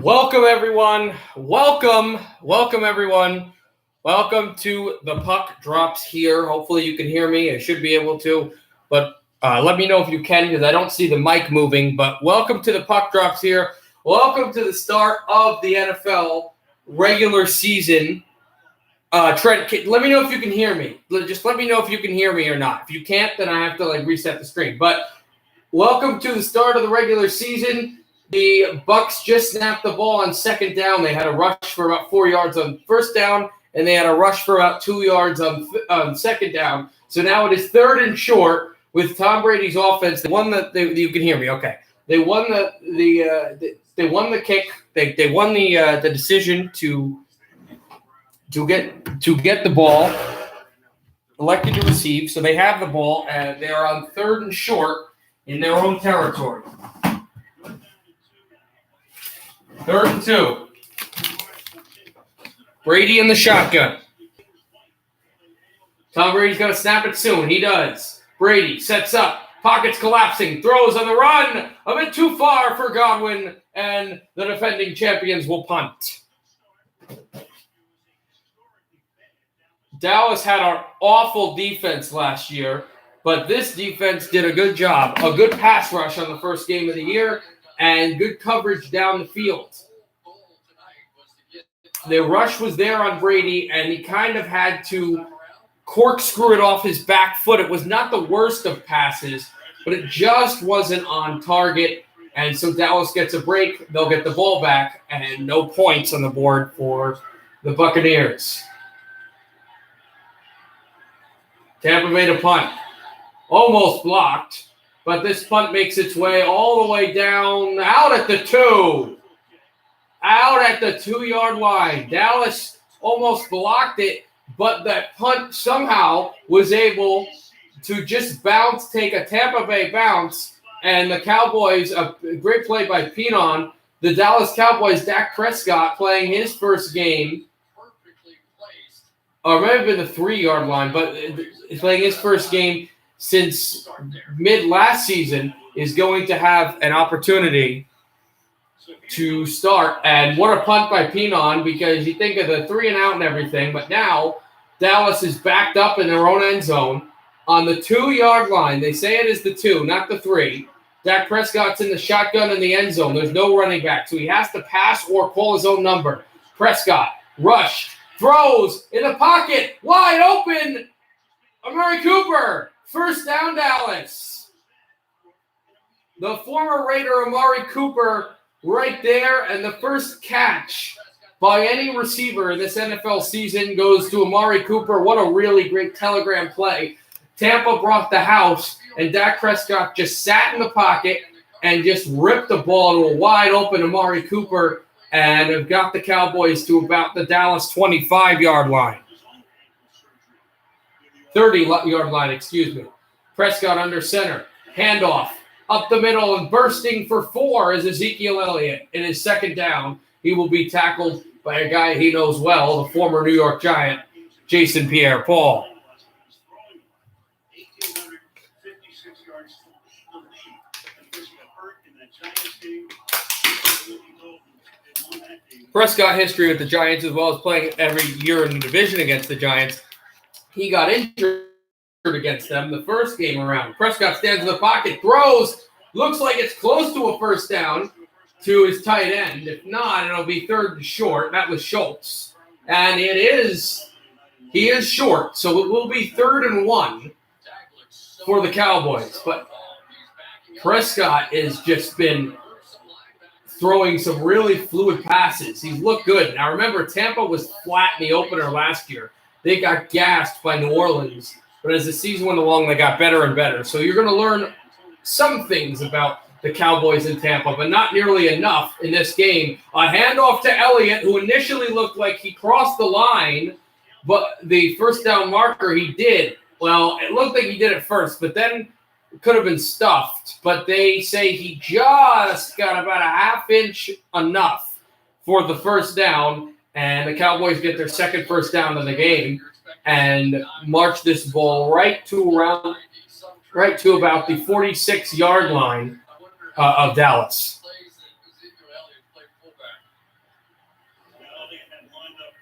Welcome, everyone. Welcome, everyone. Welcome to the Puck Drops here. Hopefully you can hear me. I should be able to, but let me know if you can because I don't see the mic moving. But welcome to the Puck Drops here. Welcome to the start of the NFL regular season. Trent, let me know if you can hear me. Just let me know if you can hear me or not. If you can't, then I have to reset the screen. But welcome to the start of the regular season. The Bucs just snapped the ball on second down. They had a rush for about 4 yards on first down, and they had a rush for about 2 yards on second down. So now it is third and short with Tom Brady's offense. They won you can hear me, okay? They won they won the kick. They won the decision to get the ball, elected to receive. So they have the ball, and they are on third and short in their own territory. 3rd and 2. Brady in the shotgun. Tom Brady's going to snap it soon. He does. Brady sets up. Pockets collapsing. Throws on the run. A bit too far for Godwin. And the defending champions will punt. Dallas had an awful defense last year. But this defense did a good job. A good pass rush on the first game of the year. And good coverage down the field. The rush was there on Brady, and he kind of had to corkscrew it off his back foot. It was not the worst of passes, but it just wasn't on target. And so Dallas gets a break. They'll get the ball back, and no points on the board for the Buccaneers. Tampa made a punt. Almost blocked. But this punt makes its way all the way down, out at the 2. Out at the 2-yard line. Dallas almost blocked it, but that punt somehow was able to just bounce, take a Tampa Bay bounce, and the Cowboys, a great play by Peenon, the Dallas Cowboys, Dak Prescott playing his first game, or maybe the 3-yard line, but he's playing his first game since mid-last season, is going to have an opportunity to start. And what a punt by Peenon, because you think of the 3 and out and everything, but now Dallas is backed up in their own end zone on the 2-yard line. They say it is the 2, not the 3. Dak Prescott's in the shotgun in the end zone. There's no running back, so he has to pass or call his own number. Prescott, rush, throws in the pocket, wide open, Amari Cooper. First down, Dallas. The former Raider Amari Cooper right there, and the first catch by any receiver in this NFL season goes to Amari Cooper. What a really great telegram play. Tampa brought the house, and Dak Prescott just sat in the pocket and just ripped the ball to a wide open Amari Cooper, and have got the Cowboys to about the Dallas 25-yard line. 30-yard line, excuse me. Prescott under center. Handoff. Up the middle and bursting for 4 is Ezekiel Elliott. In his second down, he will be tackled by a guy he knows well, the former New York Giant, Jason Pierre-Paul. Prescott history with the Giants, as well as playing every year in the division against the Giants. He got injured against them the first game around. Prescott stands in the pocket, throws, looks like it's close to a first down to his tight end. If not, it'll be 3rd and short. That was Schultz. And he is short, so it will be 3rd and 1 for the Cowboys. But Prescott has just been throwing some really fluid passes. He's looked good. Now remember, Tampa was flat in the opener last year. They got gassed by New Orleans. But as the season went along, they got better and better. So you're going to learn some things about the Cowboys in Tampa, but not nearly enough in this game. A handoff to Elliott, who initially looked like he crossed the line, but the first down marker he did. Well, it looked like he did it first, but then it could have been stuffed. But they say he just got about a half-inch enough for the first down, and the Cowboys get their second first down of the game and march this ball right to about the 46-yard line of Dallas.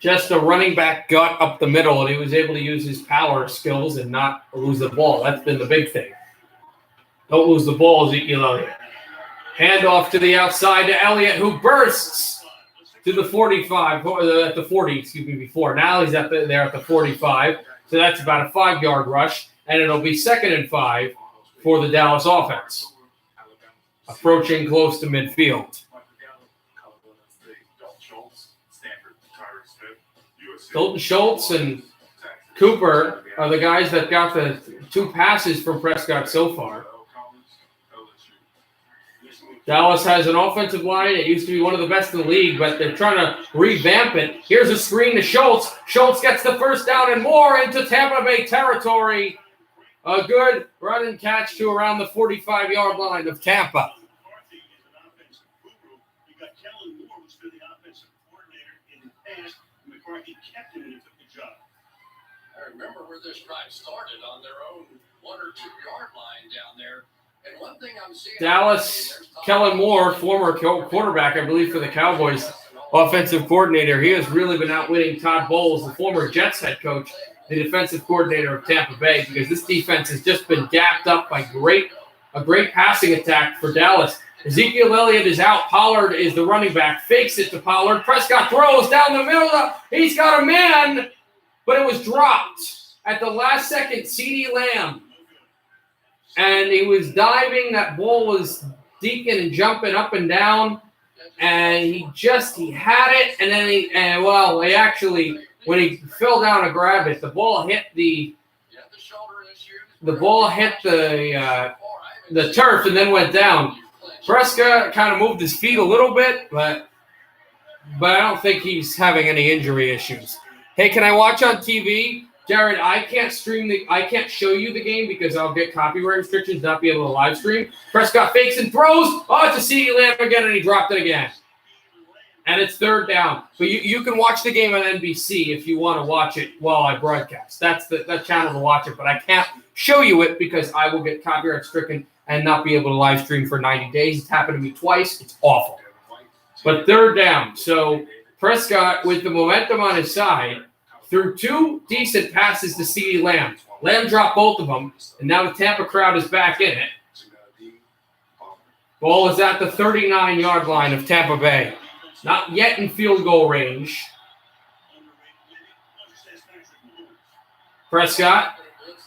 just a running back gut up the middle, and he was able to use his power skills and not lose the ball. That's been the big thing. Don't lose the ball, Ezekiel Elliott. Handoff to the outside to Elliott, who bursts to the 45, at the 40, before. Now he's there at the 45, so that's about a 5-yard rush, and it'll be 2nd and 5 for the Dallas offense, approaching close to midfield. Dalton Schultz and Cooper are the guys that got the 2 passes from Prescott so far. Dallas has an offensive line. It used to be one of the best in the league, but they're trying to revamp it. Here's a screen to Schultz. Schultz gets the first down and more into Tampa Bay territory. A good run and catch to around the 45-yard line of Tampa. I remember where this drive started on their own 1 or 2 yard line down there. And one thing I'm seeing Dallas, Kellen Moore, former quarterback, I believe, for the Cowboys, offensive coordinator. He has really been outwitting Todd Bowles, the former Jets head coach, the defensive coordinator of Tampa Bay, because this defense has just been gapped up by a great passing attack for Dallas. Ezekiel Elliott is out. Pollard is the running back. Fakes it to Pollard. Prescott throws down the middle. He's got a man, but it was dropped at the last second. CeeDee Lamb. And he was diving. That ball was deaking and jumping up and down. And he had it. And then he actually, when he fell down to grab it, the ball hit the turf and then went down. Prescott kind of moved his feet a little bit, but I don't think he's having any injury issues. Hey, can I watch on TV? Jared, I can't show you the game because I'll get copyright restrictions, not be able to live stream. Prescott fakes and throws. Oh, it's a CeeDee Lamb again, and he dropped it again. And it's 3rd down. But you can watch the game on NBC if you want to watch it while I broadcast. That's the channel to watch it, but I can't show you it because I will get copyright stricken and not be able to live stream for 90 days. It's happened to me twice. It's awful. But 3rd down. So Prescott, with the momentum on his side, threw 2 decent passes to CeeDee Lamb. Lamb dropped both of them, and now the Tampa crowd is back in it. Ball is at the 39-yard line of Tampa Bay. Not yet in field goal range. Prescott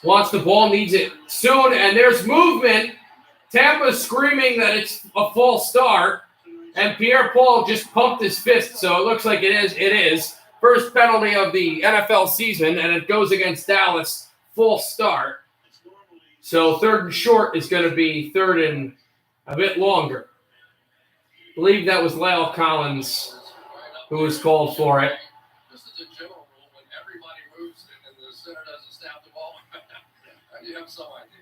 wants the ball, needs it soon, and there's movement. Tampa's screaming that it's a false start, and Pierre-Paul just pumped his fist, so it looks like it is. First penalty of the NFL season, and it goes against Dallas. False start. So 3rd and short is going to be 3rd and a bit longer. I believe that was Lyle Collins who was called for it. This is a general rule when everybody moves and the center doesn't snap the ball. You have some idea.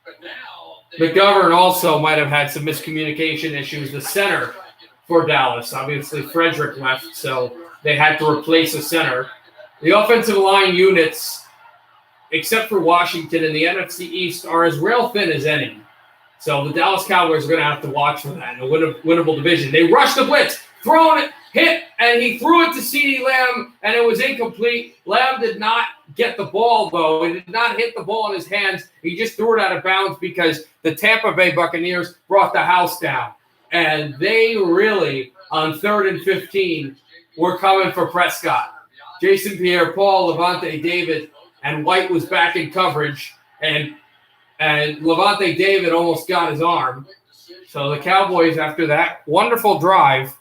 But now McGovern also might have had some miscommunication issues. The center for Dallas, obviously Frederick left, so they had to replace a center. The offensive line units, except for Washington in the NFC East, are as rail thin as any. So the Dallas Cowboys are going to have to watch for that in a winnable division. They rushed the blitz, thrown it, hit, and he threw it to CeeDee Lamb, and it was incomplete. Lamb did not get the ball, though. He did not hit the ball in his hands. He just threw it out of bounds because the Tampa Bay Buccaneers brought the house down. And they really, on 3rd and 15, were coming for Prescott. Jason Pierre-Paul, Levante David, and White was back in coverage, and Levante David almost got his arm. So the Cowboys, after that wonderful drive,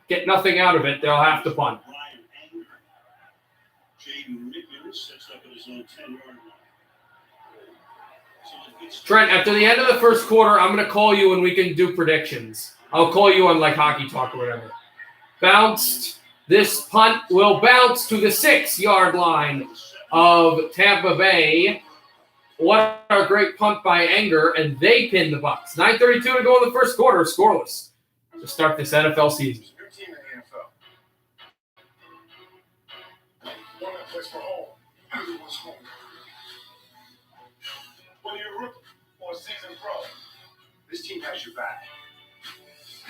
get nothing out of it. They'll have to punt. Trent, after the end of the first quarter, I'm going to call you and we can do predictions. I'll call you on like Hockey Talk or whatever. Bounced. This punt will bounce to the 6-yard line of Tampa Bay. What a great punt by Anger, and they pin the Bucs. 9:32 to go in the first quarter, scoreless to start this NFL season. Your team in the NFL. One that plays for home. Everyone's home. Whether you're a rookie or a seasoned pro, this team has your back.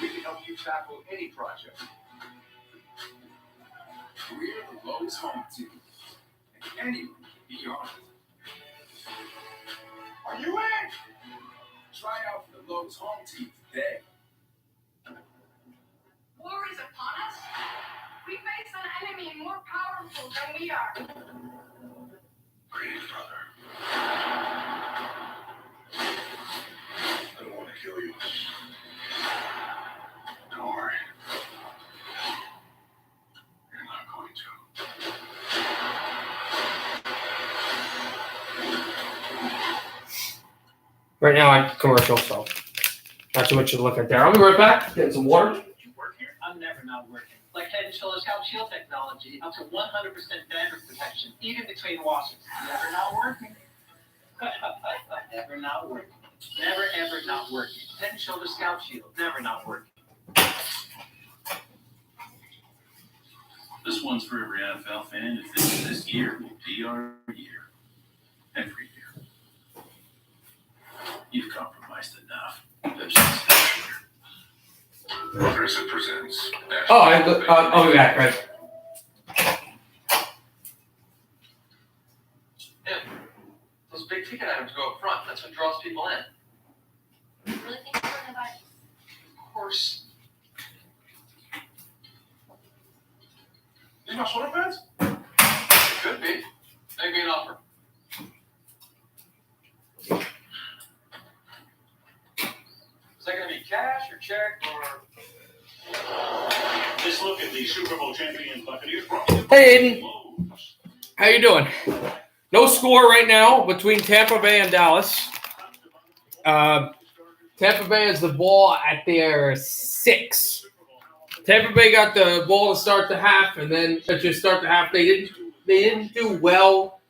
We can help you tackle any project. We're the Lowe's home team. And anyone can be on it. Are you in? Try out for the Lowe's home team today. War is upon us. We face an enemy more powerful than we are. Greetings, brother. I don't want to kill you. Don't worry. You're not going to. Right now, I commercial, so not too much to look at there. I'll be right back. Get some water. You work here? I'm never not working. Like Head & Shoulders Scalp Shield technology, up to 100% dandruff protection, even between washes. Never not working. Never not working. Never ever not working. Head & Shoulders Scalp Shield, never not working. This one's for every NFL fan who thinks this year will be our year. Every year. You've compromised enough. Progressive presents. Oh, I'll be back, right? Yeah. Those big ticket items go up front. That's what draws people in. You really think it's coronavirus? Of course. These my shoulder pads? It could be. Maybe an offer. Is that going to be cash or check or... Let's look at the Super Bowl champion Buccaneers. brought to you Hey, Aiden. by Lowe's. How you doing? No score right now between Tampa Bay and Dallas. Tampa Bay has the ball at their 6. Tampa Bay got the ball to start the half, and then to just start the half, they didn't do well.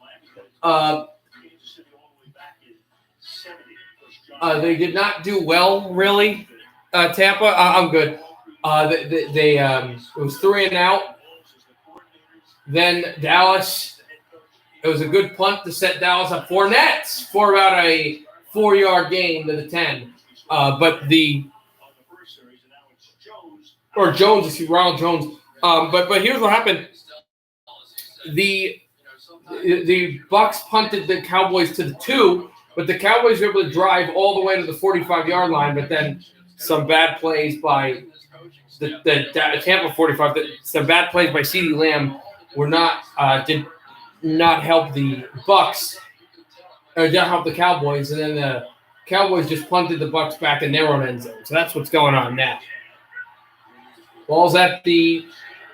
They did not do well, really. Tampa, I'm good. It was 3 and out. Then Dallas, it was a good punt to set Dallas up 4 nets for about a 4-yard gain to the 10. But Ronald Jones. But here's what happened. The Bucs punted the Cowboys to the 2, but the Cowboys were able to drive all the way to the 45-yard line, but then some bad plays by the Tampa 45, some bad plays by CeeDee Lamb did not help the Bucs, or did not help the Cowboys, and then the Cowboys just punted the Bucs back in their own end zone. So that's what's going on now. Ball's at the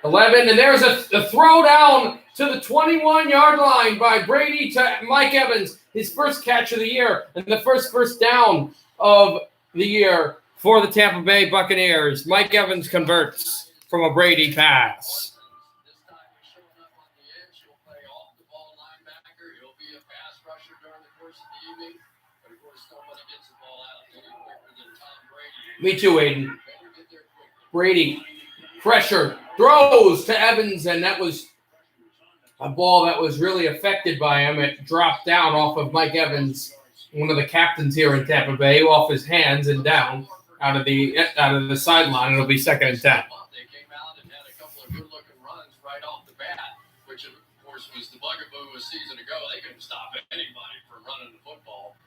11, and there's a throw down to the 21-yard line by Brady to Mike Evans, his first catch of the year, and the first down of the year for the Tampa Bay Buccaneers. Mike Evans converts from a Brady pass. This time he's showing up on the edge. He'll play off the ball linebacker. He'll be a pass rusher during the course of the evening. But of course, nobody gets the ball out any quicker than Tom Brady. Me too, Aiden. Better get there quickly. Brady, pressure, throws to Evans, and that was a ball that was really affected by him. It dropped down off of Mike Evans, one of the captains here in Tampa Bay, off his hands and down out of the sideline. It'll be 2nd and 10. They came out and had a couple of good-looking runs right off the bat, which, of course, was the bugaboo a season ago. They couldn't stop anybody from running the football.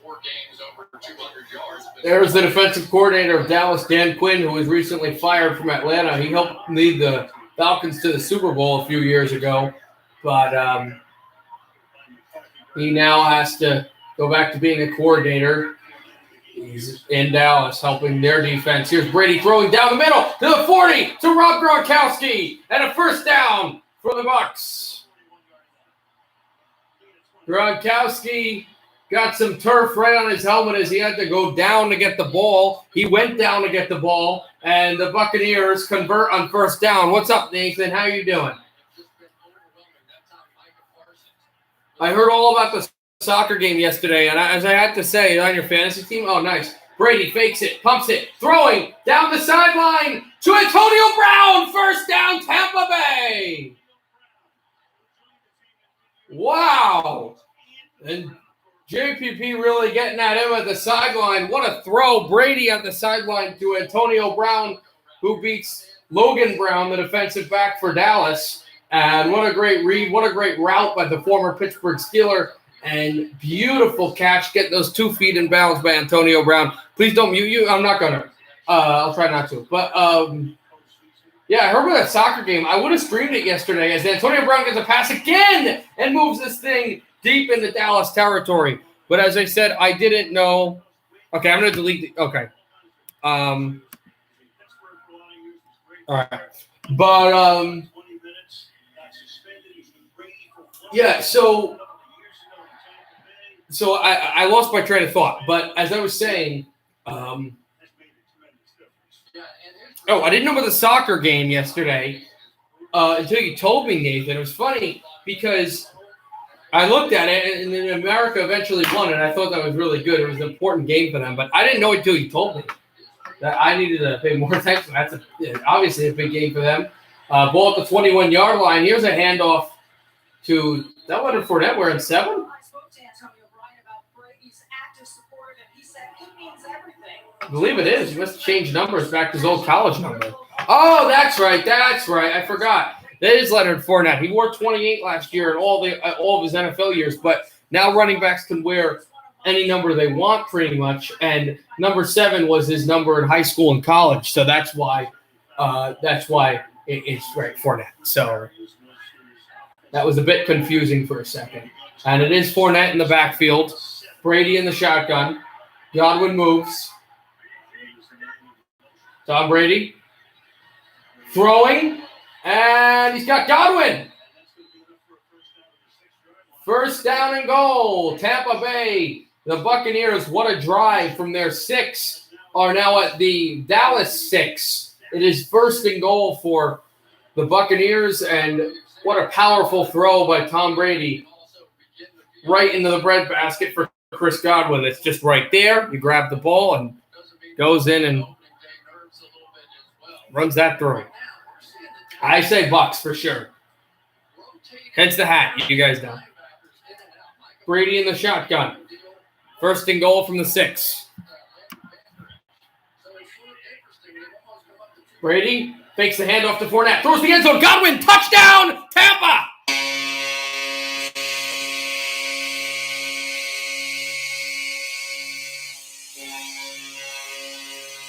4 games over 200 yards. There's the defensive coordinator of Dallas, Dan Quinn, who was recently fired from Atlanta. He helped lead the Falcons to the Super Bowl a few years ago, but he now has to go back to being a coordinator. He's in Dallas helping their defense. Here's Brady throwing down the middle to the 40 to Rob Gronkowski, and a first down for the Bucs. Gronkowski got some turf right on his helmet as he had to go down to get the ball. He went down to get the ball, and the Buccaneers convert on first down. What's up, Nathan? How you doing? I heard all about the soccer game yesterday, and as I had to say, on your fantasy team, oh, nice. Brady fakes it, pumps it, throwing down the sideline to Antonio Brown. First down, Tampa Bay. Wow. And JPP really getting at him at the sideline. What a throw. Brady at the sideline to Antonio Brown, who beats Logan Brown, the defensive back for Dallas. And what a great read. What a great route by the former Pittsburgh Steeler. And beautiful catch. Get those 2 feet in bounds by Antonio Brown. Please don't mute you. I'm not going to. I'll try not to. But, yeah, I heard about that soccer game. I would have streamed it yesterday as Antonio Brown gets a pass again and moves this thing deep into Dallas territory. But as I said, I didn't know. Okay, I'm going to delete the – okay. All right. But, yeah, so I lost my train of thought. But as I was saying, I didn't know about the soccer game yesterday until you told me, Nathan. It was funny because I looked at it, and then America eventually won, and I thought that was really good. It was an important game for them, but I didn't know it until you told me that I needed to pay more attention. That's obviously a big game for them. Ball at the 21-yard line. Here's a handoff to that Leonard Fournette wearing 7. I spoke to Antonio Bryan about Brady's active support, and he said it means everything. I believe it is. He must change numbers back to his old college number. Oh, that's right. That's right. I forgot. That is Leonard Fournette. He wore 28 last year in all of his NFL years, but now running backs can wear any number they want pretty much, and number 7 was his number in high school and college, so that's why it's right, Fournette. So that was a bit confusing for a second. And it is Fournette in the backfield. Brady in the shotgun. Godwin moves. Tom Brady throwing, and he's got Godwin. First down and goal. Tampa Bay. The Buccaneers, what a drive from their 6, are now at the Dallas 6. It is first and goal for the Buccaneers, and what a powerful throw by Tom Brady right into the breadbasket for Chris Godwin. It's just right there. You grab the ball and goes in and runs that through. I say Bucks for sure. Hence the hat. You guys know. Brady in the shotgun. First and goal from the 6. Brady fakes the handoff to Fournette. Throws the end zone. Godwin, touchdown, Tampa!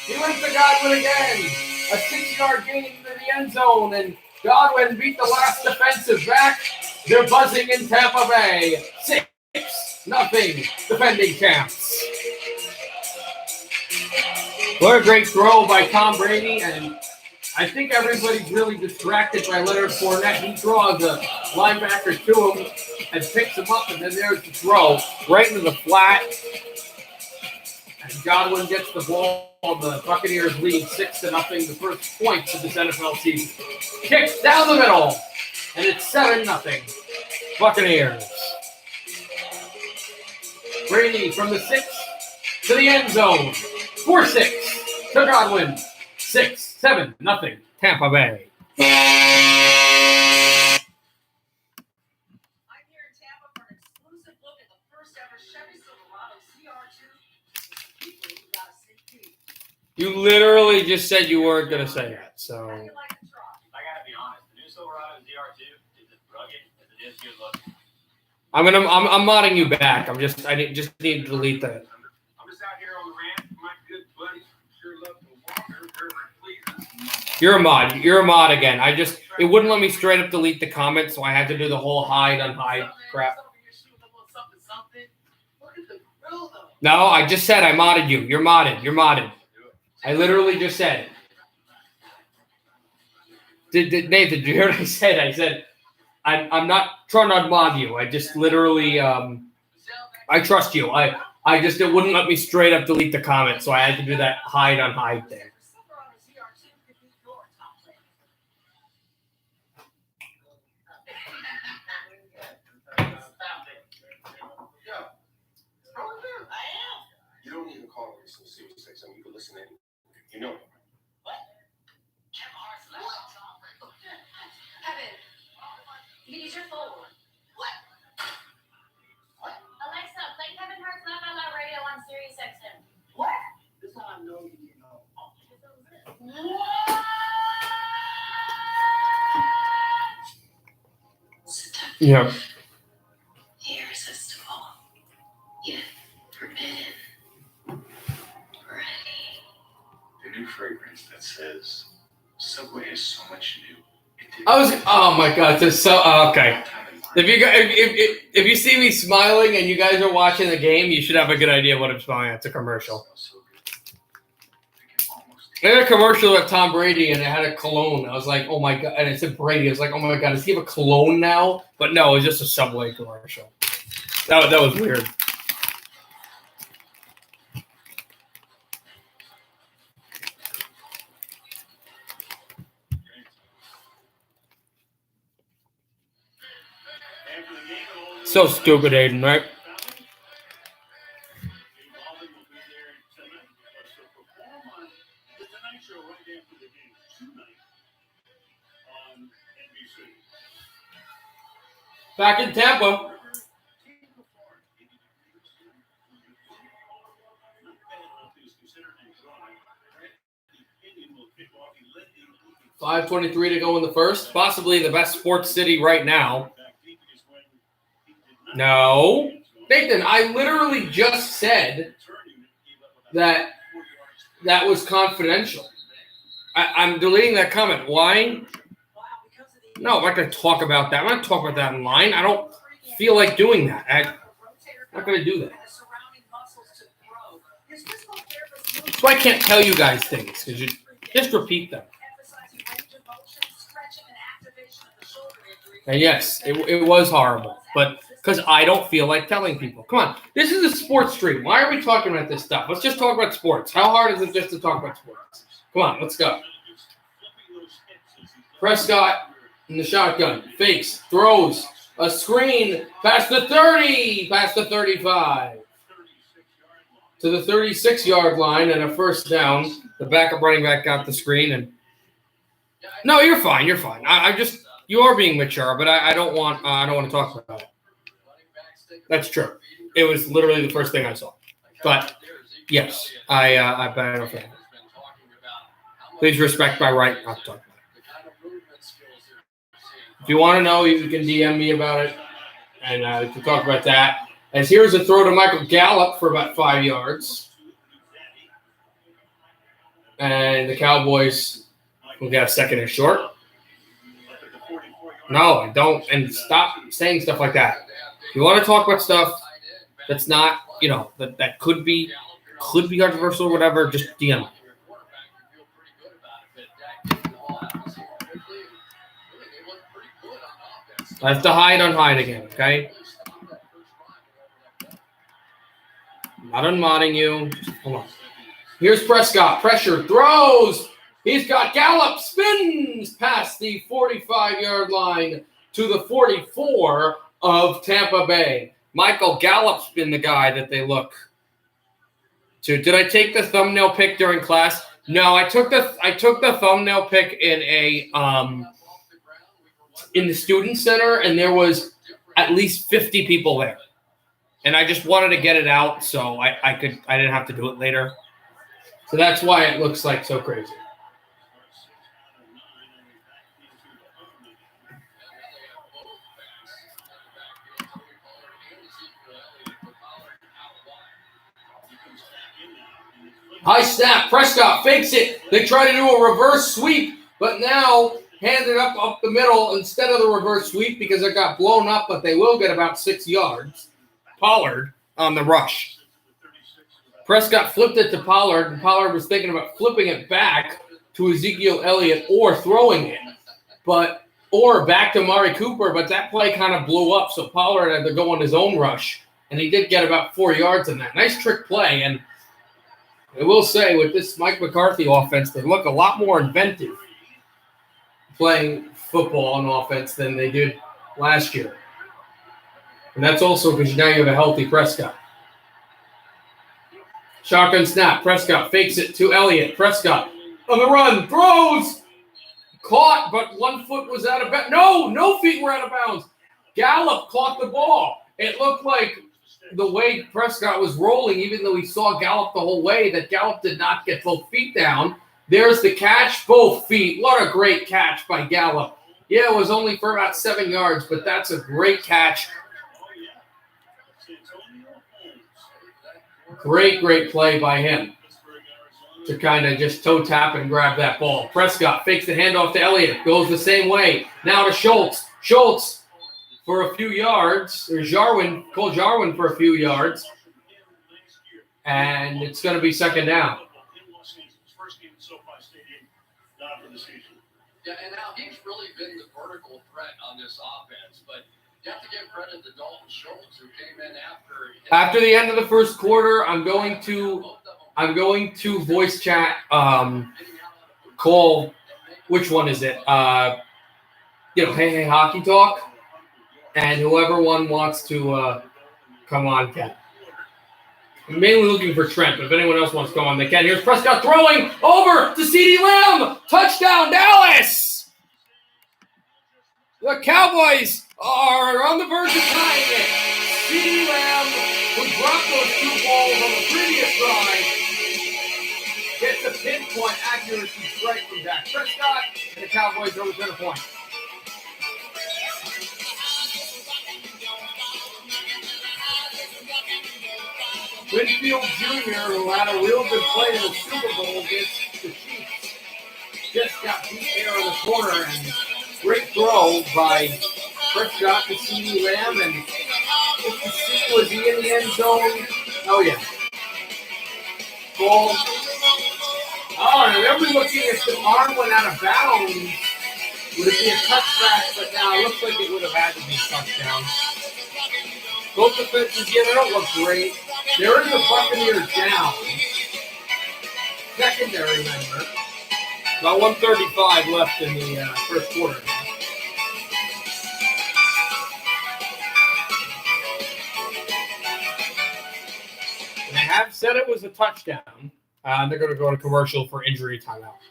He went to Godwin again. A 6-yard gain into the end zone, and Godwin beat the last defensive back. They're buzzing in Tampa Bay. 6-0, defending champs. What a great throw by Tom Brady, and I think everybody's really distracted by Leonard Fournette. He draws the linebacker to him and picks him up, and then there's the throw right into the flat. And Godwin gets the ball. The Buccaneers lead 6-0, the first points of this NFL season. Kicks down the middle, and it's 7-0. Buccaneers. Brady from the 6 to the end zone. 4-6 to Godwin. 6-7, Tampa Bay. I'm here in Tampa for an exclusive look at the first ever Chevy Silverado CR2. People who got a sneak peek. You literally just said you weren't going to say that, so. How do you like the truck? I gotta be honest. The new Silverado ZR2 is as rugged as it is good looking. I'm modding you back. I just need to delete that. I'm just out here on the ramp. My good buddies sure love to walk. Please. You're a mod. You're a mod again. It wouldn't let me straight up delete the comments, so I had to do the whole hide unhide crap. No, I just said I modded you. You're modded. You're modded. I literally just said it. Nathan, did you hear what I said? I said I'm not trying to unmod you. I just literally I trust you. It wouldn't let me straight up delete the comment, so I had to do that hide unhide thing. Silverado ZR2 could be your top pick. You don't even call me so see what you say something. You can listen in. You know. Kevin, you can use your phone. What? Alexa, play Kevin Hart's Laugh Out Loud Radio on Sirius XM. What? This is how I know you know. What? Yeah. Irresistible, yet forbidden. Ready. The new fragrance that says Subway has so much new. Oh my God, this is so okay. If you see me smiling and you guys are watching the game, you should have a good idea what I'm smiling at. It's a commercial. They had a commercial with Tom Brady and it had a cologne. I was like, oh my God. And it said Brady. I was like, oh my God, does he have a cologne now? But no, it was just a Subway commercial. That was weird. So stupid, Aiden, right? Back in Tampa. .5:23 to go in the first. Possibly the best sports city right now. No. Nathan, I literally just said that was confidential. I'm deleting that comment. Why? No, I'm not going to talk about that. I'm not talking about that online. I don't feel like doing that. I'm not going to do that. So I can't tell you guys things because you just repeat them. And yes, it was horrible, but because I don't feel like telling people. Come on, this is a sports stream. Why are we talking about this stuff? Let's just talk about sports. How hard is it just to talk about sports? Come on, let's go. Prescott in the shotgun, fakes, throws, a screen, past the 30, past the 35. To the 36-yard line and a first down. The backup running back got the screen. And no, you're fine. You're fine. You are being mature, but I don't want to talk about it. That's true. It was literally the first thing I saw. But yes, I bet I don't think. Please respect my right not to talk about it. If you want to know, you can DM me about it, and we can talk about that. As here's a throw to Michael Gallup for about 5 yards. And the Cowboys will get a second and short. No, I don't. And stop saying stuff like that. If you want to talk about stuff that's not, that could be controversial or whatever, just DM me. I have to hide on hide again, okay? Not unmodding you. Just hold on. Here's Prescott. Pressure. Throws. He's got Gallup. Spins past the 45-yard line to the 44 of Tampa Bay. Michael Gallup's been the guy that they look to. Did I take the thumbnail pic during class? No, I took the thumbnail pic in the student center, and there was at least 50 people there. And I just wanted to get it out so I didn't have to do it later. So that's why it looks like so crazy. High snap. Prescott fakes it. They try to do a reverse sweep, but now hand it up the middle instead of the reverse sweep because it got blown up, but they will get about 6 yards. Pollard on the rush. Prescott flipped it to Pollard, and Pollard was thinking about flipping it back to Ezekiel Elliott or throwing it, or back to Amari Cooper, but that play kind of blew up, so Pollard had to go on his own rush, and he did get about 4 yards in that. Nice trick play, and I will say with this Mike McCarthy offense, they look a lot more inventive playing football on offense than they did last year. And that's also because now you have a healthy Prescott. Shotgun snap. Prescott fakes it to Elliott. Prescott on the run. Throws. Caught, but 1 foot was out of bounds. No feet were out of bounds. Gallup caught the ball. It looked like the way Prescott was rolling, even though he saw Gallup the whole way, that Gallup did not get both feet down. There's the catch, both feet. What a great catch by Gallup. Yeah, it was only for about 7 yards, but that's a great catch. Great play by him to kind of just toe tap and grab that ball. Prescott fakes the handoff to Elliott, goes the same way. Now to Schultz. Schultz for a few yards. There's Cole Jarwin for a few yards. And it's going to be second down. Yeah, and now he's really been the vertical threat on this offense, but you have to give credit to Dalton Schultz, who came in after the end of the first quarter. I'm going to voice chat. Call. Which one is it? Hey Hockey Talk, and whoever one wants to come on can. I'm mainly looking for Trent, but if anyone else wants to come on, they can. Here's Prescott throwing over to CeeDee Lamb. Touchdown, Dallas! The Cowboys are on the verge of tying it. CeeDee Lamb, who dropped those 2 balls on the previous drive, gets a pinpoint accuracy strike from Dak Prescott, and the Cowboys are within a point. Winfield Jr., who had a real good play in the Super Bowl against the Chiefs, just got beat there in the corner, and great throw by Prescott to CeeDee Lamb, and was he in the end zone? Oh, yeah. Goal. Oh, and I'm looking if the arm went out of bounds, would it be a touchback? But now it looks like it would have had to be a touchdown. Both defenses, they don't look great. There is a Buccaneers down. Secondary member. About 1:35 left in the first quarter. They have said it was a touchdown. They're going to go to commercial for injury timeout.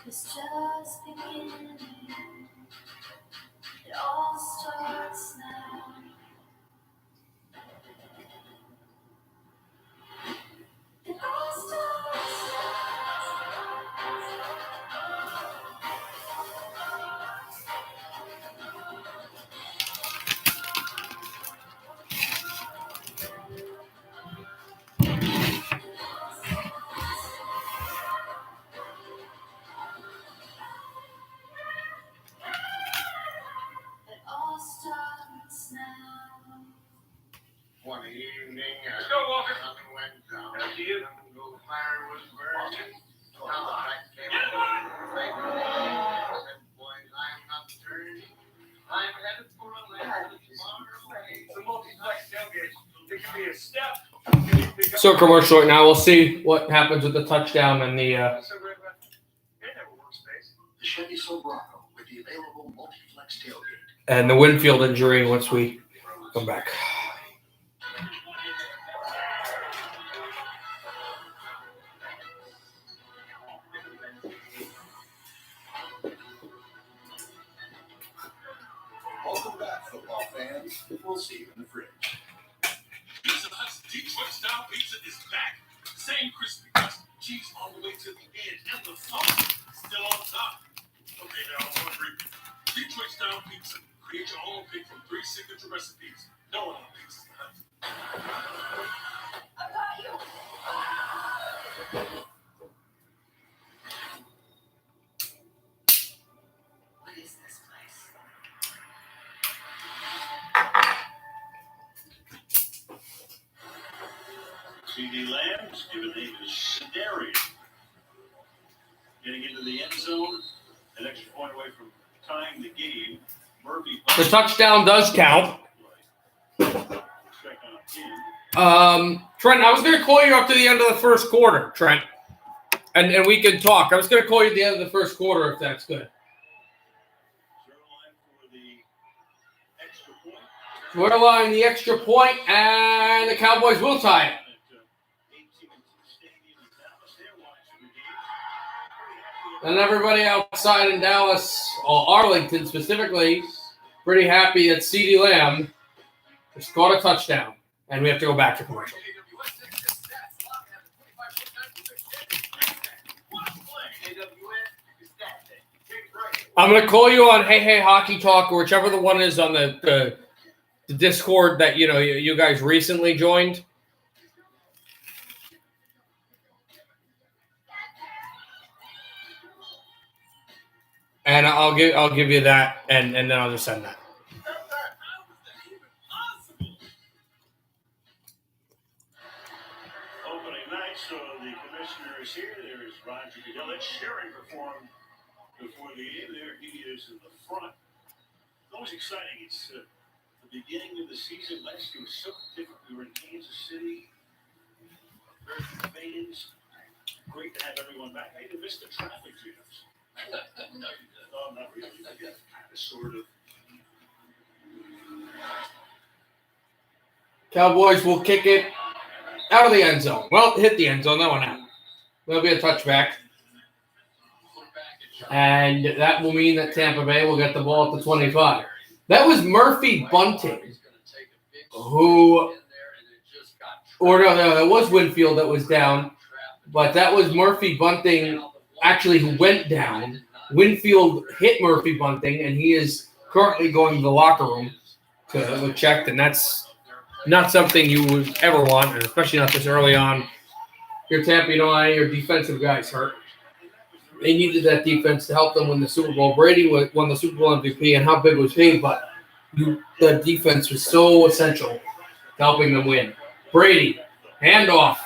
It's just beginning. It all starts now. It all starts now. One evening, let's go, Walker. Went down. After you. The fire was burning. Boys, I'm not turning. I'm headed for a land that's far away. The multiplex tailgate. It can be a step. So commercial right now. We'll see what happens with the touchdown and the. The Chevy Silverado with the available multiplex tailgate. And the Winfield injury once we come back. Welcome back, football fans. We'll see you in the fridge. Pizza Hut's Detroit style pizza is back. Same crispy crust, cheese all the way to the edge, and the sauce still on top. Okay, now I'm hungry. Detroit style pizza. Create your own pick from 3 signature recipes. No one on Pizza Hut. I got you. What is this place? CeeDee Lamb's given a scenario. Getting into the end zone, an extra point away from tying the game. Murphy. The touchdown does count. Trent, I was going to call you after the end of the first quarter, Trent, and we can talk. I was going to call you at the end of the first quarter if that's good. We're line the extra point, and the Cowboys will tie it. And everybody outside in Dallas Arlington specifically, pretty happy that CeeDee Lamb just caught a touchdown. And we have to go back to commercial. I'm going to call you on Hey Hey Hockey Talk, or whichever the one is on the Discord that you guys recently joined. And I'll give you that, and then I'll just send that. Opening night, so the commissioner is here. There is Roger Goodell. Let Sherry perform before the game. There he is in the front. It's always exciting. It's the beginning of the season. Last year was so different. We were in Kansas City. Very few fans. Great to have everyone back. I even missed the traffic jams. No, you didn't. Oh, not really. Kind of, sort of. Cowboys will kick it out of the end zone. Well, hit the end zone. That one out. There'll be a touchback. And that will mean that Tampa Bay will get the ball at the 25. That was Murphy Bunting, no, it was Winfield that was down. But that was Murphy Bunting, actually, who went down. Winfield hit Murphy Bunting, and he is currently going to the locker room to look checked, and that's not something you would ever want, and especially not this early on. Your Tampa, your defensive guys hurt. They needed that defense to help them win the Super Bowl. Brady won the Super Bowl MVP, and how big was he? But the defense was so essential to helping them win. Brady, handoff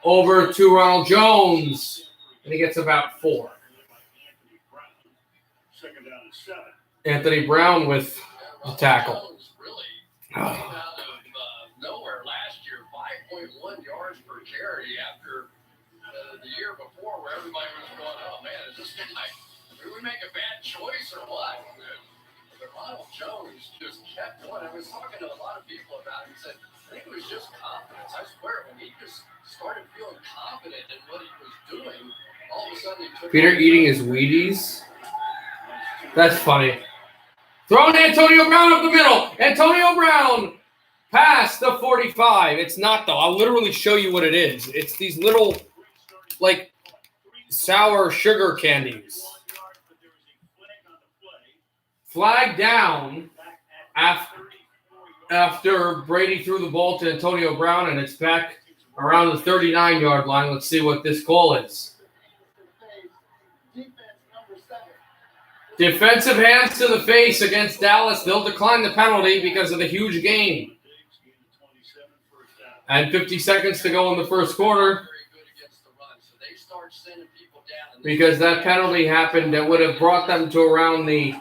over to Ronald Jones, and he gets about 4. Anthony Brown with the tackle. Really came out of nowhere last year, 5.1 yards per carry after the year before, where everybody was going, "Oh man, is this guy? Did we make a bad choice or what?" But Ronald Jones just kept going. I was talking to a lot of people about it. He said, "I think it was just confidence." I swear, when he just started feeling confident in what he was doing, all of a sudden he took. Peter eating his Wheaties. That's funny. Throwing Antonio Brown up the middle. Antonio Brown past the 45. It's not, though. I'll literally show you what it is. It's these little, sour sugar candies. Flag down after Brady threw the ball to Antonio Brown, and it's back around the 39-yard line. Let's see what this call is. Defensive hands to the face against Dallas. They'll decline the penalty because of the huge gain. And 50 seconds to go in the first quarter. Because that penalty happened that would have brought them to around the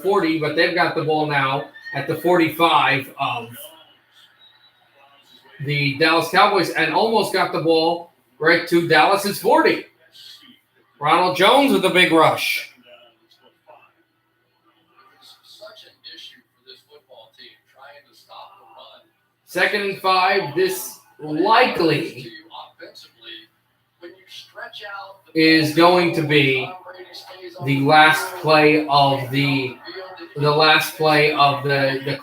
40, but they've got the ball now at the 45 of the Dallas Cowboys and almost got the ball right to Dallas's 40. Ronald Jones with a big rush. Such an issue for this football team, trying to stop the run. 2nd and 5. This likely is going to be the last play of the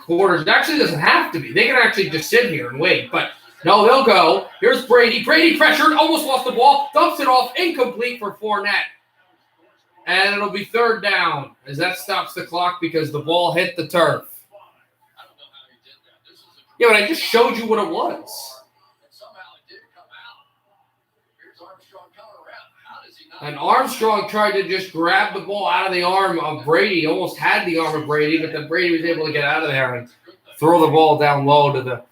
quarter. It actually doesn't have to be. They can actually just sit here and wait, but no, they'll go. Here's Brady. Brady pressured, almost lost the ball, dumps it off, incomplete for Fournette. And it'll be 3rd down as that stops the clock because the ball hit the turf. I don't know how he did that. Yeah, but I just showed you what it was. And somehow it didn't come out. Here's Armstrong coming around. How does he not? And Armstrong tried to just grab the ball out of the arm of Brady. Almost had the arm of Brady, but then Brady was able to get out of there and throw the ball down low to the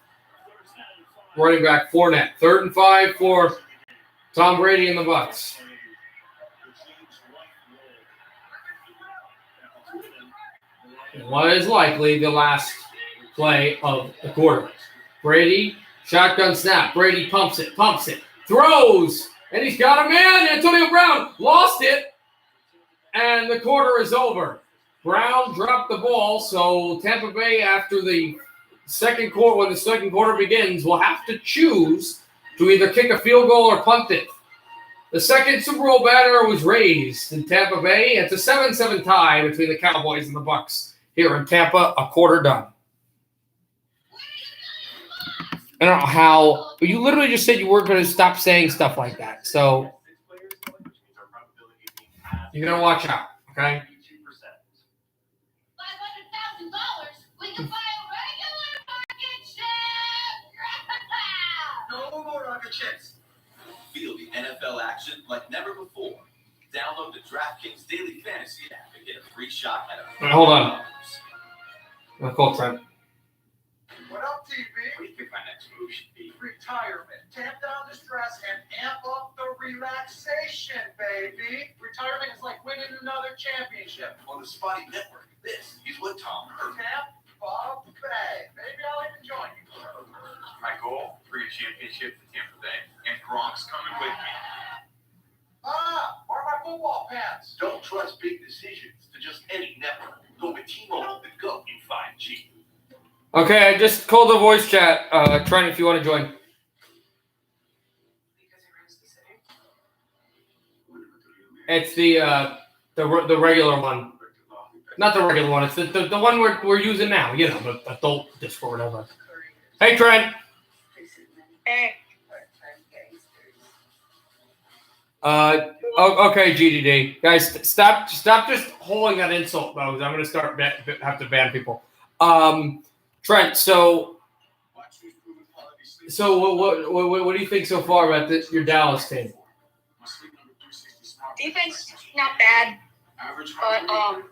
running back Fournette. 3rd and 5 for Tom Brady and the Bucs. What is likely the last play of the quarter. Brady, shotgun snap. Brady pumps it, throws, and he's got a man. Antonio Brown lost it, and the quarter is over. Brown dropped the ball, so Tampa Bay, after the second quarter, when the second quarter begins, will have to choose to either kick a field goal or punt it. The second Super Bowl banner was raised in Tampa Bay. It's a 7-7 tie between the Cowboys and the Bucs here in Tampa, a quarter done. I don't know how, but you literally just said you weren't going to stop saying stuff like that. So you're going to watch out, okay? $500,000, we can buy a regular rocket ship! No more rocket ships. Feel the NFL action like never before. Download the DraftKings Daily Fantasy app and get a free shot at All right, hold on. I'll call Trent. What up, TV? What do you think my next move should be? Retirement. Tamp down the stress and amp up the relaxation, baby. Retirement is like winning another championship. On the Spotty Network, this is what Tom heard. Tamp, Bob, Bay. Maybe I'll even join you. My goal, bring a championship to Tampa Bay. And Gronk's coming with me. Ah, where are my football pants? Don't trust big decisions to just any network. Go with T-Mobile and go in 5G. Okay, I just called the voice chat. Trent, if you want to join. It's the regular one. Not the regular one. It's the one we're using now. You know, the adult Discord, whatever. Hey, Trent. Hey. Okay, GDD. Guys, stop just holding that insult, though. I'm going to start have to ban people. Trent, so what do you think so far about your Dallas team? Defense, not bad. But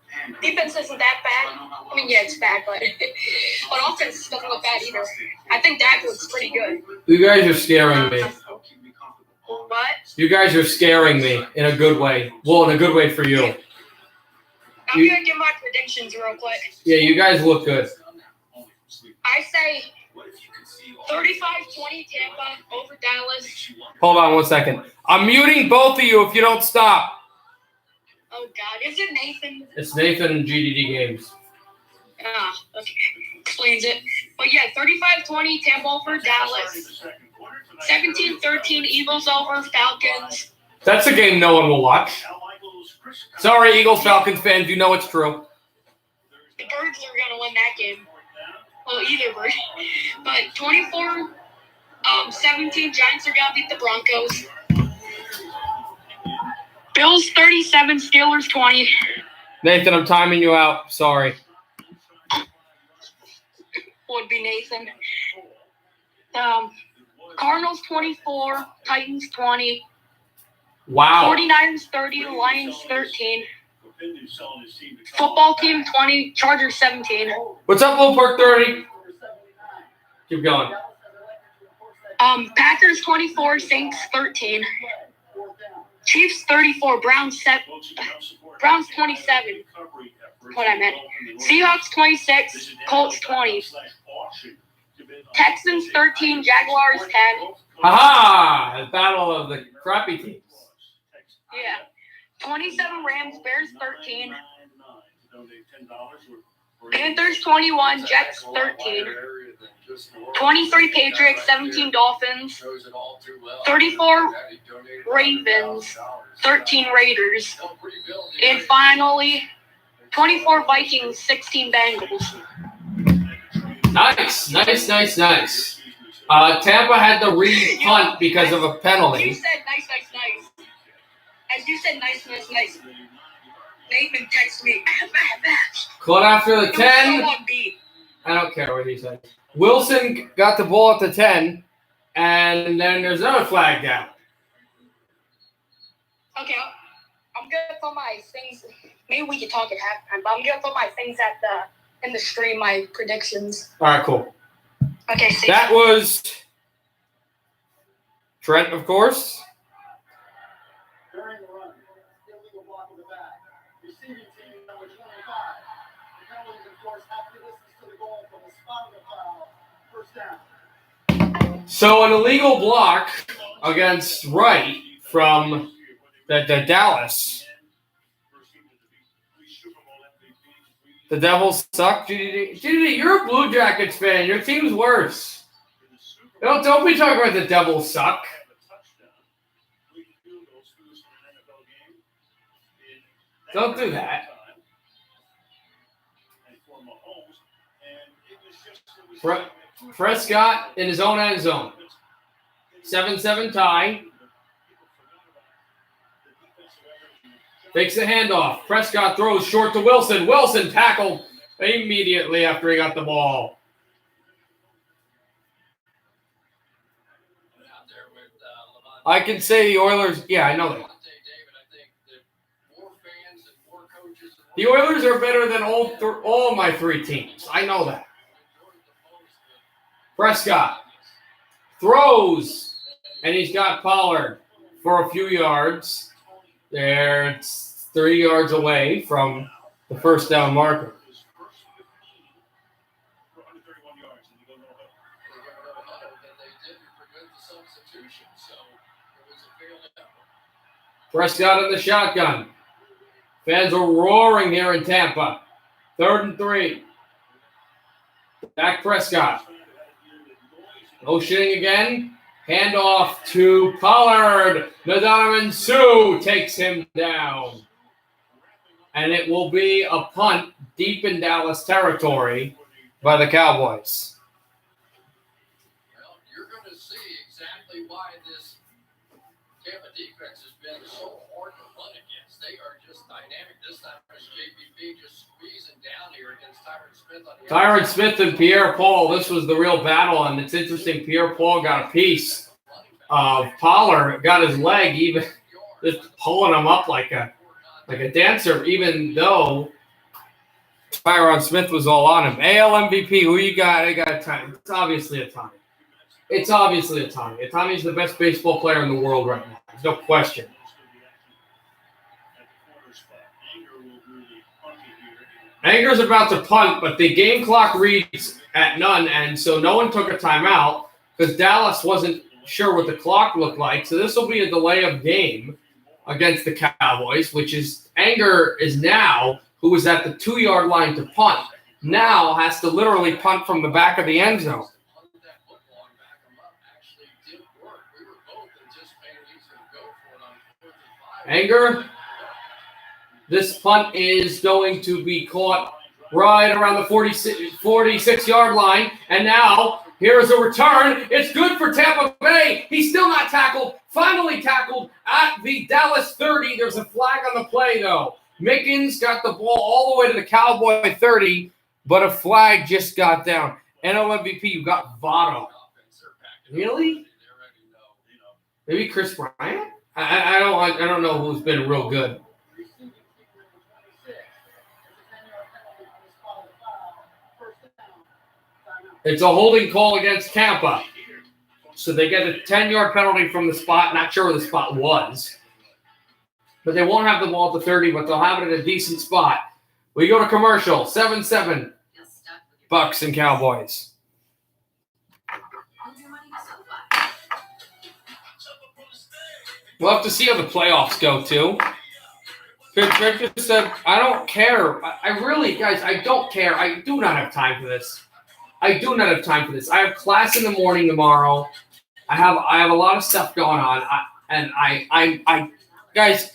defense isn't that bad. I mean, yeah, it's bad, but offense doesn't look bad either. I think Dak looks pretty good. You guys are scaring me. What? You guys are scaring me in a good way. Well, in a good way for you. I'm gonna give my predictions real quick. Yeah, you guys look good. I say 35-20 Tampa over Dallas. Hold on 1 second. I'm muting both of you if you don't stop. Oh God, is it Nathan? It's Nathan and GDD games. Ah, okay. Explains it. But yeah, 35-20 Tampa over Dallas. 17-13 Eagles over Falcons. That's a game no one will watch. Sorry, Eagles Falcons fans, you know it's true. The Birds are gonna win that game. Well, either bird. But 24-17 Giants are gonna beat the Broncos. Bills 37, Steelers 20. Nathan, I'm timing you out. Sorry. Would be Nathan. Cardinals 24, Titans 20. Wow. 49ers 30, Lions 13. Football team 20, Chargers 17. What's up, Little Park 30? Keep going. Packers 24, Saints 13. Chiefs 34, Browns 27. What I meant. Seahawks 26, Colts 20. Texans 13, Jaguars 10. Haha! The battle of the crappy teams. Yeah. 27 Rams, Bears 13. Panthers 21, Jets 13. 23 Patriots, 17 Dolphins. 34 Ravens, 13 Raiders. And finally, 24 Vikings, 16 Bengals. Nice. Tampa had to re-punt because of a penalty. You said nice. As you said nice. Nathan texted me. Caught after the 10. So upbeat. I don't care what he said. Wilson got the ball at the 10, and then there's another flag down. Okay, I'm gonna put my things. Maybe we can talk at halftime, but I'm gonna put my things in the stream. My predictions. All right, cool. Okay, see. That was Trent, of course. During the run, illegal block in the back. Receiving team number 25. The penalties, of course, after distance to the goal from the spot of the foul. First down. So an illegal block against Wright from the Dallas. The Devils suck, GDD. GDD, you're a Blue Jackets fan. Your team's worse. Don't be talking about the Devils suck. Don't do that. Prescott in his own end zone. 7-7 tie. Takes the handoff. Prescott throws short to Wilson. Wilson tackled immediately after he got the ball. I can say the Oilers. Yeah, I know that. The Oilers are better than all my three teams. I know that. Prescott throws, and he's got Pollard for a few yards. There, it's 3 yards away from the first down marker. Prescott in the shotgun. Fans are roaring here in Tampa. 3rd and 3. Dak Prescott. Motioning again. Handoff to Pollard. Ndamukong Suh takes him down. And it will be a punt deep in Dallas territory by the Cowboys. Well, you're going to see exactly why this Tampa defense has been so hard to run against. They are just dynamic. This time it's JPP just squeezing down here against Tyron Smith on the Tyron Smith and Pierre-Paul, this was the real battle, and it's interesting, Pierre-Paul got a piece of Pollard, got his leg, even just pulling him up like a dancer, even though Tyron Smith was all on him. AL MVP, who you got? I got a tie. It's obviously a tie. It's obviously a tie. Tommy's the best baseball player in the world right now. There's no question. Anger's about to punt, but the game clock reads at none, and so no one took a timeout because Dallas wasn't sure what the clock looked like. So this will be a delay of game against the Cowboys, which is Anger is now, who was at the 2-yard line to punt, now has to literally punt from the back of the end zone. Anger, this punt is going to be caught right around the 46-yard line. And now, here is a return. It's good for Tampa Bay. He's still not tackled. Finally tackled at the Dallas 30. There's a flag on the play, though. Mickens got the ball all the way to the Cowboy 30, but a flag just got down. NL MVP, you got Votto. Really? Maybe Chris Bryant? I don't know who's been real good. It's a holding call against Tampa. So they get a 10-yard penalty from the spot. Not sure where the spot was. But they won't have the ball at the 30, but they'll have it at a decent spot. We go to commercial. 7-7. Bucks and Cowboys. We'll have to see how the playoffs go, too. Victor said, I don't care. I really, guys, I don't care. I do not have time for this. I have class in the morning tomorrow. I have a lot of stuff going on. I guys,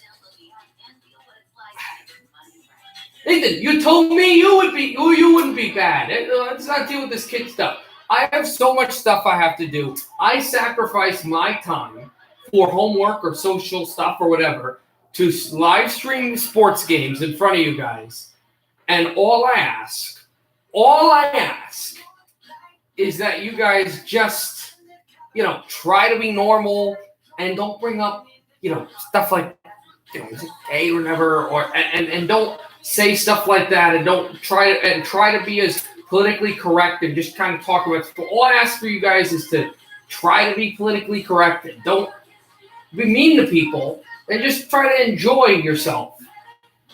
Nathan, you told me you wouldn't be bad. Let's not deal with this kid stuff. I have so much stuff I have to do. I sacrifice my time for homework or social stuff or whatever to live stream sports games in front of you guys. And all I ask is that you guys just, try to be normal and don't bring up, stuff like, is it gay or whatever, and don't say stuff like that, and don't try to be as politically correct and just kind of talk about stuff. All I ask for you guys is to try to be politically correct and don't be mean to people and just try to enjoy yourself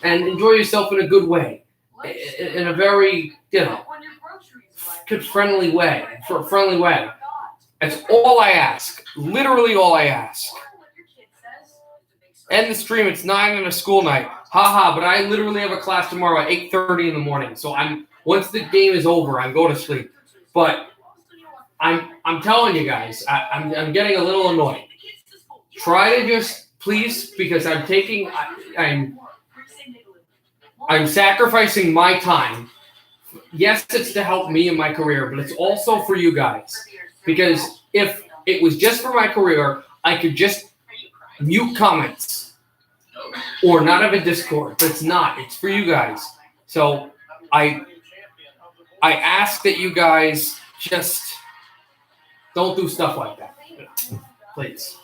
and enjoy yourself in a good way, in a very, friendly way, for a friendly way. That's all I ask. Literally all I ask. End the stream. It's 9 on a school night. Haha, but I literally have a class tomorrow at 8:30 in the morning. So once the game is over, I'm going to sleep. But I'm telling you guys, I'm getting a little annoyed. Try to just please, because I'm sacrificing my time. Yes, it's to help me in my career, but it's also for you guys. Because if it was just for my career, I could just mute comments or not have a Discord. But it's not. It's for you guys. So I ask that you guys just don't do stuff like that. Please.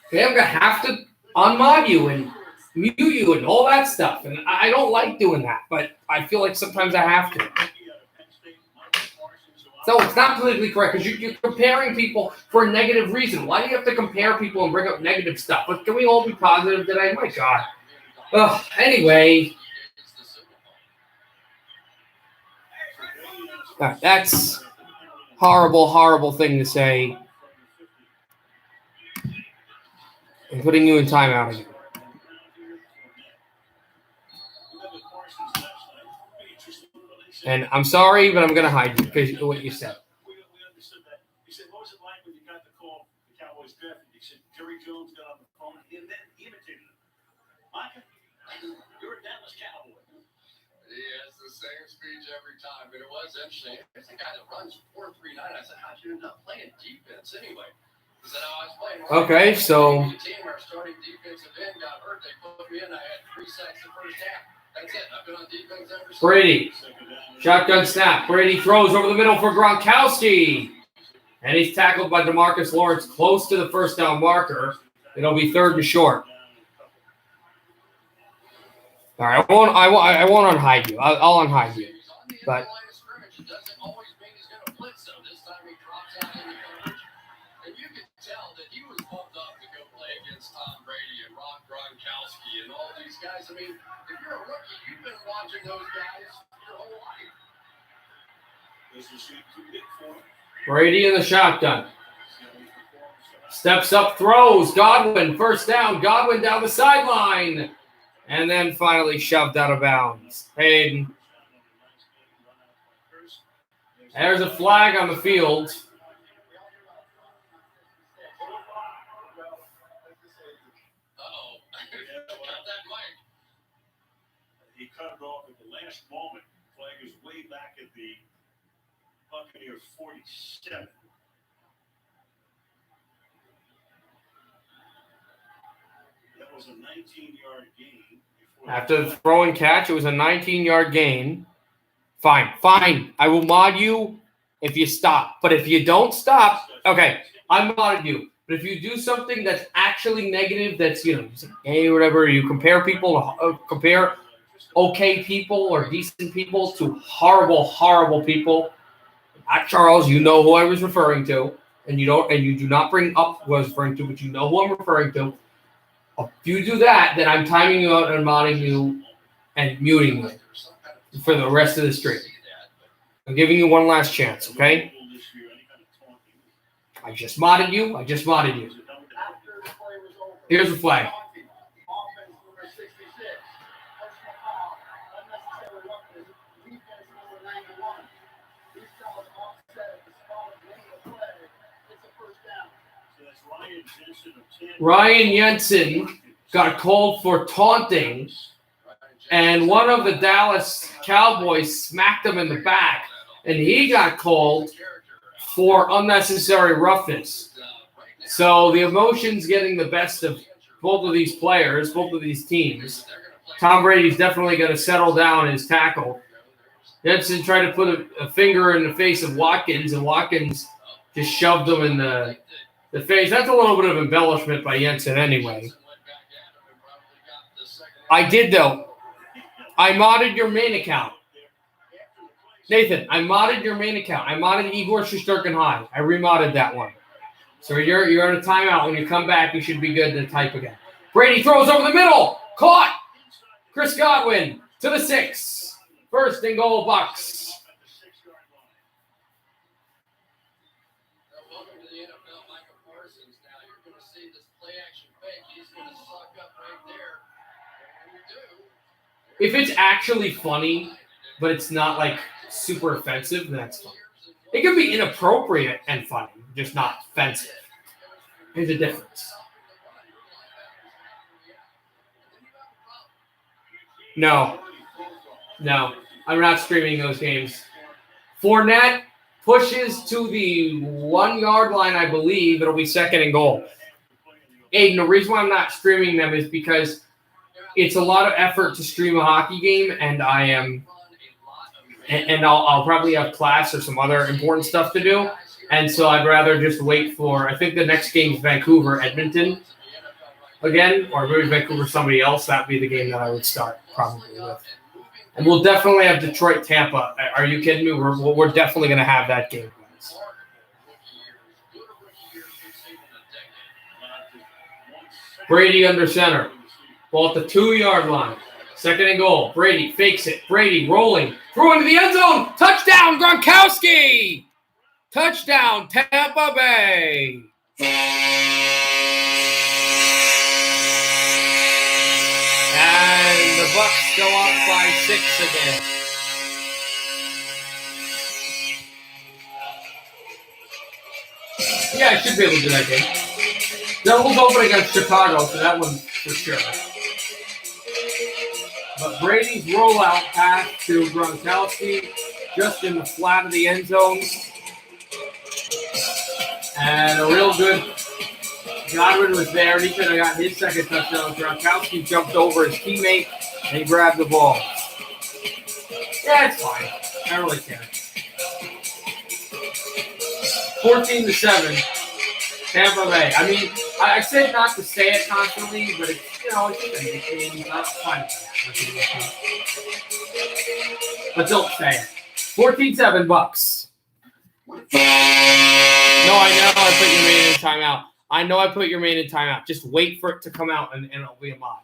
Okay, I'm going to have to unmod you and mute you and all that stuff. And I don't like doing that, but I feel like sometimes I have to. So it's not politically correct because you're comparing people for a negative reason. Why do you have to compare people and bring up negative stuff? But can we all be positive today? My God. Anyway. That's horrible, horrible thing to say. And putting you in timeout again. And I'm sorry, but I'm going to hide you because of what you said. We understood that. He said, what was it like when you got the call the Cowboys drafted? He said, Jerry Jones got on the phone and then imitated him. Micah, you're a Dallas Cowboy. He has the same speech every time, but it was interesting. It's the guy that runs 4-3-9. I said, how'd you end up playing defense anyway? He said, I was playing. Okay, so. Our starting defensive end got hurt. They put me in. I had 3 sacks the first half. That's it. I've been on defense ever since. Brady. Shotgun snap. Brady throws over the middle for Gronkowski. And he's tackled by DeMarcus Lawrence close to the first down marker. It'll be 3rd and short. All right, I won't unhide you. I'll unhide you. But Gronkowski and all these guys. I mean, if you're a rookie, you've been watching those guys your whole life. Brady in the shotgun. Steps up, throws. Godwin, first down. Godwin down the sideline. And then finally shoved out of bounds. Hayden. There's a flag on the field. He cut it off at the last moment. Flag is way back at the Buccaneers 47. That was a 19-yard gain. After the throw and catch, it was a 19-yard gain. Fine. I will mod you if you stop. But if you don't stop, okay, I modded you. But if you do something that's actually negative, that's, hey, whatever, you compare people, compare okay people or decent people to horrible, horrible people. Not Charles, you know who I was referring to. And you do not bring up who I was referring to, but you know who I'm referring to. If you do that, then I'm timing you out and modding you and muting you for the rest of the stream. I'm giving you one last chance, okay? I just modded you. Here's the flag. Ryan Jensen got called for taunting, and one of the Dallas Cowboys smacked him in the back, and he got called for unnecessary roughness. So the emotions getting the best of both of these players, both of these teams. Tom Brady's definitely going to settle down his tackle. Jensen tried to put a finger in the face of Watkins, and Watkins just shoved him in the face. That's a little bit of embellishment by Jensen anyway. I did, though. I modded your main account. Nathan, I modded your main account. I modded Igor Shesterkin High. I remodded that one. So you're on a timeout. When you come back, you should be good to type again. Brady throws over the middle. Caught. Chris Godwin to the 6. 1st and goal, Bucks. If it's actually funny, but it's not like super offensive, then that's fun. It can be inappropriate and funny, just not offensive. There's a difference. No. I'm not streaming those games. Fournette pushes to the 1 yard line, I believe. It'll be 2nd and goal. Aiden, the reason why I'm not streaming them is because it's a lot of effort to stream a hockey game, and I'll probably have class or some other important stuff to do. And so I'd rather just wait for, I think the next game is Vancouver, Edmonton again, or maybe Vancouver, somebody else. That'd be the game that I would start probably with. And we'll definitely have Detroit, Tampa. Are you kidding me? We're definitely going to have that game. Brady under center. Ball at the 2 yard line. 2nd and goal. Brady fakes it. Brady rolling. Through into the end zone. Touchdown, Gronkowski. Touchdown, Tampa Bay. And the Bucs go up by 6 again. Yeah, I should be able to do that game. Devils open against Chicago, so that one for sure. But Brady's rollout pass to Gronkowski just in the flat of the end zone. And a real good Godwin was there. He could have got his 2nd touchdown. Gronkowski jumped over his teammate and he grabbed the ball. Yeah, it's fine. I really care. 14-7. Tampa Bay. I mean, I said not to say it constantly, but it's, it's fine. But don't say it. 14-7 Bucs. No, I know I put your main in timeout. I know I put your main in timeout. Just wait for it to come out and it'll be a mod.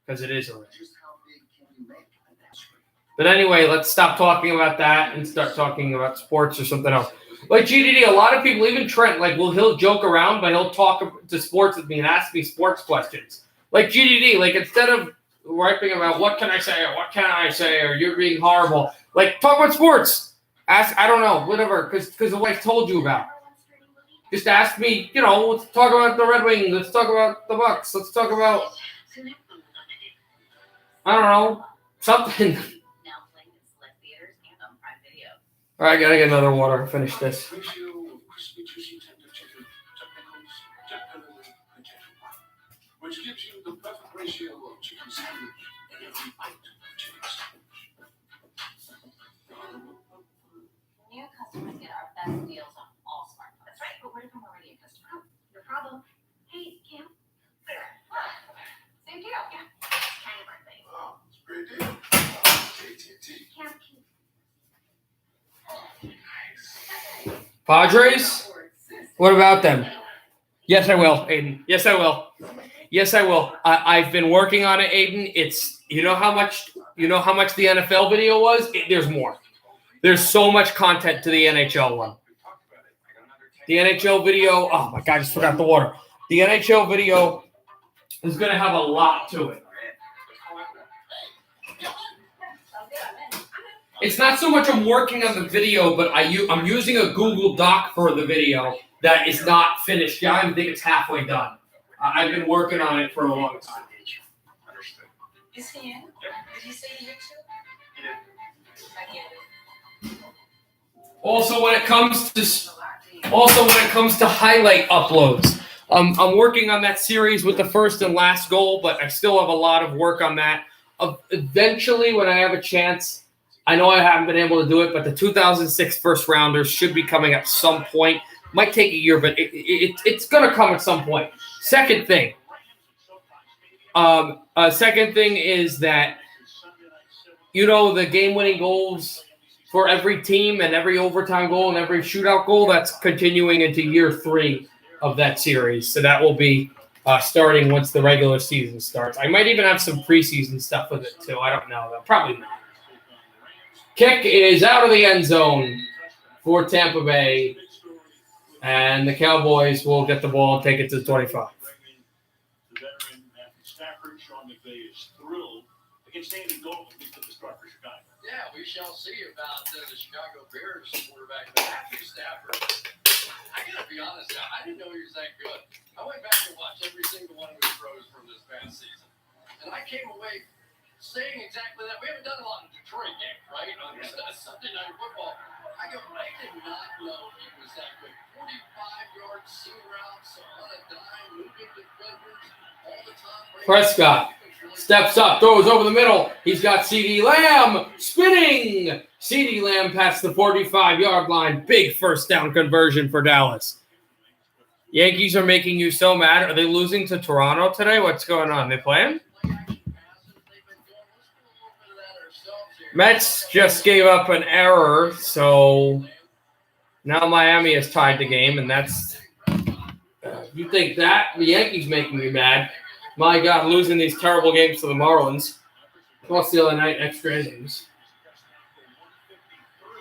Because it is already. But anyway, let's stop talking about that and start talking about sports or something else. Like GDD, a lot of people, even Trent, he'll joke around, but he'll talk to sports with me and ask me sports questions. Like GDD, instead of rapping about what can I say or you're being horrible, talk about sports. Ask, I don't know, whatever, because of what I told you about. Just ask me, let's talk about the Red Wings, let's talk about the Bucs, let's talk about, I don't know, something. All right, I gotta get another water. Finish this. Which gives you the perfect ratio of chicken sandwich in every bite of chicken sandwich. New customers get our best deals on all smartphones. That's right, but what if I'm already a customer? No problem. Hey, Cam. Same deal. Yeah. Tiny birthday. Oh, it's a great deal. AT&T. Cam, Padres? What about them? Yes, I will, Aiden. Yes, I will. Yes, I will. I've been working on it, Aiden. It's how much the NFL video was? There's more. There's so much content to the NHL one. The NHL video, oh my God, I just forgot the water. The NHL video is going to have a lot to it. It's not so much I'm working on the video, but I'm using a Google Doc for the video that is not finished. Yeah, I think it's halfway done. I've been working on it for a long time. Is he in? Did he say YouTube? Also, when it comes to highlight uploads, I'm working on that series with the first and last goal, but I still have a lot of work on that. Eventually, when I have a chance, I know I haven't been able to do it, but the 2006 first rounders should be coming at some point. Might take a year, but it's going to come at some point. Second thing is that, the game-winning goals for every team and every overtime goal and every shootout goal, that's continuing into year 3 of that series. So that will be starting once the regular season starts. I might even have some preseason stuff with it, too. I don't know, though. Probably not. Kick is out of the end zone for Tampa Bay, and the Cowboys will get the ball and take it to the 25. The veteran Matthew Stafford, Sean McVay is thrilled against Andy Dalton to the start for Chicago. Yeah, we shall see about the Chicago Bears quarterback, Matthew Stafford. I gotta be honest, I didn't know he was that good. I went back and watched every single one of his throws from this past season, and I came away saying exactly that. We haven't done a lot of Detroit games, right? On Sunday Night Football. I did not know he was that good. 45-yard seam routes on a dime, moving defenders all the time. Prescott steps up, throws over the middle. He's got CeeDee Lamb spinning. CeeDee Lamb past the 45-yard line. Big first down conversion for Dallas. Yankees are making you so mad. Are they losing to Toronto today? What's going on? They playing? Mets just gave up an error, so now Miami has tied the game, and that's you think that? The Yankees making me mad. My God, losing these terrible games to the Marlins. Plus the other night, extra innings.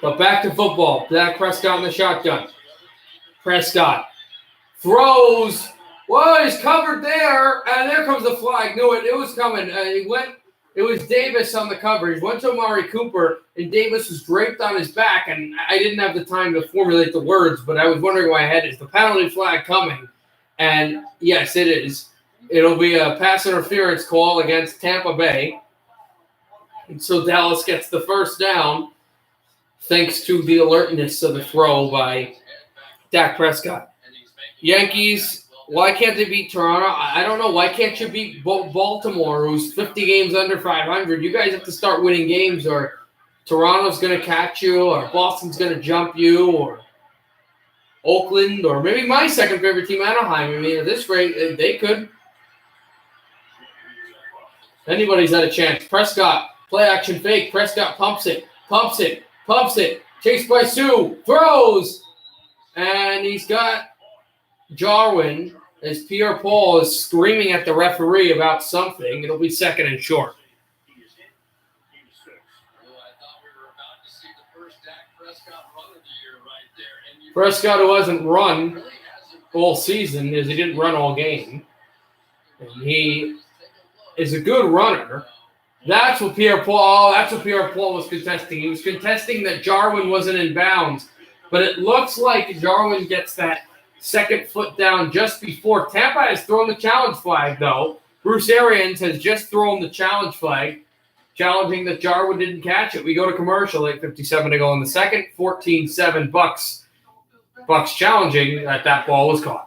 But back to football. Dak Prescott in the shotgun. Prescott throws. Well, he's covered there, and there comes the flag. Knew it. It was coming. It was Davis on the cover. He went to Amari Cooper, and Davis was draped on his back, and I didn't have the time to formulate the words, but I was wondering why I had is the penalty flag coming? And yes, it is. It'll be a pass interference call against Tampa Bay. And so Dallas gets the first down thanks to the alertness of the throw by Dak Prescott. Yankees, why can't they beat Toronto? I don't know. Why can't you beat Baltimore, who's 50 games under 500? You guys have to start winning games, or Toronto's going to catch you, or Boston's going to jump you, or Oakland, or maybe my second favorite team, Anaheim. I mean, at this rate, they could. Anybody's had a chance. Prescott, play action fake. Prescott pumps it. Chased by Sue, throws, and he's got Jarwin as Pierre-Paul is screaming at the referee about something. It'll be second and short. Prescott, who hasn't run all season, is he didn't run all game. And he is a good runner. That's what Pierre-Paul was contesting. He was contesting that Jarwin wasn't in bounds. But it looks like Jarwin gets that second foot down just before. Tampa has thrown the challenge flag, though. Bruce Arians has just thrown the challenge flag, challenging that Jarwin didn't catch it. We go to commercial, 8:57 to go in the second. 14-7 Bucks. Bucks challenging that ball was caught.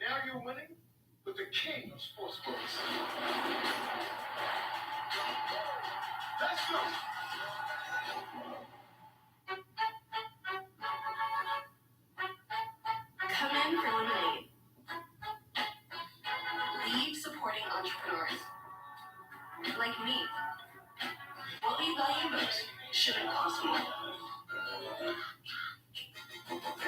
Now you're winning with the king of sportsbooks. Let's go. Come in for lemonade. Leave supporting entrepreneurs. Like me. What we value most shouldn't cost more.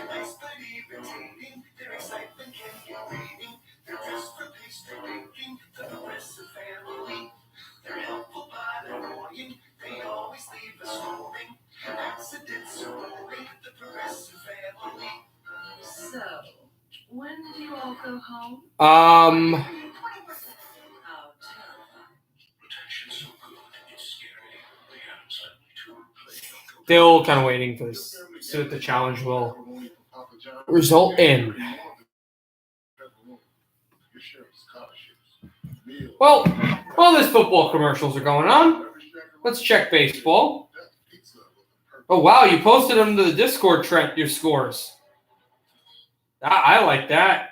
Let's believe in dating. Their excitement can get reading. They're just for pastry making. The Progressive Family. They're helpful by the morning. They always leave us rolling. Accidents are rolling. The Progressive Family. So, when did you all go home? Um, Oh, terrifying. Protection's so good, it's scary. The outside too. still kind of waiting for this. See what the challenge will result in. Well, while these football commercials are going on, let's check baseball. Oh, wow, you posted them to the Discord, Trent, your scores. I like that.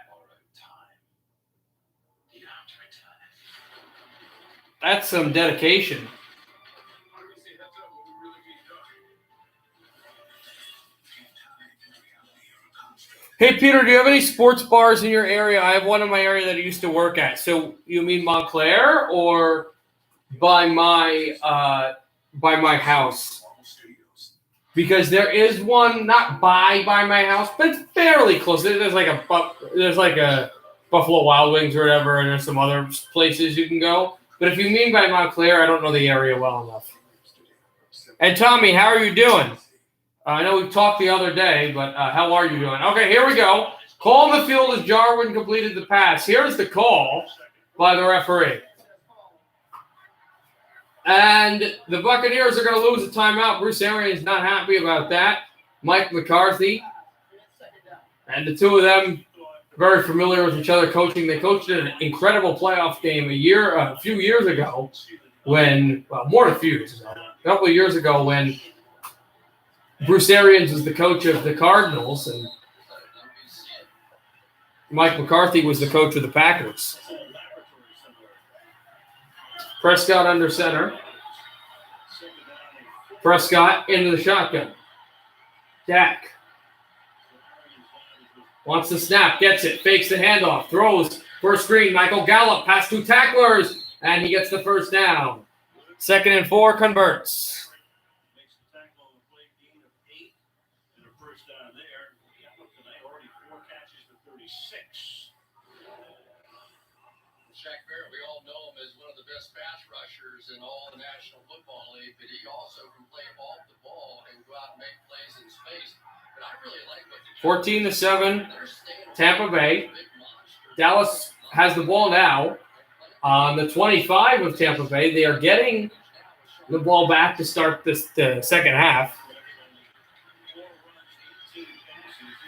That's some dedication. Hey, Peter, do you have any sports bars in your area? I have one in my area that I used to work at. So you mean Montclair or by my house? Because there is one not by my house, but it's fairly close. There's like a Buffalo Wild Wings or whatever, and there's some other places you can go. But if you mean by Montclair, I don't know the area well enough. And Tommy, how are you doing? I know we talked the other day, but how are you doing? Okay, here we go. Call in the field as Jarwin completed the pass. Here's the call by the referee. And the Buccaneers are going to lose a timeout. Bruce Arians not happy about that. Mike McCarthy. And the two of them, very familiar with each other coaching. They coached an incredible playoff game a few years ago when, well, more than a few years ago, a couple of years ago when Bruce Arians was the coach of the Cardinals and Mike McCarthy was the coach of the Packers. Prescott under center. Prescott into the shotgun. Dak wants the snap, gets it, fakes the handoff, throws first screen. Michael Gallup past two tacklers, and he gets the first down. 2nd and 4 converts. Makes the tackle on the play, gain of 8 and a first down there. Gallup tonight already 4 catches for 36. Shaq Barrett, we all know him as one of the best pass rushers in all the National Football League, but he also can play off the ball and go out and make plays in space. But I really like what the 14-7, Tampa Bay. Dallas has the ball now on the 25 of Tampa Bay. They are getting the ball back to start the second half.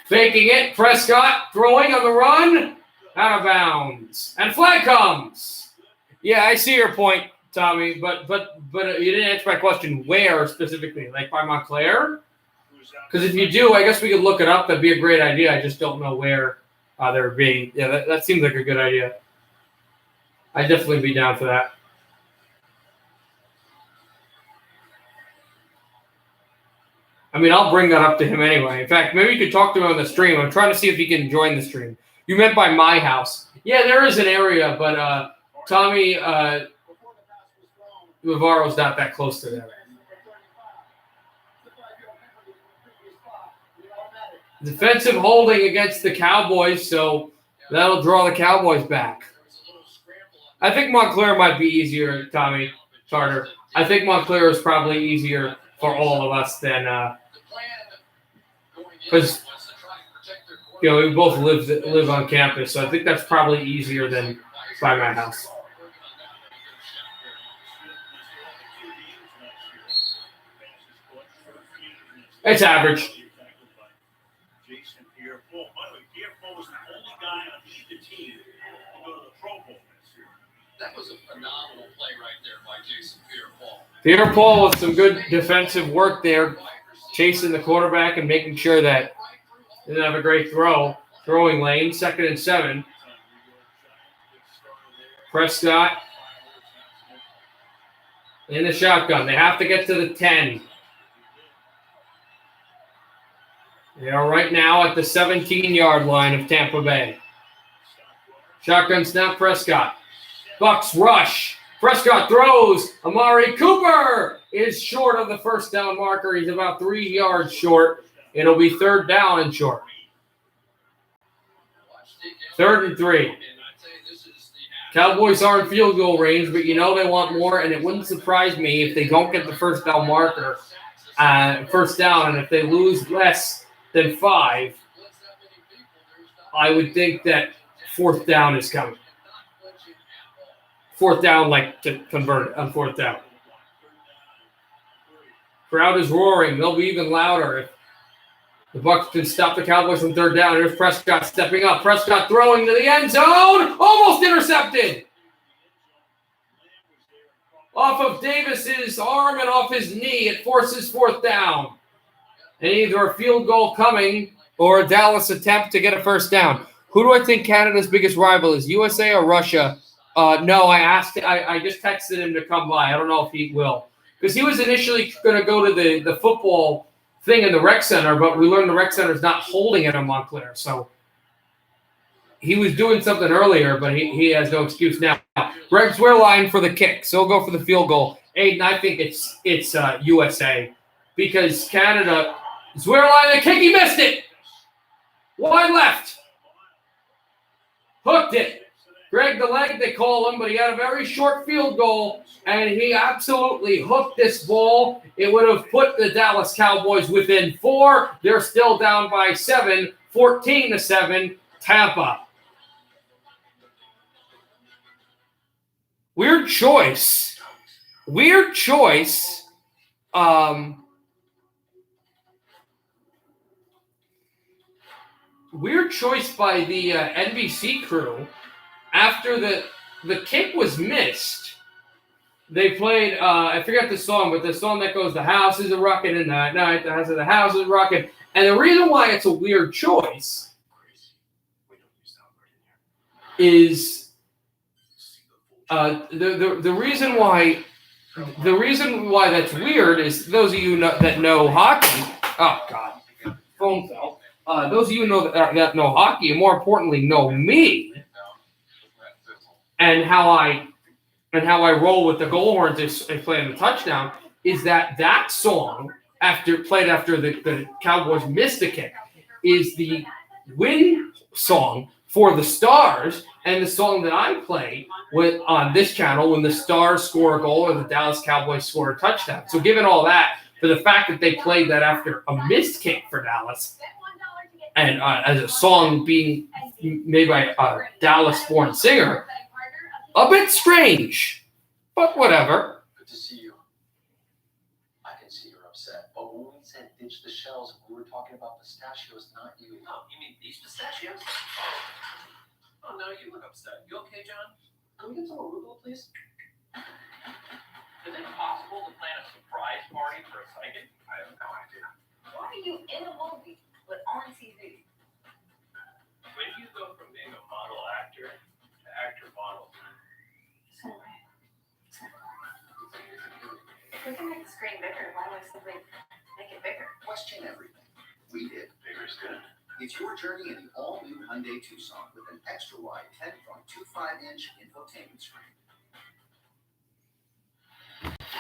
Faking it, Prescott throwing on the run. Out of bounds. And flag comes. Yeah, I see your point, Tommy, but you didn't answer my question. Where specifically? Like by Montclair? Because if you do, I guess we could look it up. That'd be a great idea. I just don't know where they're being. Yeah, that seems like a good idea. I'd definitely be down for that. I mean, I'll bring that up to him anyway. In fact, maybe you could talk to him on the stream. I'm trying to see if he can join the stream. You meant by my house. Yeah, there is an area, but Tommy Navarro's not that close to there. Defensive holding against the Cowboys, so that'll draw the Cowboys back. I think Montclair might be easier, Tommy Charter. I think Montclair is probably easier for all of us than because we both live on campus, so I think that's probably easier than by my house. It's average. Jason Pierre-Paul. By the way, Pierre-Paul was the only guy on either team to go to the Pro Bowl this year. That was a phenomenal play right there by Jason Pierre-Paul. Pierre-Paul with some good defensive work there, chasing the quarterback and making sure that he didn't have a great throwing lane. 2nd and 7. Prescott in the shotgun. They have to get to the 10. They are right now at the 17-yard line of Tampa Bay. Shotgun snap, Prescott. Bucks rush. Prescott throws. Amari Cooper is short of the first down marker. He's about 3 yards short. It'll be 3rd down and short. 3rd and 3. Cowboys are in field goal range, but you know they want more, and it wouldn't surprise me if they don't get the first down marker, first down, and if they lose less than 5, I would think that 4th down is coming. 4th down, like to convert it on 4th down. Crowd is roaring. They'll be even louder if the Bucs can stop the Cowboys on 3rd down. Here's Prescott stepping up. Prescott throwing to the end zone. Almost intercepted. Off of Davis's arm and off his knee. It forces 4th down. And either a field goal coming or a Dallas attempt to get a first down. Who do I think Canada's biggest rival is, USA or Russia? No, I just texted him to come by. I don't know if he will. Because he was initially going to go to the football thing in the rec center, but we learned the rec center is not holding it in Montclair. So he was doing something earlier, but he has no excuse now. Greg Swearline for the kick, so he'll go for the field goal. Aiden, I think it's USA because Canada, Swearline, the kick, he missed it. Wide left. Hooked it. Greg the leg, they call him, but he had a very short field goal, and he absolutely hooked this ball. It would have put the Dallas Cowboys within 4. They're still down by 7, 14-7, Tampa. Weird choice. Weird choice. Weird choice by the NBC crew. After the kick was missed, they played, I forget the song, but the song that goes, "The house is a-rockin' in the night, the house is rockin'." And the reason why it's a weird choice is the reason why that's weird is those of you that know hockey. Oh God, phone fell. Those of you that know hockey, and more importantly, know me, and how I roll with the goal horns if playing the touchdown, is that song played after the Cowboys missed the kick is the win song for the Stars, and the song that I play on this channel when the Stars score a goal or the Dallas Cowboys score a touchdown. So given all that, for the fact that they played that after a missed kick for Dallas, and as a song being made by a Dallas-born singer, a bit strange, but whatever. Good to see you. I can see you're upset, but when we said ditch the shells, we were talking about pistachios, not you. Oh, you mean these pistachios? Oh no, you look upset. You okay, John? Can we get some arugula, please? Is it possible to plan a surprise party for a psychic? I have no idea. Why are you in a movie but on TV? When do you go from being a model actor to actor-model? If we can make the screen bigger, why don't we simply make it bigger? Question everything. We did. Bigger's good. It's your journey in the all-new Hyundai Tucson with an extra-wide 10.25-inch infotainment screen.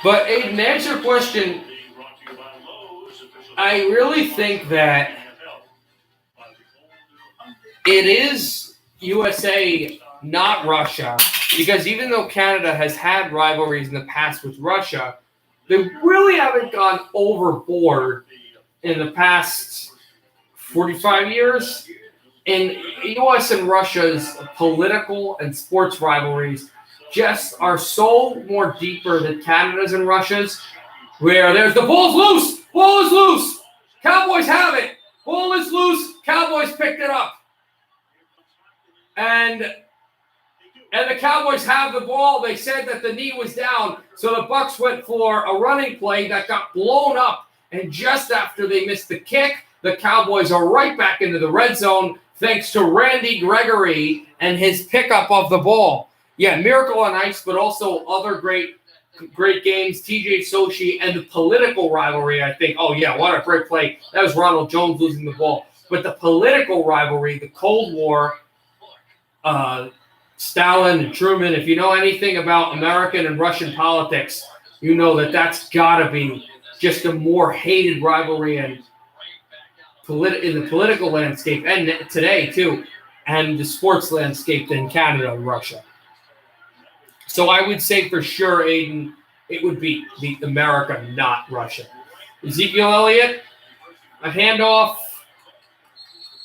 But Aiden, to answer your question, I really think that it is USA, not Russia, because even though Canada has had rivalries in the past with Russia, they really haven't gone overboard in the past 45 years. And U.S. and Russia's political and sports rivalries just are so more deeper than Canada's and Russia's, where there's the ball's loose, ball is loose, Cowboys have it, ball is loose, Cowboys picked it up. And the Cowboys have the ball. They said that the knee was down, so the Bucs went for a running play that got blown up. And just after they missed the kick, the Cowboys are right back into the red zone thanks to Randy Gregory and his pickup of the ball. Yeah, miracle on ice, but also other great games. TJ Sochi and the political rivalry, I think. Oh, yeah, what a great play. That was Ronald Jones losing the ball. But the political rivalry, the Cold War, Stalin and Truman, if you know anything about American and Russian politics, you know that that's got to be just a more hated rivalry and in the political landscape, and today too, and the sports landscape than Canada and Russia. So I would say for sure, Aiden, it would be the America, not Russia. Ezekiel Elliott, a handoff.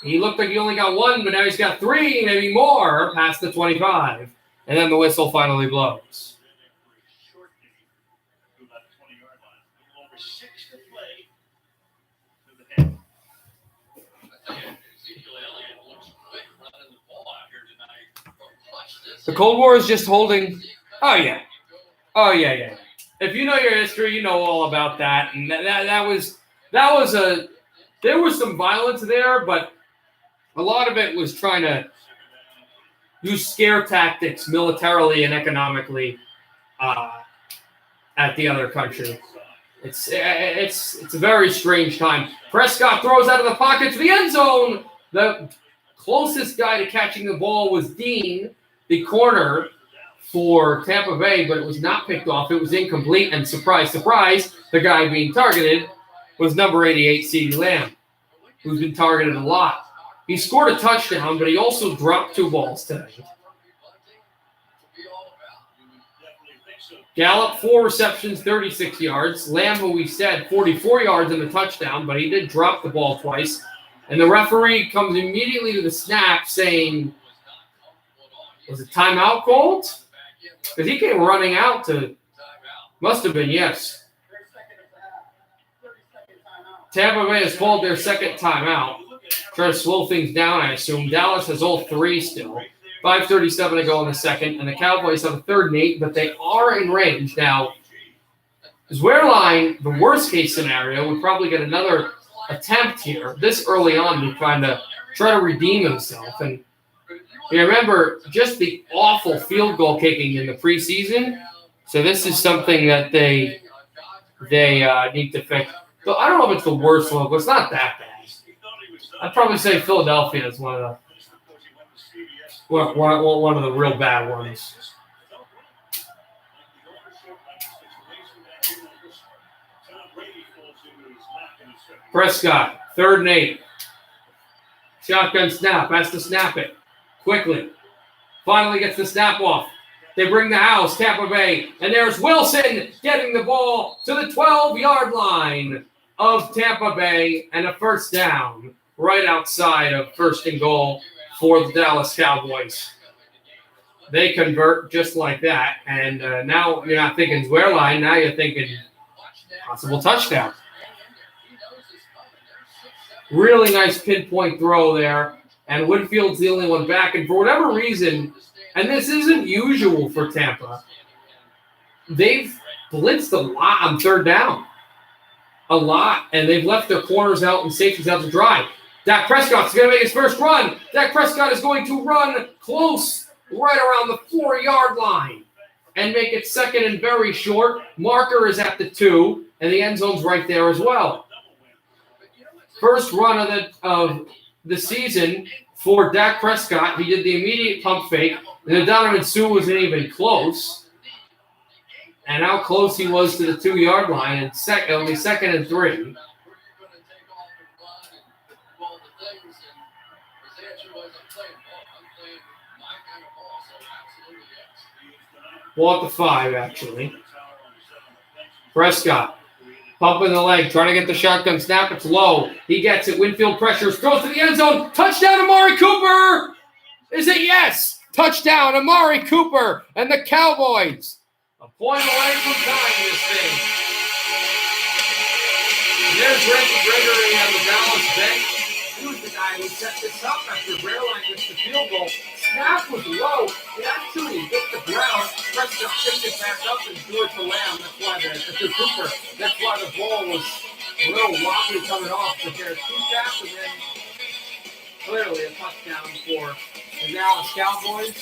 He looked like he only got one, but now he's got three, maybe more, past the 25. And then the whistle finally blows. The Cold War is just holding. Oh yeah. If you know your history, you know all about that. And that was there was some violence there, but a lot of it was trying to use scare tactics militarily and economically at the other country. It's a very strange time. Prescott throws out of the pocket to the end zone. The closest guy to catching the ball was Dean, the corner for Tampa Bay, but it was not picked off. It was incomplete, and surprise, surprise, the guy being targeted was number 88, CeeDee Lamb, who's been targeted a lot. He scored a touchdown, but he also dropped 2 balls tonight. Gallup, 4 receptions, 36 yards. Lamb, who we said, 44 yards and a touchdown, but he did drop the ball twice. And the referee comes immediately to the snap saying, was it timeout called? Because he came running out to Must have been, yes. Their second of the half. 30-second timeout. Tampa Bay has called their second timeout. Try to slow things down, I assume. Dallas has all three still. 5:37 to go in the second, and the Cowboys have a 3rd and 8, but they are in range. Now, Zwerline, the worst-case scenario, would probably get another attempt here this early on to try to redeem himself. And you remember just the awful field goal kicking in the preseason. So this is something that they need to fix. So I don't know if it's the worst one, but it's not that bad. I'd probably say Philadelphia is one of the real bad ones. Prescott, 3rd and 8. Shotgun snap, has to snap it quickly. Finally gets the snap off. They bring the house, Tampa Bay, and there's Wilson getting the ball to the 12-yard line of Tampa Bay, and a 1st down right outside of 1st and goal for the Dallas Cowboys. They convert just like that, and now you're not thinking Zwerline, now you're thinking possible touchdown. Really nice pinpoint throw there, and Winfield's the only one back, and for whatever reason, and this isn't usual for Tampa, they've blitzed a lot on 3rd down. A lot, and they've left their corners out and safeties out to dry. Dak Prescott's going to make his first run. Dak Prescott is going to run close, right around the 4-yard line, and make it 2nd and very short. Marker is at the 2, and the end zone's right there as well. First run of the season for Dak Prescott. He did the immediate pump fake. And Donovan Sue wasn't even close. And how close he was to the 2-yard line. And only 2nd and 3. Ball at the 5, actually. Prescott. Pumping the leg, trying to get the shotgun snap. It's low. He gets it. Winfield pressures. Throws to the end zone. Touchdown, Amari Cooper! Is it? Yes! Touchdown, Amari Cooper and the Cowboys. A point away from tying this thing. And there's Randy Gregory on the Dallas bench. He was the guy who set this up after Zwerline missed the field goal. Snap was low. It actually hit the ground. Prescott picked it back up and threw it to Lamb. That's why to Cooper. That's why the ball was a little wobbly coming off. But there's 2 taps and then clearly a touchdown for the Dallas Cowboys.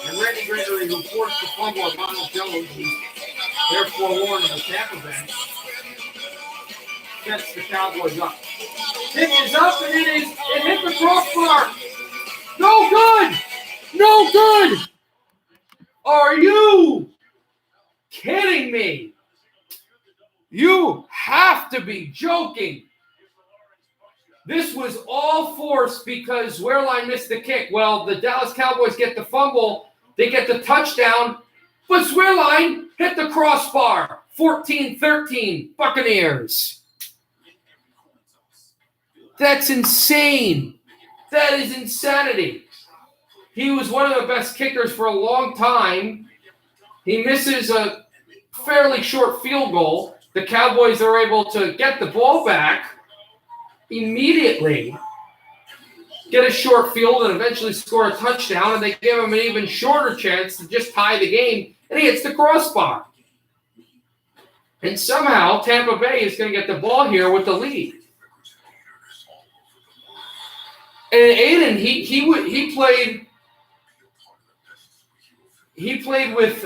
And Randy Gregory, who forced the fumble on Ronald Jones, who's their forewarned on the Tampa bench, sets the Cowboys up. It is up, and it hit the crossbar. No good! No good! Are you kidding me? You have to be joking. This was all forced because Zwerline missed the kick. Well, the Dallas Cowboys get the fumble. They get the touchdown. But Zwerline hit the crossbar. 14-13, Buccaneers. That's insane. That is insanity. He was one of the best kickers for a long time. He misses a fairly short field goal. The Cowboys are able to get the ball back immediately, get a short field, and eventually score a touchdown, and they give him an even shorter chance to just tie the game, and he hits the crossbar. And somehow Tampa Bay is going to get the ball here with the lead. And Aiden, he played with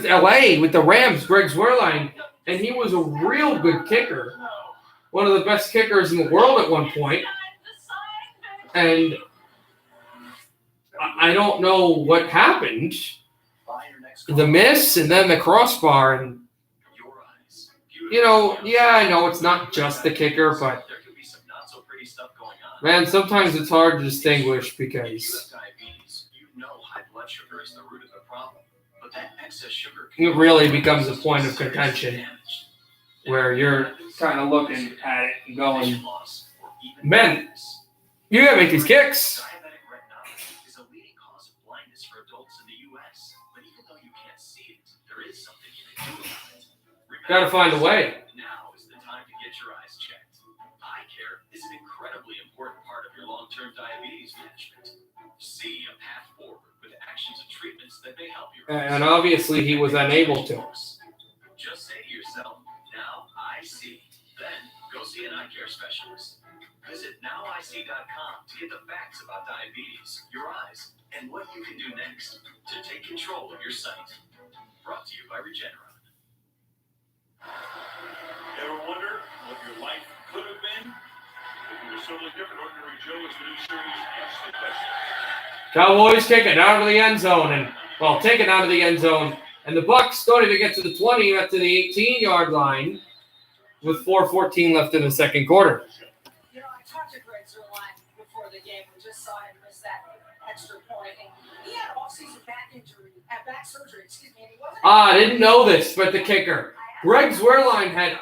LA with the Rams, Greg Zwerline, and he was a real good kicker, one of the best kickers in the world at one point. And I don't know what happened. The miss and then the crossbar, and I know it's not just the kicker, but man, sometimes it's hard to distinguish because it really becomes a point of contention where you're kind of looking at it and going, man, you gotta make these kicks. Got to find a way. Now is the time to get your eyes checked. Eye care is an incredibly important part of your long-term diabetes management. See a path forward with actions and treatments that may help your eyes. And obviously he was unable to. Just say to yourself, now I see. Then go see an eye care specialist. Visit nowic.com to get the facts about diabetes, your eyes, and what you can do next to take control of your sight. Brought to you by Regeneron. Ever wonder what your life could have been? If you were totally different, Ordinary Joe is the new series. Answer the question. Cowboys kick it out of the end zone, take it out of the end zone, and the Bucs don't even get to the 20, up to the 18-yard line with 4:14 left in the second quarter. You know, I talked to Greg Zerline before the game. We just saw him miss that extra point, and he had off-season back surgery. And he wasn't. I didn't know this, but the kicker, Greg Zwerline had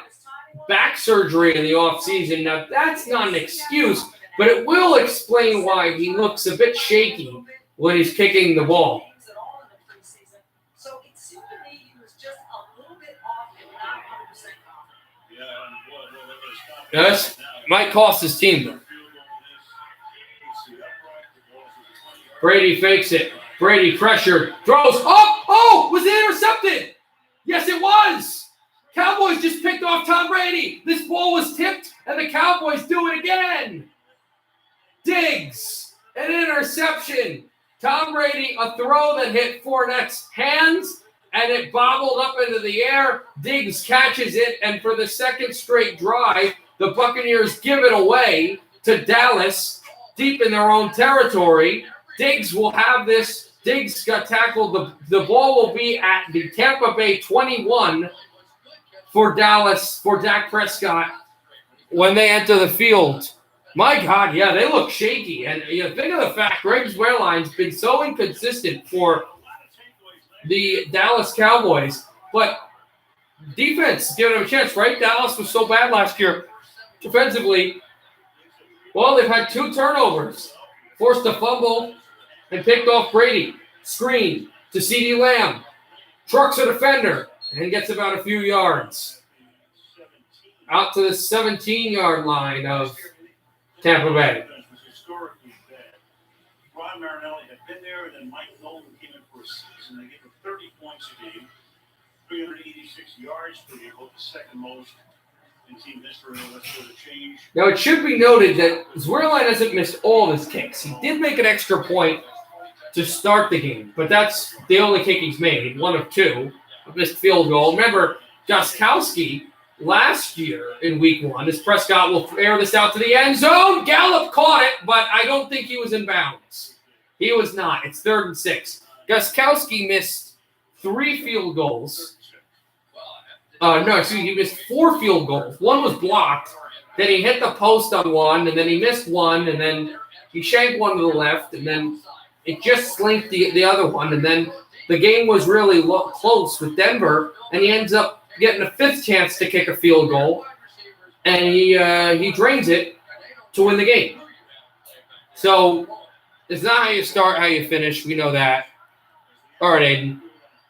back surgery in the offseason. Now, that's not an excuse, but it will explain why he looks a bit shaky when he's kicking the ball. So it seemed to me he was just a little bit off and not 100% confident. Yes, might cost his team, though. Brady fakes it. Brady pressured, throws up. Oh, was it intercepted? Yes, it was. Cowboys just picked off Tom Brady. This ball was tipped, and the Cowboys do it again. Diggs, an interception. Tom Brady, a throw that hit Fournette's hands, and it bobbled up into the air. Diggs catches it, and for the second straight drive, the Buccaneers give it away to Dallas, deep in their own territory. Diggs will have this. Diggs got tackled. The ball will be at the Tampa Bay 21 for Dallas, for Dak Prescott, when they enter the field. My God, yeah, they look shaky. And you think of the fact Greg Zwerline's been so inconsistent for the Dallas Cowboys. But defense, giving them a chance, right? Dallas was so bad last year defensively. Well, they've had 2 turnovers. Forced a fumble and picked off Brady. Screen to CeeDee Lamb. Trucks a defender and gets about a few yards. Out to the 17-yard line of Tampa Bay. Ron Marinelli had been there, and then Mike Nolan came in for a season. They gave him 30 points a game, 386 yards per game, both the second most in team history. That's sort of change. Now, it should be noted that Zwerline hasn't missed all of his kicks. He did make an extra point to start the game, but that's the only kick he's made, 1 of 2. A missed field goal. Remember, Gostkowski last year in week 1, as Prescott will air this out to the end zone. Gallup caught it, but I don't think he was in bounds. He was not. It's 3rd and 6. Gostkowski missed 3 field goals. He missed 4 field goals. 1 was blocked. Then he hit the post on 1, and then he missed 1, and then he shanked 1 to the left, and then it just slinked the other one, and then the game was really close with Denver, and he ends up getting a 5th chance to kick a field goal, and he drains it to win the game. So it's not how you start, how you finish. We know that. All right, Aiden.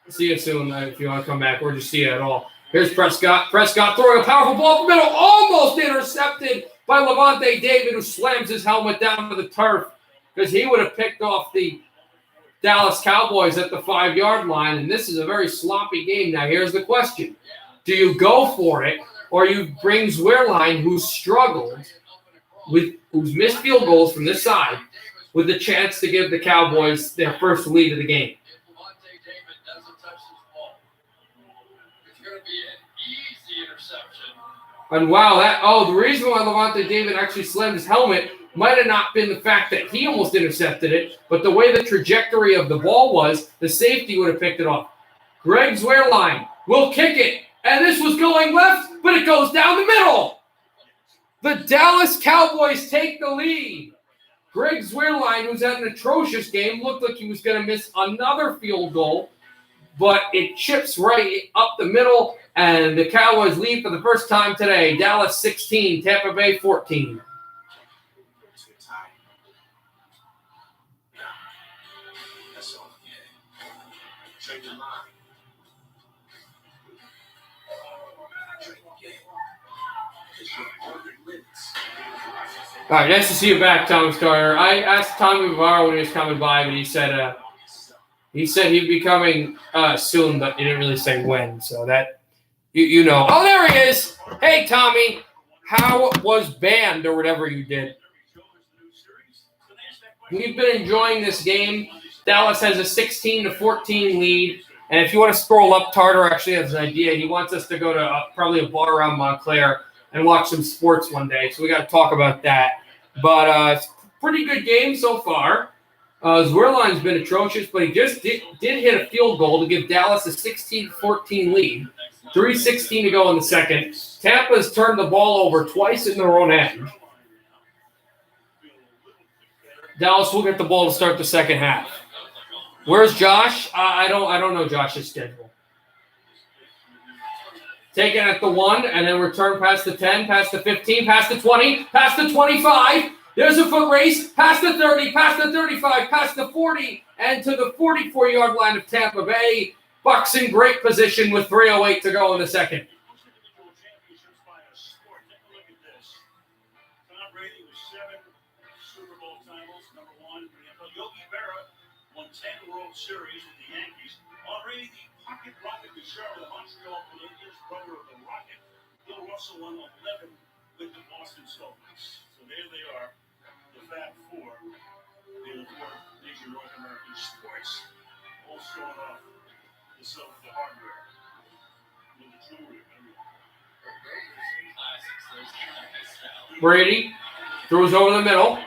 See you soon if you want to come back, or just see you at all. Here's Prescott. Prescott throwing a powerful ball up the middle, almost intercepted by Levante David, who slams his helmet down to the turf, because he would have picked off the Dallas Cowboys at the 5-yard line, and this is a very sloppy game. Now, here's the question. Do you go for it, or you bring Zwerline, who's struggled, who's missed field goals from this side, with the chance to give the Cowboys their first lead of the game? And wow, the reason why Levante David actually slammed his helmet might have not been the fact that he almost intercepted it, but the way the trajectory of the ball was, the safety would have picked it off. Greg Zwerline will kick it, and this was going left, but it goes down the middle. The Dallas Cowboys take the lead. Greg Zwerline, who's had an atrocious game, looked like he was going to miss another field goal, but it chips right up the middle, and the Cowboys lead for the first time today. Dallas 16, Tampa Bay 14. All right, nice to see you back, Tommy Starter. I asked Tommy Bavaro when he was coming by, but he said he'd be coming soon, but he didn't really say when. So that you know. Oh, there he is. Hey, Tommy. How was band or whatever you did? We've been enjoying this game. Dallas has a 16-14 lead. And if you want to scroll up, Tartar actually has an idea. He wants us to go to probably a bar around Montclair and watch some sports one day. So we got to talk about that. But it's a pretty good game so far. Zwerline's been atrocious, but he just did hit a field goal to give Dallas a 16-14 lead. 3:16 to go in the second. Tampa's turned the ball over twice in their own end. Dallas will get the ball to start the second half. Where's Josh? I don't know Josh's schedule. Taken at the 1, and then return past the 10, past the 15, past the 20, past the 25. There's a foot race, past the 30, past the 35, past the 40, and to the 44-yard line of Tampa Bay. Bucs in great position with 3:08 to go in the second. Tom Brady with 7 Super Bowl titles. Number 1, Yogi Berra won 10 World Series with the Yankees. Already the Pocket Rocket Bouchard of the Montreal Canadiens, brother of the Rocket. Bill Russell won 11 with the Boston Celtics. So there they are, the Fab Four. They're the 4 major North American sports. All showing off the hardware, with the jewelry, everything. Brady throws over the middle.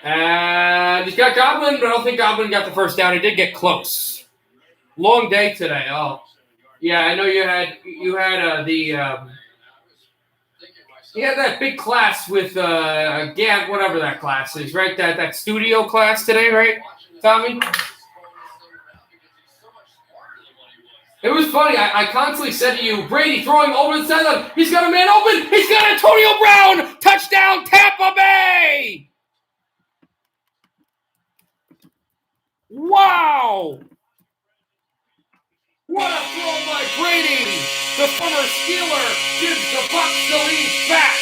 And he's got Goblin, but I don't think Goblin got the first down. He did get close. Long day today. Oh, yeah, I know you had that big class with Gant, whatever that class is, right? That studio class today, right, Tommy? It was funny. I constantly said to you, Brady throwing over the sideline. He's got a man open. He's got Antonio Brown. Touchdown, Tampa Bay. Wow. What a throw by Brady. The former Steeler gives the Bucs the lead back.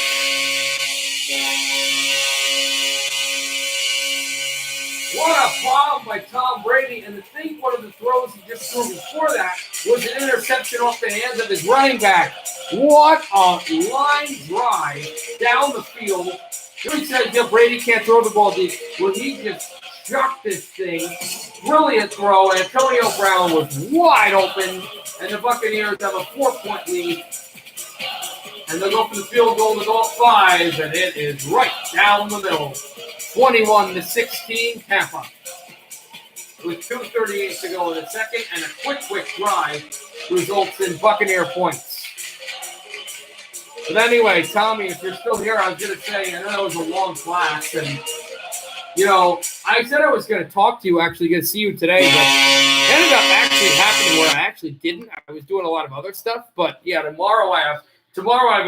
What a bomb by Tom Brady. And I think one of the throws he just threw before that was an interception off the hands of his running back. What a line drive down the field. He said, Brady can't throw the ball deep. Well, he just chucked this thing. Brilliant throw. Antonio Brown was wide open. And the Buccaneers have a 4-point lead. And they'll go for the field goal to go up 5. And it is right down the middle. 21-16, Tampa. With 2:38 to go in the second, and a quick drive results in Buccaneer points. But anyway, Tommy, if you're still here, I was going to say, I know that was a long class, and, I said I was going to talk to you, actually going to see you today, but it ended up actually happening where I actually didn't. I was doing a lot of other stuff, but yeah, tomorrow I have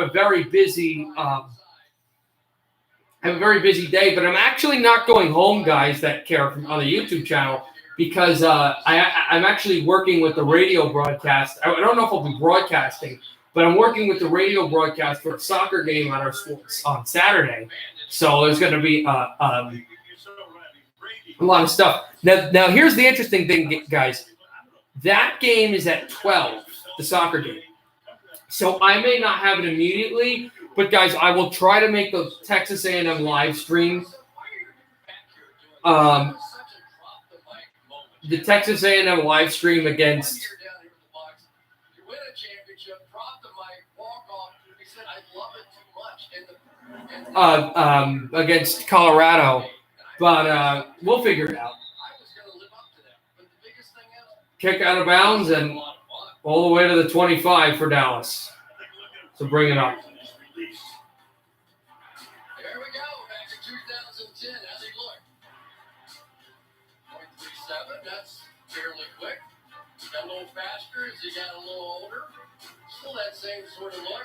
a very busy day, but I'm actually not going home, guys that care on the YouTube channel, because I'm actually working with the radio broadcast. I don't know if I'll be broadcasting, but I'm working with the radio broadcast for a soccer game on our school on Saturday. So there's going to be a lot of stuff. Now, here's the interesting thing, guys. That game is at 12, the soccer game. So I may not have it immediately, but guys, I will try to make the Texas A&M live stream. The Texas A&M live stream against against Colorado, but we'll figure it out. Kick out of bounds and all the way to the 25 for Dallas. So bring it up. There we go, back in 2010. How's he look? 0.37, that's fairly quick. Got a little faster as he got a little older. Still that same sort of look.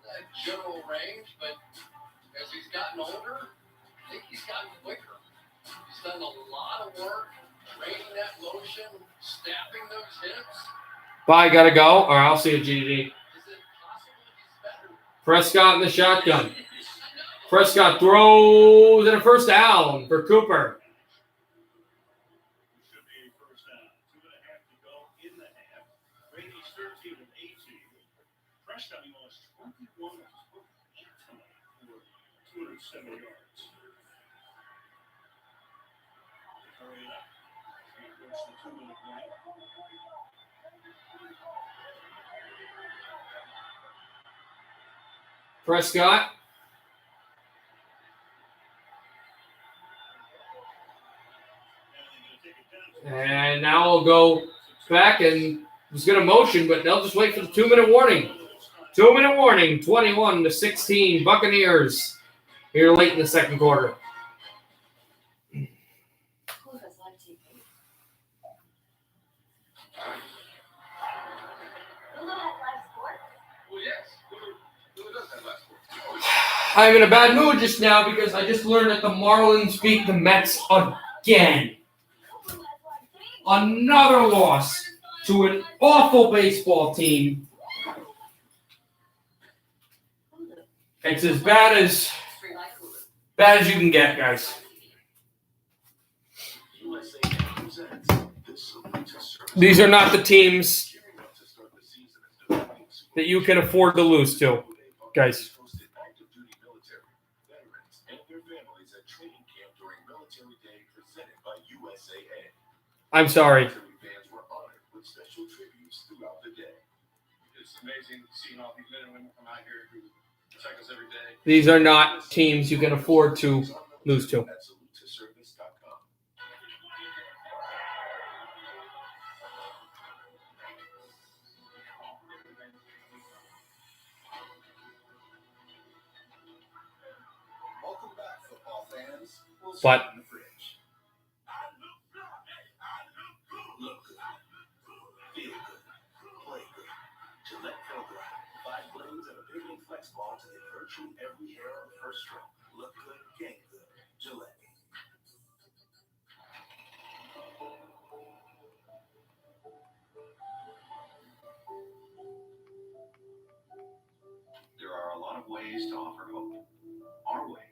That general range, but as he's gotten older, I think he's gotten quicker. He's done a lot of work, training that motion, staffing those hips. Bye, gotta go, or I'll see you, GD. Is it possible he's better? Prescott in the shotgun. Prescott throws and a first down for Cooper. Should be a first down. 2.5 to go in the half. Brady's 13 of 18. Prescott lost 21 of 8 tonight for 207 yards. Hurry it up. Approach the 2-minute mark. Prescott. And now we'll go back and was going to motion, but they'll just wait for the 2-minute warning. 2-minute warning, 21-16, Buccaneers here late in the second quarter. Who has live TV? Who has live sports? Well, yes. Who does have last word? I'm in a bad mood just now because I just learned that the Marlins beat the Mets again. Another loss to an awful baseball team. It's as bad as you can get, guys. These are not the teams that you can afford to lose to, guys. I'm sorry. It's amazing seeing all these men and women come out here who check us every day. These are not teams you can afford to lose to. Welcome back, football fans. But Look good, feel good, play good. Gillette Pro Glide. 5 blades and a big flex ball to hit virtually every hair on the first stroke. Look good, game good. Gillette. There are a lot of ways to offer hope. Our way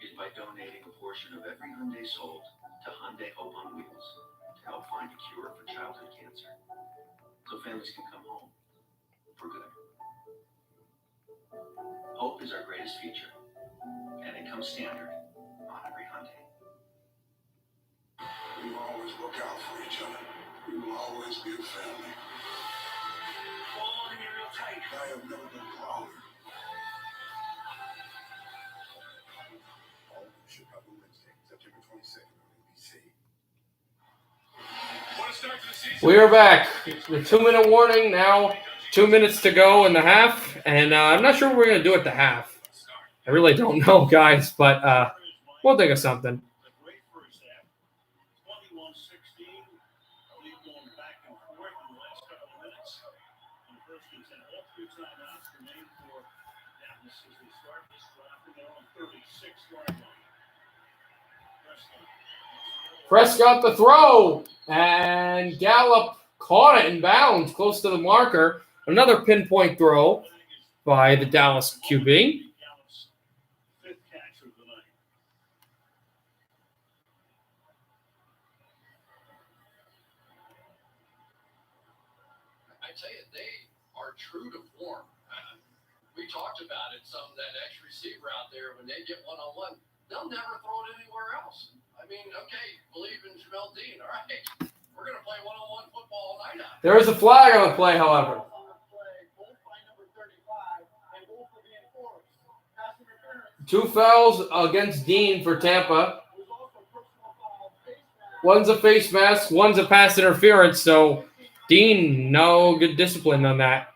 is by donating a portion of every Hyundai sold to Hyundai Hope on Wheels to help find a cure for childhood cancer, so families can come home for good. Hope is our greatest feature, and it comes standard on every Hyundai. We will always look out for each other. We will always be a family. Hold on me real tight. I have never been prouder. All of Chicago Wednesday, September 22nd on NBC. What a start to the season. we are back. The 2-minute warning now. 2 minutes to go in the half, and I'm not sure what we're going to do at the half. I really don't know, guys, but we'll think of something. A great first half. 21-16. Lead going back and forth in the last couple of minutes. And the first and 10. All 3 timeouts remain for Dallas as they start this drive from their own 36-yard line. Prescott the throw, and Gallup caught it in bounds close to the marker. Another pinpoint throw by the Dallas QB. Gallup's 5th catch of the night. I tell you, they are true to form. We talked about it, some of that X receiver out there, when they get one-on-one, they'll never throw it anywhere else. I mean, okay, believe in Jamel Dean, all right? We're going to play one-on-one football all night out. There is a flag on the play, however. Two fouls against Dean for Tampa. One's a face mask, one's a pass interference, so Dean, no good discipline on that.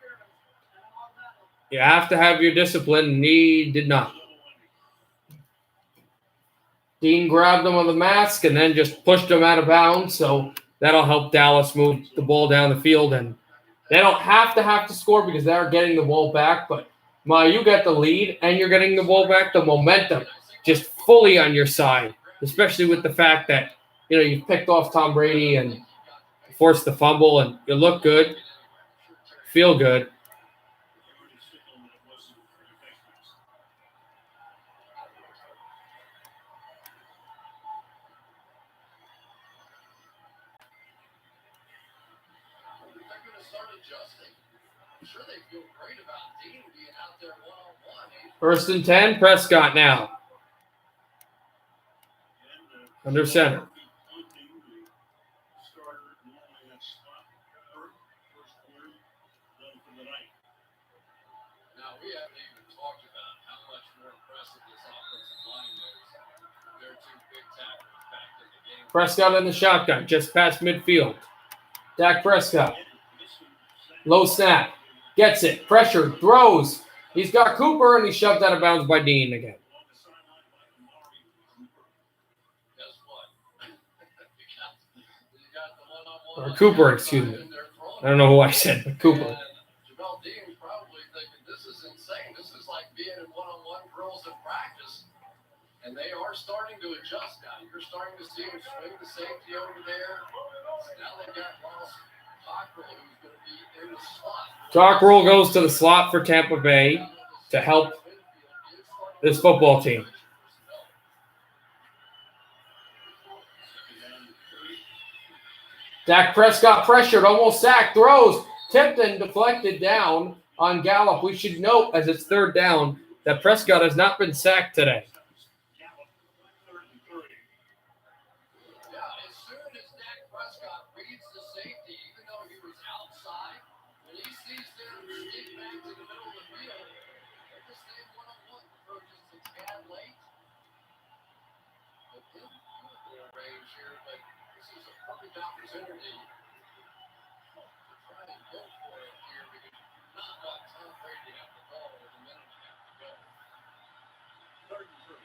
You have to have your discipline, and he did not. Dean grabbed him on the mask and then just pushed him out of bounds, so that'll help Dallas move the ball down the field. And they don't have to score because they're getting the ball back, but you got the lead and you're getting the ball back, the momentum just fully on your side, especially with the fact that, you picked off Tom Brady and forced the fumble and you look good, feel good. start adjusting. I'm sure they feel great about Dean being out there one-on-one. First and 10, Prescott now. Under center. Now, we haven't even talked about how much more impressive this offensive line is. They're two big tacklers back in the game. Prescott in the shotgun, just past midfield. Dak Prescott. Low snap. Gets it. Pressure. Throws. He's got Cooper, and he's shoved out of bounds by Dean again. Guess what? You got the one-on-one. Or Cooper, excuse me. I don't know who I said, but Cooper. Jamel Dean's probably thinking, this is insane. This is like being in one-on-one drills in practice. And they are starting to adjust now. You're starting to see them swing the safety over there. Now they've got Ross Cockrell, who's going to be in the slot. Cockrell goes to the slot for Tampa Bay to help this football team. Dak Prescott pressured, almost sacked, throws, tipped and deflected down on Gallup. We should note, as it's third down, that Prescott has not been sacked today. Yeah, as soon as Dak Prescott reads the safety, even though he was outside, when he sees them stick back to the middle of the field, they're just staying one-on-one. Throw just a tad late. But then, in range here, but this is a perfect opportunity to try and go for it here because not what Tom Brady have the ball with a minute and a half to go. Third and three.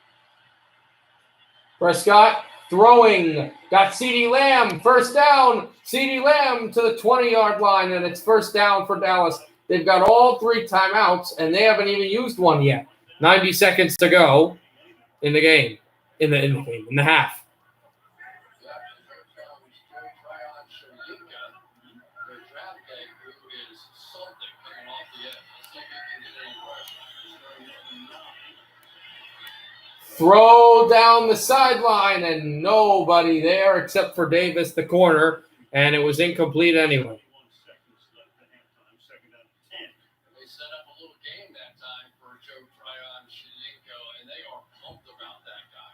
Prescott throwing, got CeeDee Lamb, first down, CeeDee Lamb to the 20-yard line, and it's first down for Dallas. They've got all three timeouts, and they haven't even used one yet. 90 seconds to go in the game, in the half. Yeah, here comes Joe Tryon-Shoyinka, their draft pick, who is something coming off the edge. Let's see if he can get any pressure. Throw down the sideline, and nobody there except for Davis, the corner, and it was incomplete anyway. They set up a little game that time for Joe Tryon-Shoyinka, and they are pumped about that guy.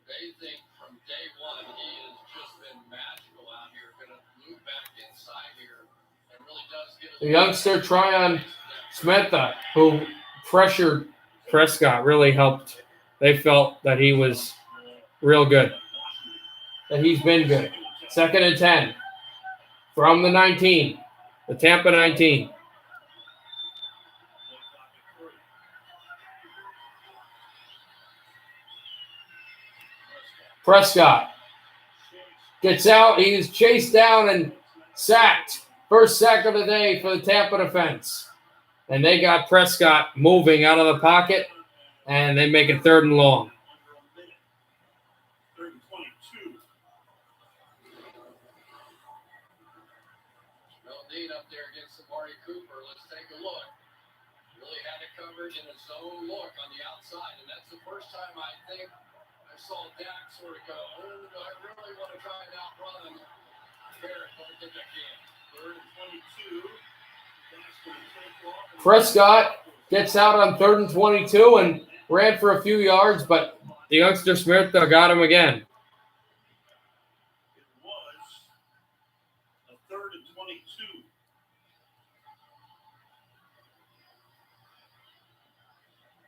They think from day one he has just been magical out here, going to move back inside here, and really does get The youngster Tryon Smetha, who pressured Prescott, really helped. They felt that he was real good, that he's been good. Second and 10 from the 19, the Tampa 19. Prescott gets out. He is chased down and sacked. First sack of the day for the Tampa defense. And they got Prescott moving out of the pocket, and they make it third and long. Third and 22. Jamel Dean up there against Amari Cooper. Let's take a look. Really had it covered in a zone look on the outside, and that's the first time I think I saw Dak sort of go, oh, I really want to try and outrun Barrett, but I think I can. Third and 22. Prescott gets out on third and 22 and ran for a few yards, but the youngster Smith got him again. It was a third and 22.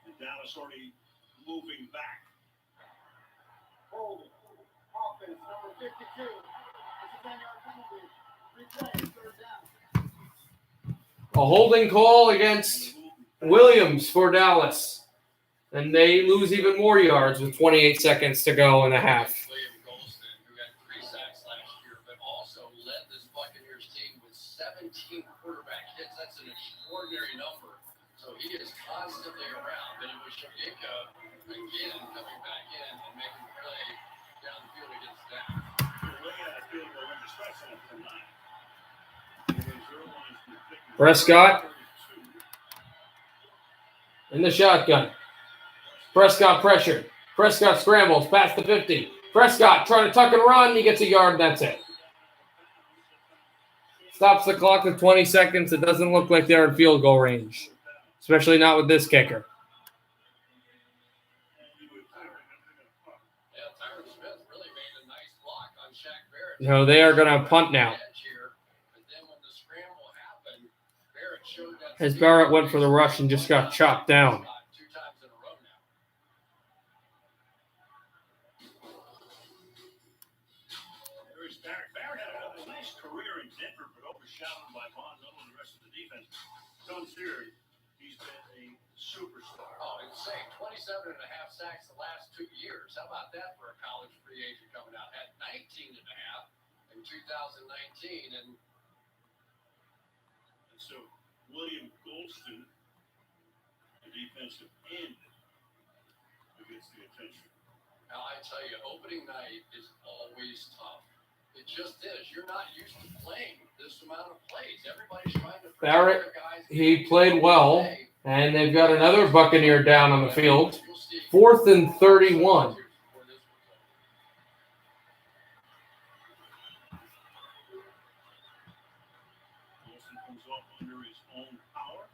And Dallas already moving back. Holding. Offense, number 52. It's a 10-yard penalty. Replay, third down. A holding call against Williams for Dallas. And they lose even more yards with 28 seconds to go in the half. William Golston, who had 3 sacks last year, but also led this Buccaneers team with 17 quarterback hits. That's an extraordinary number. So he is constantly around. But it was Shoyinka, again, coming back in and making a play down the field against Dak. Prescott in the shotgun. Prescott pressured. Prescott scrambles past the 50. Prescott trying to tuck and run. He gets a yard, and that's it. Stops the clock with 20 seconds. It doesn't look like they're in field goal range, especially not with this kicker. Yeah, Tyron Smith really made a nice block on Shaq Barrett. No, they are going to punt now. But then when the scramble happened, Barrett showed that As Barrett went for the rush and just got chopped down. 2 times in a row now. Barrett had a nice career in Denver, but overshadowed by Von Miller and the rest of the defense. Tom Seary, he's been a superstar. Oh, insane. 27 and a half sacks the last 2 years. How about that for a college free agent coming out? Had 19 and a half in 2019. And so William Golston, the defensive end, who gets the attention. now I tell you, opening night is always tough. It just is. You're not used to playing this amount of plays. Everybody's trying to Barrett, he played well, and they've got another Buccaneer down on the field. 4th and 31. Wilson comes up under his own power.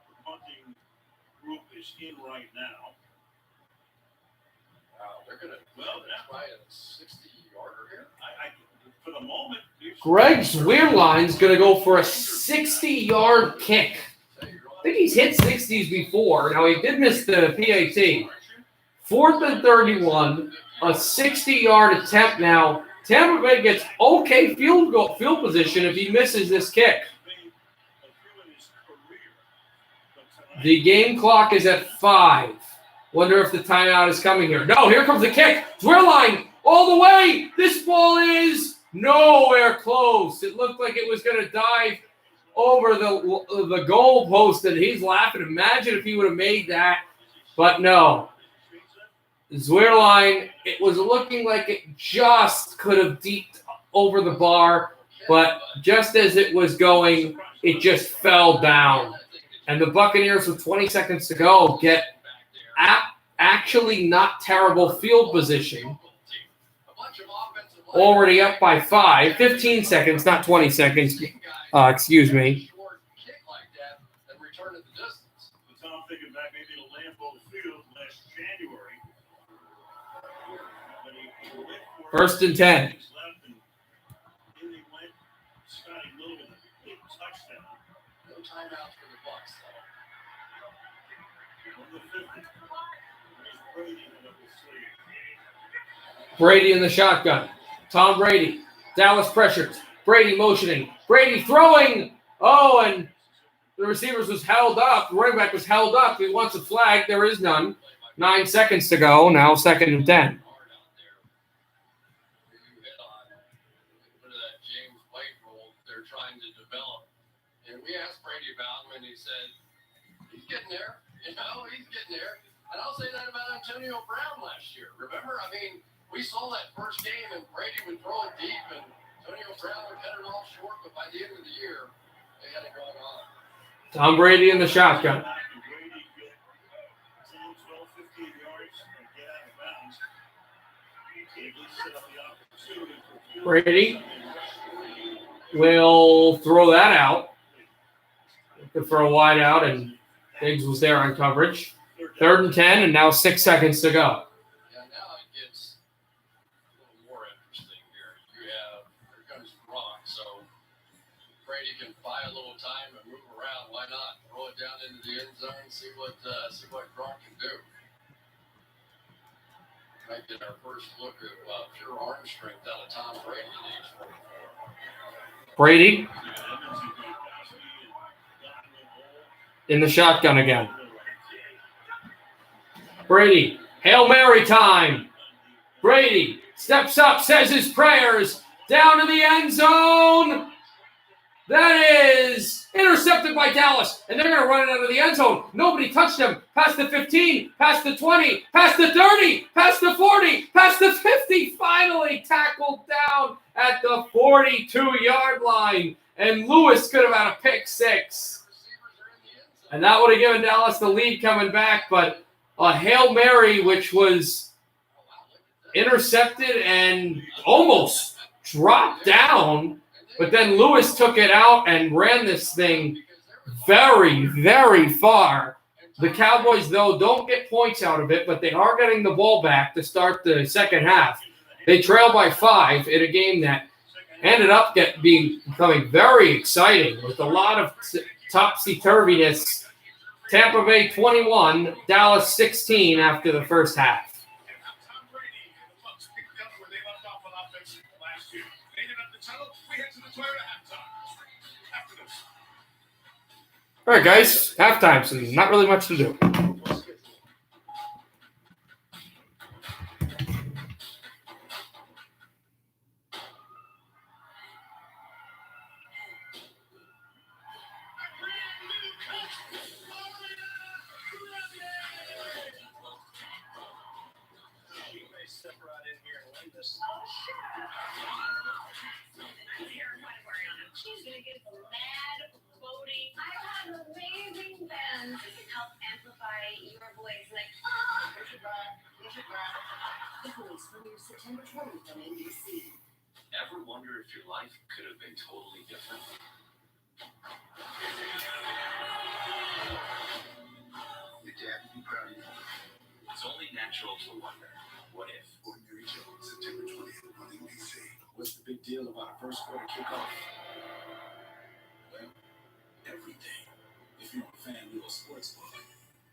The punting group is in right now. Wow, they're going to try a 60-yarder here. For the moment, Greg Zweerline's going to go for a 60-yard kick. I think he's hit 60s before. Now, he did miss the PAT. 4th and 31, a 60-yard attempt now. Tampa Bay gets okay field position if he misses this kick. The game clock is at 5. Wonder if the timeout is coming here. No, here comes the kick. Zweerline all the way. This ball is nowhere close. It looked like it was going to dive over the goal post, and he's laughing. Imagine if he would have made that. But no. Zweerline, it was looking like it just could have deeped over the bar, but just as it was going, it just fell down. And the Buccaneers, with 20 seconds to go, get actually not terrible field position. Already up by 5. 15 seconds, not 20 seconds. Excuse me. Tom thinking back maybe to Lambeau Field last January. 1st and 10. Scotty Little with a big touchdown. No timeouts for the Bucs, though. On the 50. There's Brady in the sleeve. Brady in the shotgun. Tom Brady. Dallas pressures. Brady motioning. Brady throwing. Oh, and the receivers was held up. The running back was held up. He wants a flag. There is none. 9 seconds to go. Now 2nd and 10. And we asked Brady about him, and he said, he's getting there. You know, he's getting there. And I'll say that about Antonio Brown last year. Remember? I mean, we saw that first game, and Brady would throw it deep, and Antonio Brown would cut it off short. But by the end of the year, they had it going on. Tom Brady in the shotgun. Brady will throw that out. Looking for a wide out, and Diggs was there on coverage. 3rd and 10, and now 6 seconds to go. Yeah, now it gets a little more interesting here. Here comes Gronk, so Brady can buy a little time and move around. Why not? Throw it down into the end zone, see what Gronk can do. Might get our first look at pure arm strength out of Tom Brady at age 44. Brady in the shotgun again. Brady, Hail Mary time. Brady steps up, says his prayers, down to the end zone. That is intercepted by Dallas, and they're going to run it out of the end zone. Nobody touched him. Past the 15, past the 20, past the 30, past the 40, past the 50. Finally tackled down at the 42-yard line, and Lewis could have had a pick 6. And that would have given Dallas the lead coming back, but a Hail Mary, which was intercepted and almost dropped down But then Lewis took it out and ran this thing very, very far. The Cowboys, though, don't get points out of it, but they are getting the ball back to start the second half. They trail by 5 in a game that ended up becoming very exciting with a lot of topsy-turviness. Tampa Bay 21, Dallas 16 after the first half. All right, guys, halftime, so there's not really much to do. She's gonna get some mad voting. I have amazing fans who can help amplify your voice. Like, oh, push it back. The voice premieres September 20th on NBC. Ever wonder if your life could have been totally different? Your dad would be proud of you. It's only natural to wonder, what if? Ordinary Joe, September 20th on NBC. What's the big deal about a first quarter kickoff? Well, everything. If you're a fan of a sports book,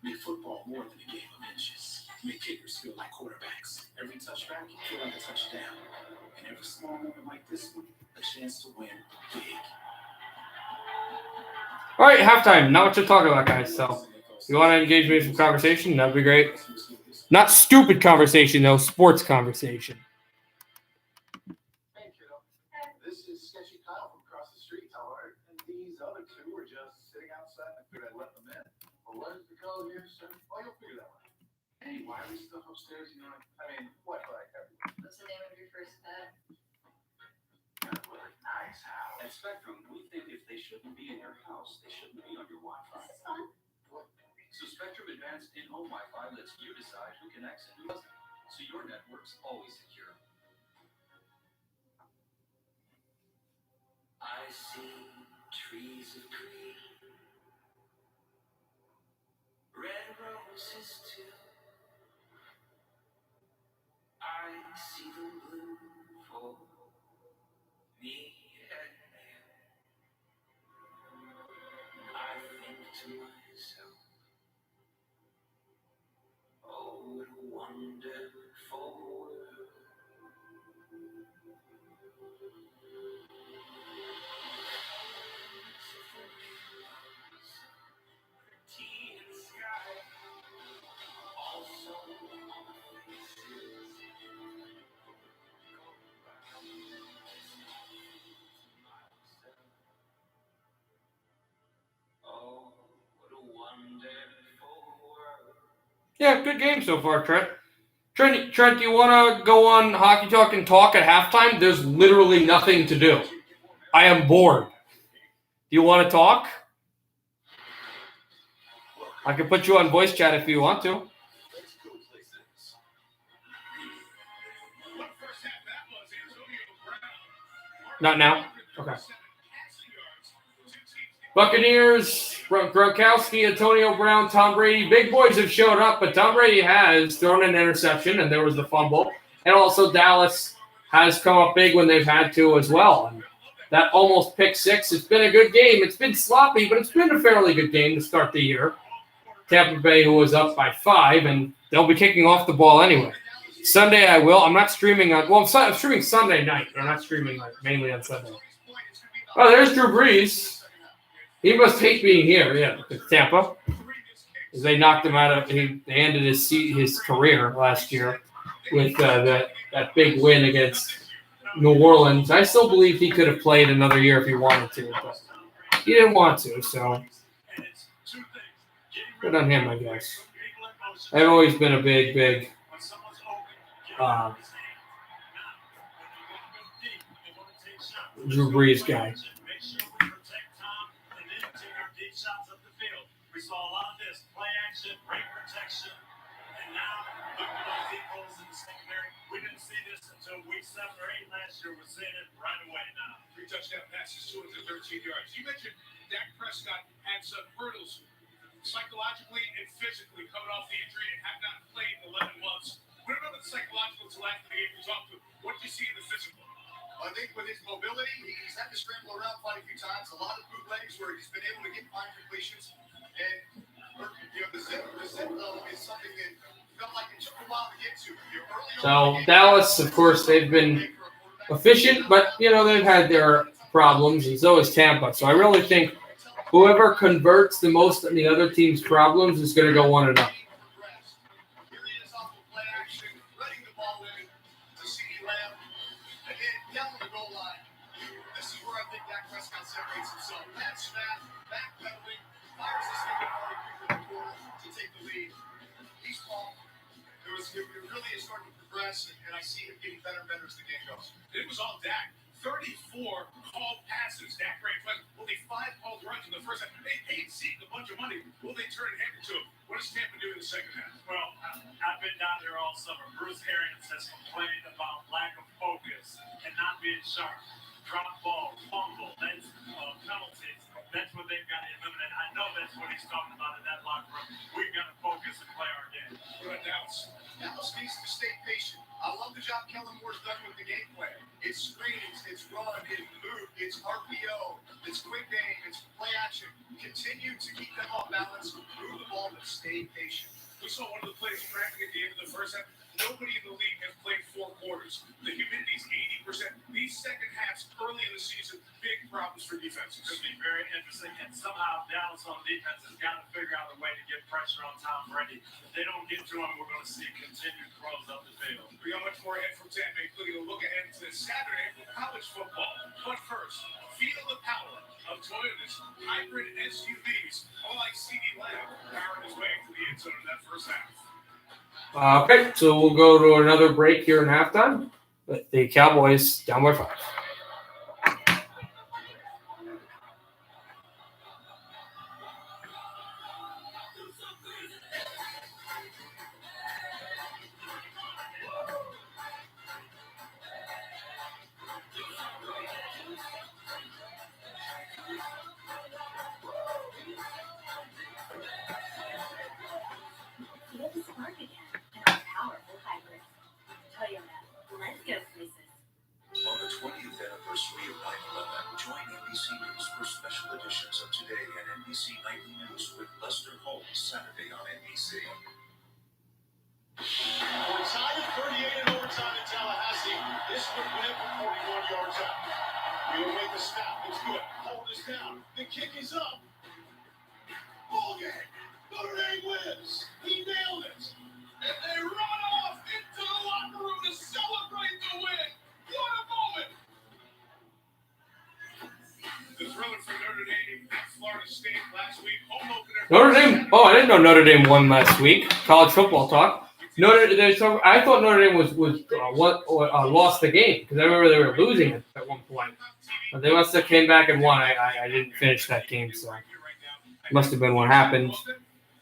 make football more than a game of inches. Make kickers feel like quarterbacks. Every touchback feel like a touchdown. And every small moment like this one, a chance to win big. All right, halftime. Not what you're talking about, guys. So if you want to engage me in some conversation, that'd be great. Not stupid conversation, though. Sports conversation. Hey, kiddo. This is Sketchy Kyle from across the street. How are you? And these other two were just sitting outside. I figured I'd let them in. Well, what is the code here, sir? Oh, you'll figure that one out. Hey, why are we still upstairs? You know, I mean, what, like everyone? What's the name of your first pet? That's what a nice house. At Spectrum, we think if they shouldn't be in your house, they shouldn't be on your Wi-Fi. This is fun. So Spectrum Advanced in-home Wi-Fi lets you decide who connects and who doesn't, so your network's always secure. I see trees of green, red roses too. I see them blue for me and you. I think to myself, oh, what a wonderful world. Pretty in the sky, also on faces. Oh, what a wonderful world. Yeah, good game so far, Trent. Trent, do you want to go on Hockey Talk and talk at halftime? There's literally nothing to do. I am bored. Do you want to talk? I can put you on voice chat if you want to. Not now? Okay. Buccaneers, Gronkowski, Antonio Brown, Tom Brady. Big boys have showed up, but Tom Brady has thrown an interception, and there was the fumble. And also Dallas has come up big when they've had to as well. And that almost pick six. It's been a good game. It's been sloppy, but it's been a fairly good game to start the year. Tampa Bay, who was up by 5, and they'll be kicking off the ball anyway. Sunday I will. I'm not streaming on – well, I'm streaming Sunday night. I'm not streaming mainly on Sunday. Oh, there's Drew Brees. He must hate being here, yeah, with Tampa. They knocked him out of – they ended his career last year with that big win against New Orleans. I still believe he could have played another year if he wanted to, but he didn't want to, so good on him, I guess. I've always been a big Drew Brees guy. We saw a lot of this play action, break protection, and Now, look at those deep holes in the secondary. We didn't see this until week 7 or 8 last year. We're seeing it right away now. 3 touchdown passes, 213 yards. You mentioned Dak Prescott had some hurdles psychologically and physically coming off the injury and have not played in 11 months. We don't know about the psychological until after the game we talked to. What do you see in the physical? I think with his mobility, he's had to scramble around quite a few times. A lot of bootlegs where he's been able to get fine completions. And the zip though is something that felt like it took a while to get to. So Dallas, of course, they've been efficient, but they've had their problems, and so is Tampa. So I really think whoever converts the most on the other team's problems is going to go 1-0. Separates himself. That snap, backpedaling, fires this thing up quickly in the corner to take the lead. He's calm. It really is starting to progress, and I see him getting better and better as the game goes. It was all Dak. 34 called passes. Dak ran only 5 called runs in the first half. They paid Zeke a bunch of money. Will they turn it hand to him? What does Tampa do in the second half? Well, I've been down here all summer. Bruce Arians has complained about lack of focus and not being sharp. Drop ball, fumble, that's penalties. That's what they've got to eliminate. I know that's what he's talking about in that locker room. We've got to focus and play our game. What about Dallas? Dallas needs to stay patient. I love the job Kellen Moore's done with the game plan. It's screens, it's run, it's move, it's RPO, it's quick game, it's play action. Continue to keep them off balance, move the ball, but stay patient. We saw one of the plays cracking at the end of the first half. Nobody in the league has played 4 quarters. The humidity's 80%. These second halves early in the season, big problems for defenses. Could be very interesting. And somehow Dallas on defense has got to figure out a way to get pressure on Tom Brady. If they don't get to him, we're going to see continued throws up the field. We got much more ahead from Tampa, including a look ahead to Saturday college football. But first, feel the power of Toyota's hybrid SUVs. All like CD Lamb powering his way to the end zone in that first half. Okay, so we'll go to another break here in halftime. But the Cowboys down by 5. Feel the spark again in our powerful hybrid. Toyota, let's go places. On the 20th anniversary of 9/11, join NBC News for special editions of Today and NBC Nightly News with Lester Holmes Saturday on NBC. We're tied at 38 in overtime in Tallahassee. This would win from 41 yards out. We'll make the snap. It's good. Hold us down. The kick is up. Ball game. Notre Dame wins. He nailed it. And they run off into the locker room to celebrate the win. What a moment! The thriller for Notre Dame at Florida State last week. Home opener. Notre Dame. Oh, I didn't know Notre Dame won last week. College football talk. I thought Notre Dame lost the game because I remember they were losing it at one point. But they must have came back and won. I didn't finish that game, so must have been what happened.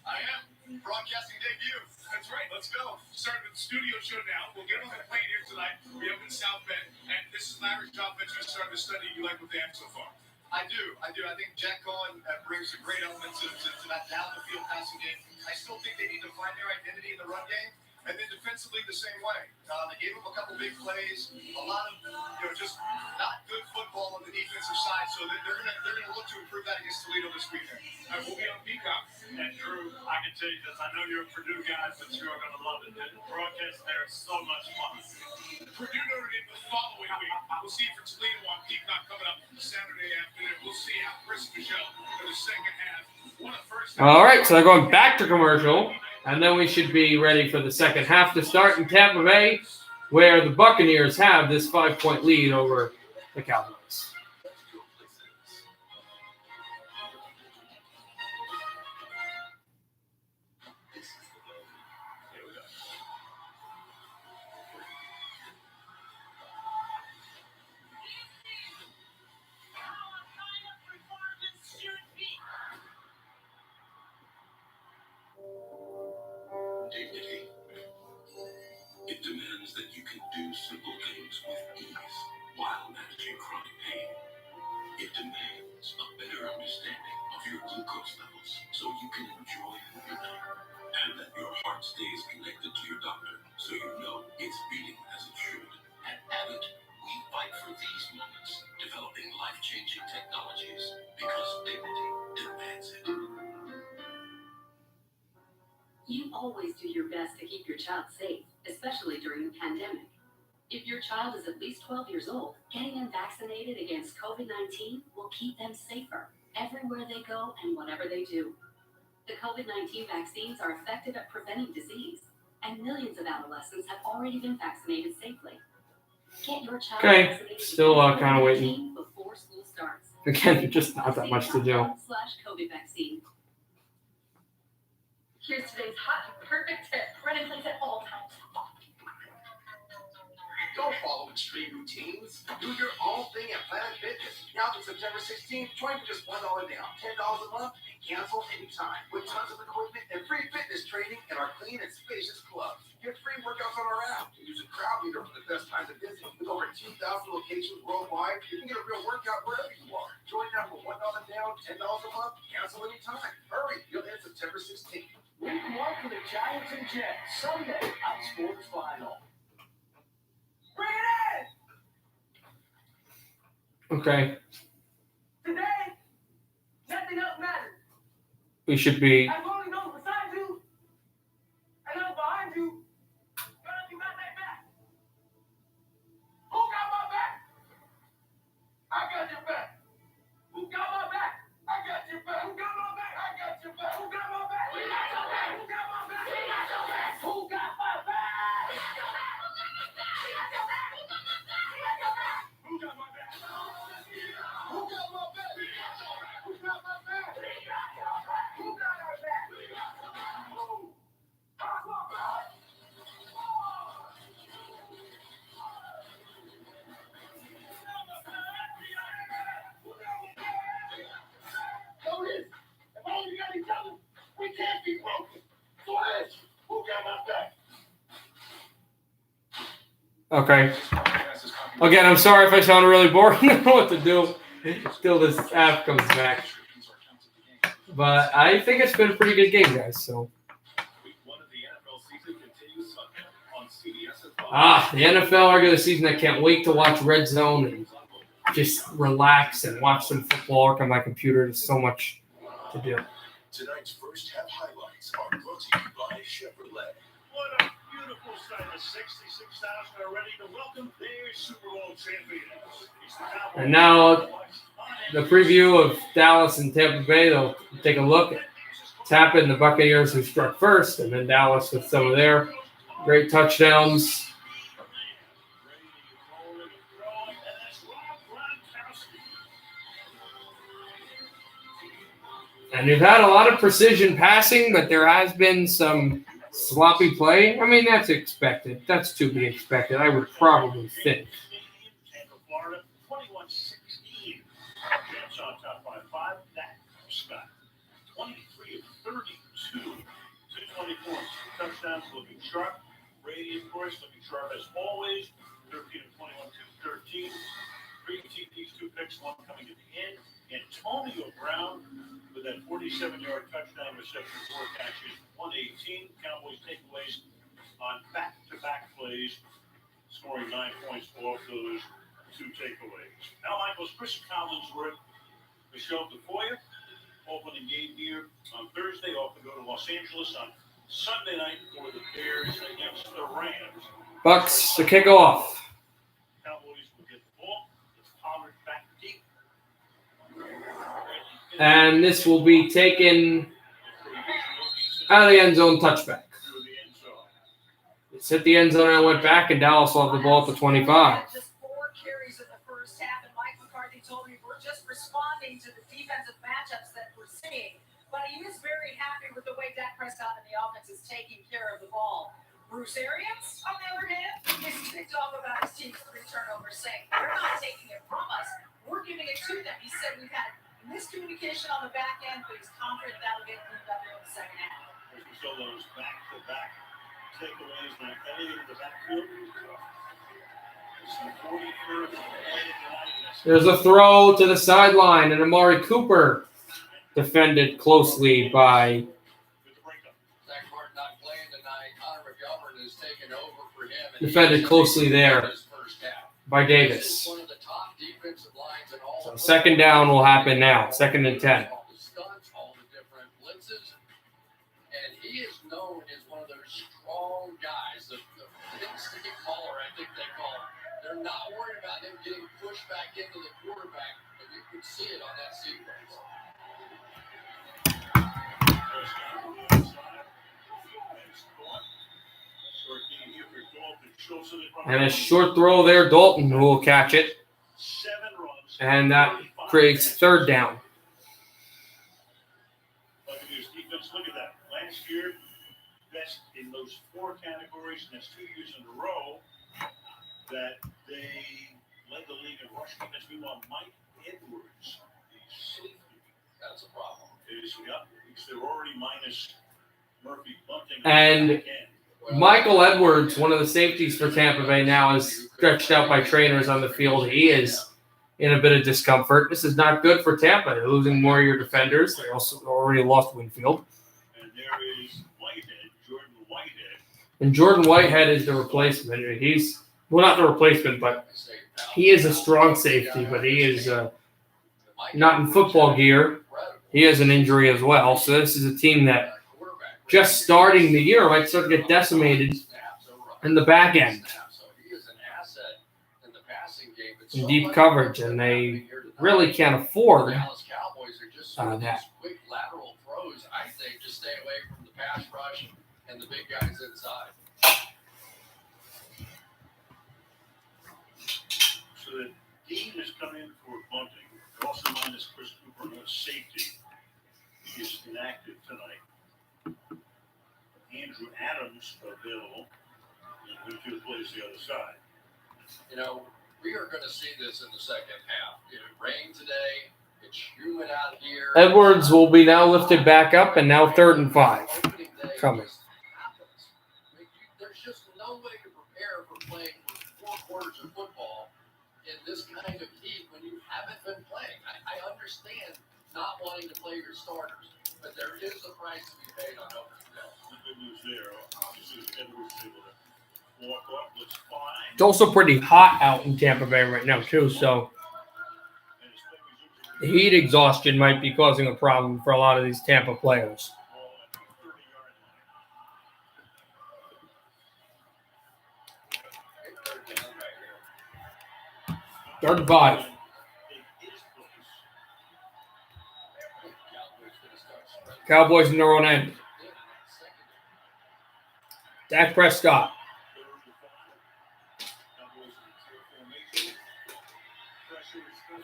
I am. Broadcasting debut. That's right. Let's go. Starting with the studio show now. We'll get on the plane here tonight. We up in South Bend, and this is Larry Johnson. You started to study. You like what they have so far? I do. I think Jack Cohen brings a great element to that down the field passing game. I still think they need to find their identity in the run game. And then defensively the same way. They gave him a couple big plays, a lot of just not good football on the defensive side. So they're gonna look to improve that against Toledo this weekend. We'll be on Peacock. And Drew, I can tell you this. I know you're a Purdue guy, but you are going to love it. The broadcast there is so much fun. Purdue Notre Dame the following week. We'll see you for Toledo on Peacock coming up Saturday afternoon. We'll see how Chris Michelle for the second half. All right, so they're going back to commercial, and then we should be ready for the second half to start in Tampa Bay, where the Buccaneers have this 5-point lead over the Cowboys. Dignity while managing chronic pain. It demands a better understanding of your glucose levels so you can enjoy your night. And that your heart stays connected to your doctor so you know it's beating as it should. At Abbott, we fight for these moments, developing life-changing technologies because dignity demands it. You always do your best to keep your child safe, especially during the pandemic. If your child is at least 12 years old, getting them vaccinated against COVID-19 will keep them safer everywhere they go and whatever they do. The COVID-19 vaccines are effective at preventing disease, and millions of adolescents have already been vaccinated safely. Get your child Okay, vaccinated still against kind of COVID-19 waiting. before school starts. Again, just not that much to do. /COVID vaccine. Here's today's hot and perfect tip. Run in place at all times. Don't follow extreme routines. Do your own thing at Planet Fitness. Now through September 16th, join for just $1 down, $10 a month, and cancel anytime. With tons of equipment and free fitness training in our clean and spacious clubs. Get free workouts on our app. Use a crowd leader for the best time to visit. With over 2,000 locations worldwide, you can get a real workout wherever you are. Join now for $1 down, $10 a month, cancel anytime. Hurry, you'll hit September 16th. Week 1 for the Giants and Jets. Sunday on Sports Final. Bring it in! Okay, Today, nothing else matters. we should be. I only know beside you. I know behind you. But you got that back. Who got my back? I got your back. Who got my back? I got your back. Who got my back? I got your back. Who got my back? We got your back. Who got my back? We got your back. Who got my back? We got your back. Who got my back? We got your back. Who got my back? We got your back. Who got my back? Who got my back? We got your back. Who got my back? We got your back. Who got our back? We got your back. Who got my back? So it is. If all we got each other, we can't be broken. So it is. Who got my back? Okay. Again, I'm sorry if I sound really boring. I don't know what to do till this app comes back. But I think it's been a pretty good game, guys. So. Week 1 of the NFL season continues Sunday on CBS and Fox. The NFL regular season. I can't wait to watch Red Zone and just relax and watch some football. Work on my computer. There's so much to do. Tonight's first half highlights are brought to you by Chevrolet. What a beautiful sight of 66,000 are ready to welcome their Super Bowl champions. It's the Cowboys. And now the preview of Dallas and Tampa Bay. They'll take a look at Tampa and the Buccaneers who struck first, and then Dallas with some of their great touchdowns. And we've had a lot of precision passing, but there has been some sloppy play. I mean, that's expected. That's to be expected, I would probably think. Tampa, Florida, 21-16. Jets on top by 5. Dak Prescott, 23 of 32. 224. Touchdowns looking sharp. Brady, of course, looking sharp as always. 13 of 21, 213. 3 TDs, 2 picks, 1 coming at the end. Antonio Brown with that 47-yard touchdown reception, 4 catches, 118. Cowboys takeaways on back-to-back plays, scoring 9 points off those 2 takeaways. Al Michaels, Chris Collinsworth, Michelle DeFoya, opening game here on Thursday, off to go to Los Angeles on Sunday night for the Bears against the Rams. Bucks to kick off. Cowboys will get the ball. It's Pollard back deep. And this will be taken out of the end zone touchback. It's hit the end zone and went back, and Dallas will have the ball at the 25. Just 4 carries in the first half, and Mike McCarthy told me we're just responding to the defensive matchups that we're seeing. But he is very happy with the way Dak Prescott and the offense is taking care of the ball. Bruce Arians, on the other hand, is ticked off about his team's 3 turnovers, saying they're not taking it from us. We're giving it to them. He said we've had miscommunication on the back end, but he's confident that'll get cleaned up in the second half. There's still those back-to-back takeaways, not anything in the backfield. It's the 43rd There's a throw to the sideline, and Amari Cooper defended closely by Zach Martin not playing tonight. Connor McGovern has taken over for him. defended closely there His first half. by This Davis. is one of the top defensive lines in all So of second down will happen now. 2nd and 10. All the stunts, all the different blitzes. And he is known as one of those strong guys, the big sticky caller, I think they call him. They're not worried about him getting pushed back into the quarterback, and you can see it on that sequence. And a short throw there, Dalton, who will catch it. And that creates 3rd down. Buccaneers defense, look at that. Last year, best in those 4 categories, and that's 2 years in a row that they led the league in rush defense. Meanwhile, Mike Edwards, the safety, That's a problem. is up because they're already minus Murphy Bunting. And Michael Edwards, one of the safeties for Tampa Bay now, is stretched out by trainers on the field. He is in a bit of discomfort. This is not good for Tampa. They're losing more of your defenders. They also already lost Winfield. And there is Jordan Whitehead. And Jordan Whitehead is the replacement. He's, well, not the replacement, but he is a strong safety, but he is not in football gear. He has an injury as well. So this is a team that just starting the year might start to get decimated in the back end. In deep coverage, and they really can't afford Dallas Cowboys are just that. these quick lateral throws. I think just stay away from the pass rush and the big guys inside. So the Dean is coming in for Bunting. Also minus Chris Cooper, no safety. He is inactive tonight. Andrew Adams available. And Winfield plays the other side. You know, we are going to see this in the second half. It rained today. It's humid out here. Edwards will be now lifted back up, and now 3rd and 5 coming. There's just no way to prepare for playing for 4 quarters of football in this kind of heat when you haven't been playing. I understand not wanting to play your starters, but there is a price to be paid on opening day. The good news there, obviously, Edwards is able to walk up, looks fine. It's also pretty hot out in Tampa Bay right now, too, so the heat exhaustion might be causing a problem for a lot of these Tampa players. 3rd and 5. Cowboys in their own end. Dak Prescott.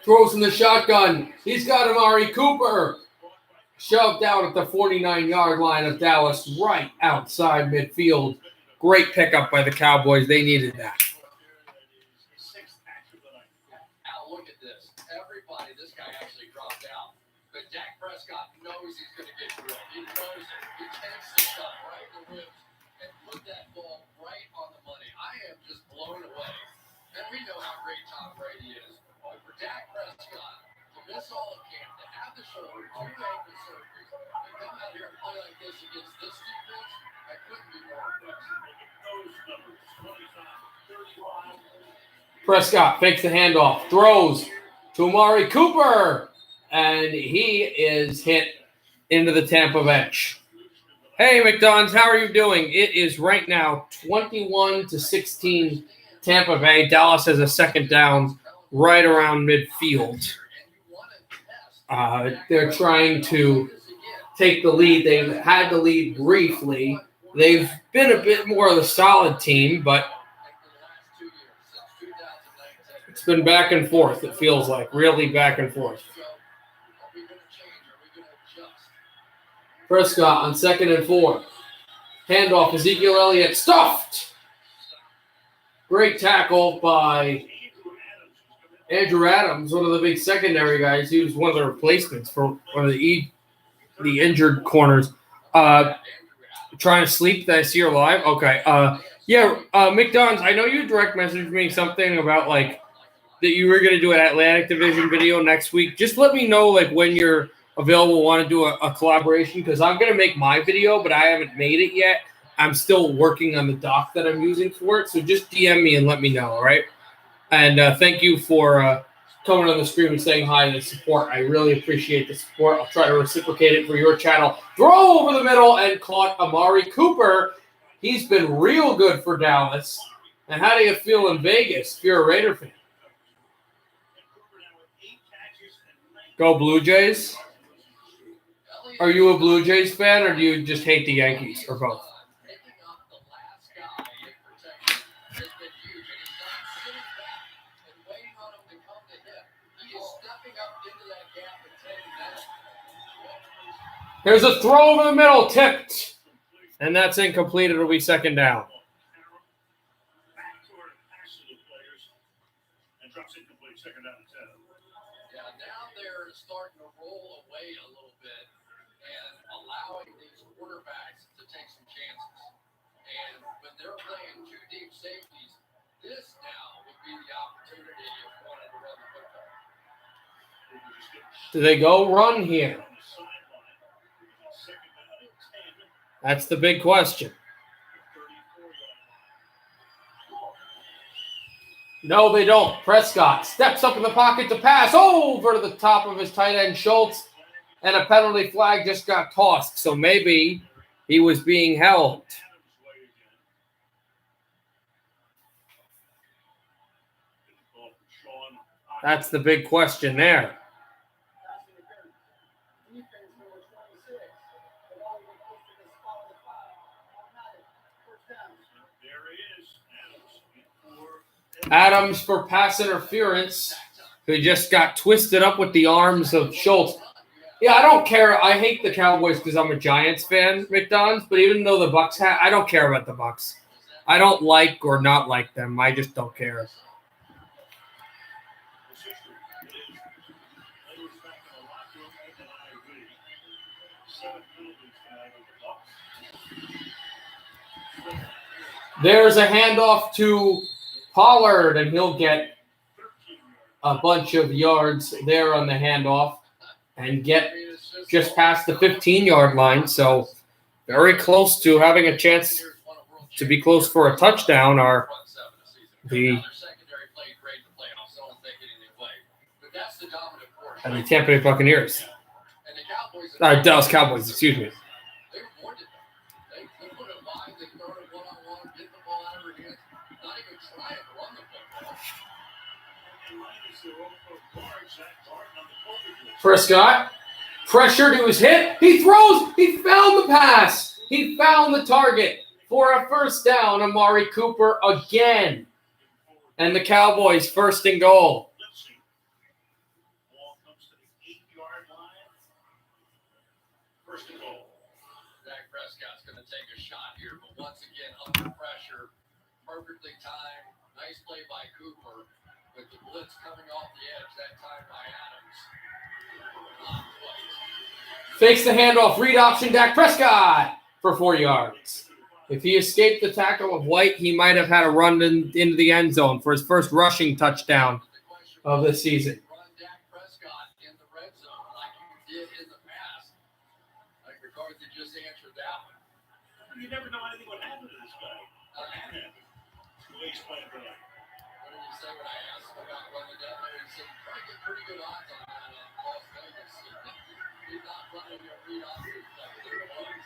Throws in the shotgun. He's got Amari Cooper. Shoved out at the 49-yard line of Dallas, right outside midfield. Great pickup by the Cowboys. They needed that. Al, look at this. Everybody, this guy actually dropped out. But Dak Prescott knows he's going to get drilled. He knows it. He takes the shot right in the ribs and put that ball right on the money. I am just blown away. And we know how great Tom Brady is. But for Dak Prescott to miss all of camp, to have the shoulder, 2 ankle surgeries, and come out here and play like this against this defense, I couldn't be more impressed. Those numbers, 25, 35. Prescott fakes the handoff, throws to Amari Cooper, and he is hit into the Tampa bench. Hey, McDonald's, how are you doing? It is right now 21-16 Tampa Bay. Dallas has a 2nd down right around midfield. They're trying to take the lead. They've had the lead briefly. They've been a bit more of a solid team, but it's been back and forth, it feels like. Really back and forth. Prescott on 2nd and 4. Handoff, Ezekiel Elliott stuffed. Great tackle by Andrew Adams, one of the big secondary guys. He was one of the replacements for one of the injured corners. Trying to sleep. Did I see her live? Okay. McDonald's, I know you direct messaged me something about, like, that you were going to do an Atlantic Division video next week. Just let me know like when you're available, want to do a collaboration, because I'm going to make my video, but I haven't made it yet. I'm still working on the doc that I'm using for it. So just DM me and let me know, all right? And thank you for coming on the stream and saying hi and the support. I really appreciate the support. I'll try to reciprocate it for your channel. Throw over the middle and caught Amari Cooper. He's been real good for Dallas. And how do you feel in Vegas if you're a Raider fan? Go Blue Jays. Are you a Blue Jays fan, or do you just hate the Yankees, or both? Here's a throw over the middle, tipped. And that's incomplete. It'll be second down. Yeah, now they're starting to roll away a little bit and allowing these quarterbacks to take some chances. And when they're playing two deep safeties, this now would be the opportunity if you wanted to run the football. Do they go run here? That's the big question. No, they don't. Prescott steps up in the pocket to pass over to the top of his tight end, Schultz, and a penalty flag just got tossed. So maybe he was being held. That's the big question there. Adams for pass interference, who just got twisted up with the arms of Schultz. Yeah, I don't care. I hate the Cowboys because I'm a Giants fan, McDonald's. But even though the Bucs I don't care about the Bucs. I don't like or not like them. I just don't care. There's a handoff to Pollard, and he'll get a bunch of yards there on the handoff and get just past the 15-yard line. So very close to having a chance to be close for a touchdown are the Tampa Bay Buccaneers. Dallas Cowboys, excuse me. Prescott, pressure to his hip. He throws. He found the pass. He found the target for a first down. Amari Cooper again. And the Cowboys first and goal. Dak Prescott's going to take a shot here, but once again, under pressure, perfectly timed. Nice play by Cooper, with the blitz coming off the edge, that time by Adams. Fakes the handoff, read option, Dak Prescott for 4 yards. If he escaped the tackle of White, he might have had a run into the end zone for his first rushing touchdown of the season. Run Dak Prescott in the red zone like you did in the past. Like McCarthy just answered that one. You never know anything would happen to this guy. The way he's playing tonight. What did you say when I asked about running that? He said, I get pretty good odds on that Las Vegas. He's not running your read option like there was.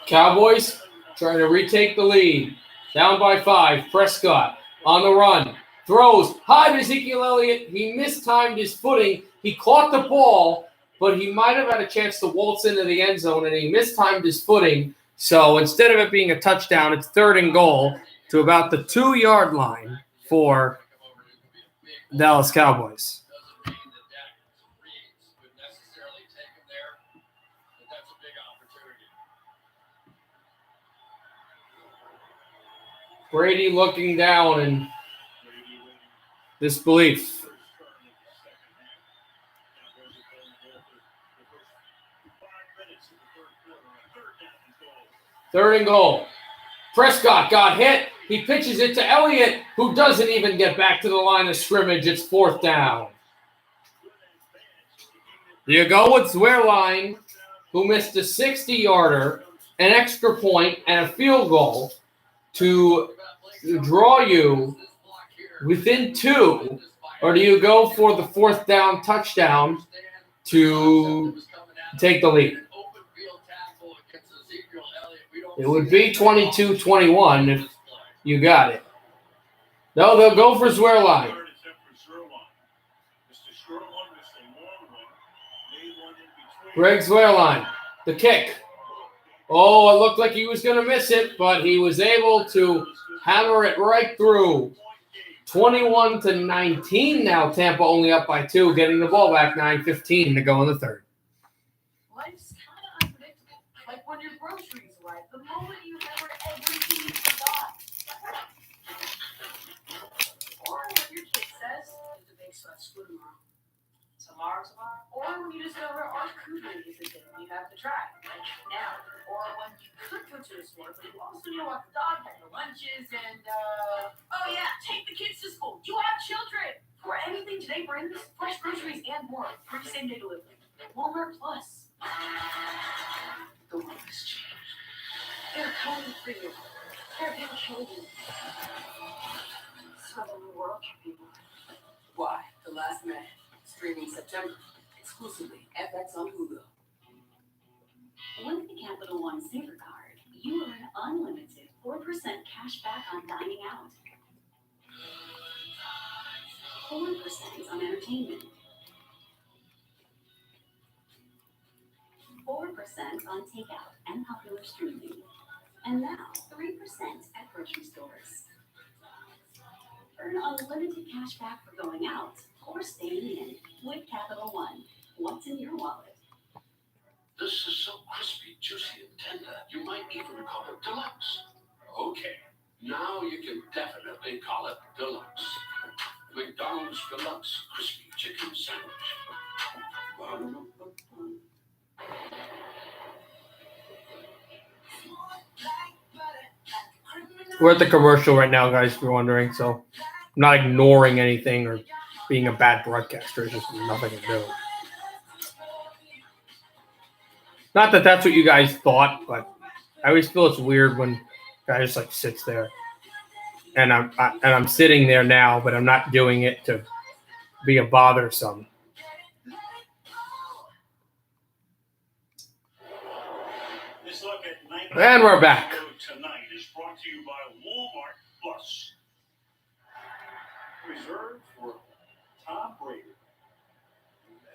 Cowboys trying to retake the lead. Down by 5. Prescott on the run. Throws high to Ezekiel Elliott. He mistimed his footing. He caught the ball, but he might have had a chance to waltz into the end zone, and he mistimed his footing. So instead of it being a touchdown, it's third and goal to about the 2-yard line for Dallas Cowboys. Brady looking down in disbelief. Third and goal. Prescott got hit. He pitches it to Elliott, who doesn't even get back to the line of scrimmage. It's 4th down. You go with Zwerline, who missed a 60-yarder, an extra point, and a field goal to draw you within 2, or do you go for the 4th down touchdown to take the lead? It would be 22-21 if you got it. No, they'll go for Zwerline. Greg Zwerline, the kick. Oh, it looked like he was going to miss it, but he was able to hammer it right through. 21-19 now. Tampa only up by 2, getting the ball back. 9:15 to go in the third. Life's kind of unpredictable. Like when your groceries arrive, the moment you remember everything you forgot. Or when your kid says, "The big stuff's school tomorrow." Tomorrow. Or when you discover our food is a thing you have to try, like now. Or when you could go to the store, but you also know what the dog had for lunches and, oh yeah, take the kids to school. You have children. For anything today brings, fresh groceries and more. Free same-day delivery. Walmart Plus. The world has changed. They're coming for you. They're going to kill you. So the world can be more. Why? The Last Man. Streaming September. Exclusively FX on Hulu. With the Capital One Saver Card, you earn unlimited 4% cash back on dining out. 4% on entertainment. 4% on takeout and popular streaming. And now 3% at grocery stores. Earn unlimited cash back for going out or staying in with Capital One. What's in your wallet? This is so crispy, juicy, and tender, you might even call it deluxe. Okay, now you can definitely call it deluxe. McDonald's Deluxe Crispy Chicken Sandwich. We're at the commercial right now, guys, if you're wondering. So I'm not ignoring anything or being a bad broadcaster. It's just nothing to do. Not that that's what you guys thought, but I always feel it's weird when guy just like sits there. And I'm sitting there now, but I'm not doing it to be a bothersome. This look at And we're back. Tonight is brought to you by Walmart Plus. Reserved for Tom Brady.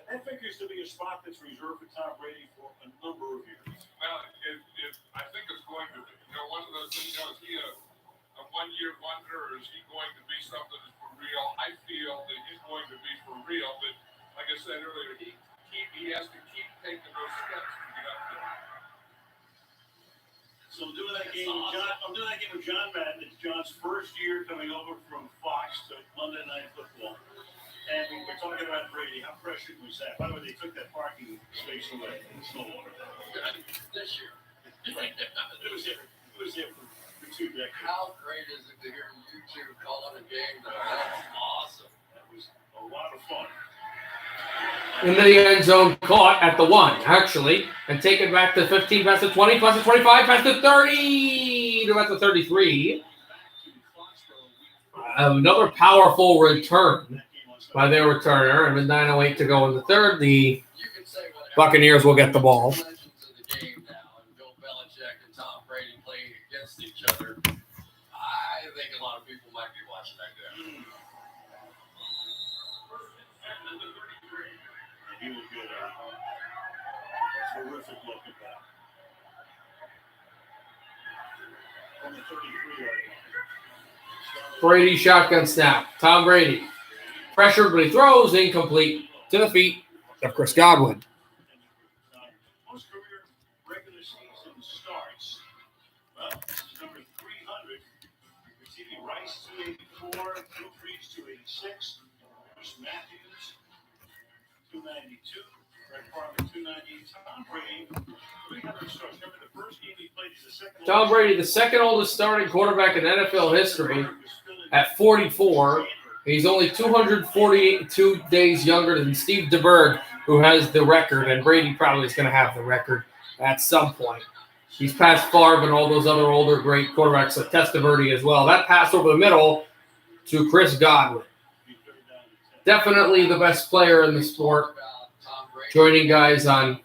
That figures to be a spot that's reserved for Tom Brady for a number of years. Well, I think it's going to be. One of those things, is he a one-year wonder, or is he going to be something that's for real? I feel that he's going to be for real, but like I said earlier, he has to keep taking those steps to get up there. So I'm doing that game with John. I'm doing that game with John Madden. It's John's first year coming over from Fox to Monday Night Football. And we were talking about Brady. How pressured was that? By the way, they took that parking space away. It's no longer there. This year. It was there for 2 decades. How great is it to hear you two calling a game? That's awesome. That was a lot of fun. In the end zone, caught at the 1, actually, and taken back to 15, past the 20, past the 25, past the 30, to about the 33. Another powerful return by their returner, and with 9:08 to go in the third, the Buccaneers will get the ball. Legends of the game now, and Bill Belichick and Tom Brady playing against each other. I think a lot of people might be watching that game. He will get a terrific look at that. On the 33-yard line. Brady shotgun snap. Tom Brady. Pressured, but he throws incomplete to the feet of Chris Godwin. Most career regular season starts. Well, this is number 300. TV Rice 284, Drew Brees 286, Bruce Matthews 292, Tom Brady, the second oldest starting quarterback in NFL history, at 44. He's only 242 days younger than Steve DeBerg, who has the record, and Brady probably is going to have the record at some point. He's passed Favre and all those other older great quarterbacks like Testaverde as well. That pass over the middle to Chris Godwin. Definitely the best player in the sport. Joining guys on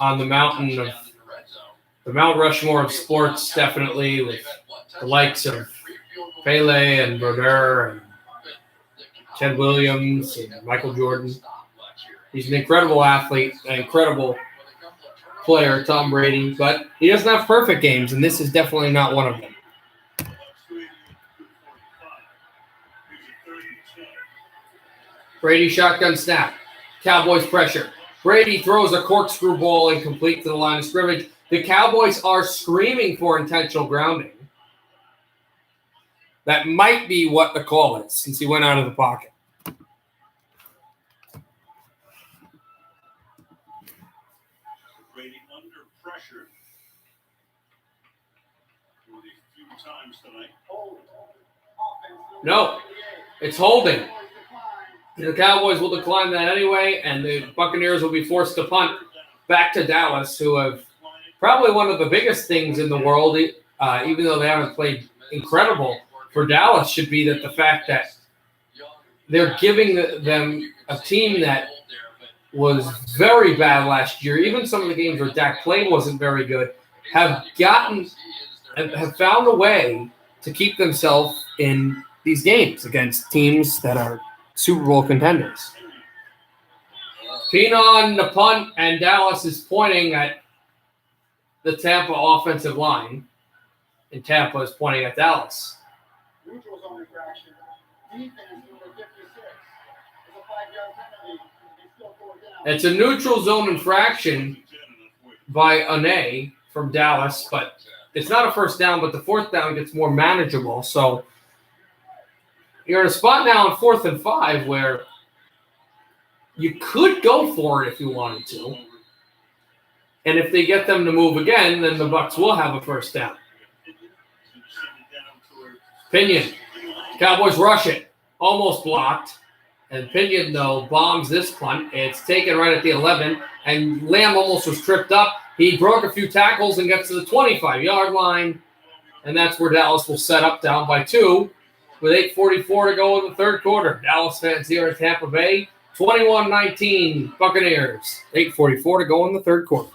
the mountain of the Mount Rushmore of sports, definitely, with the likes of Pele and Brodeur and Ted Williams and Michael Jordan. He's an incredible athlete, an incredible player, Tom Brady, but he doesn't have perfect games, and this is definitely not one of them. Brady shotgun snap. Cowboys pressure. Brady throws a corkscrew ball incomplete to the line of scrimmage. The Cowboys are screaming for intentional grounding. That might be what the call is, since he went out of the pocket. Brady under pressure for the few times tonight. No, it's holding. The Cowboys will decline that anyway, and the Buccaneers will be forced to punt back to Dallas, who have probably one of the biggest things in the world, even though they haven't played incredible, for Dallas should be that the fact that they're giving them a team that was very bad last year, even some of the games where Dak played wasn't very good, have found a way to keep themselves in these games against teams that are Super Bowl contenders. Pena on the punt, and Dallas is pointing at the Tampa offensive line, and Tampa is pointing at Dallas. Neutral zone infraction. Defense number 56. It's a 5-yard penalty. They still go down. It's a neutral zone infraction by Ane from Dallas, but it's not a first down, but the fourth down gets more manageable. So you're in a spot now on 4th and 5 where you could go for it if you wanted to. And if they get them to move again, then the Bucs will have a first down. Pinion. Cowboys rush it. Almost blocked. And Pinion, though, bombs this punt. It's taken right at the 11. And Lamb almost was tripped up. He broke a few tackles and gets to the 25-yard line. And that's where Dallas will set up down by 2 with 8:44 to go in the third quarter. Dallas fans here in Tampa Bay. 21-19 Buccaneers. 8:44 to go in the third quarter.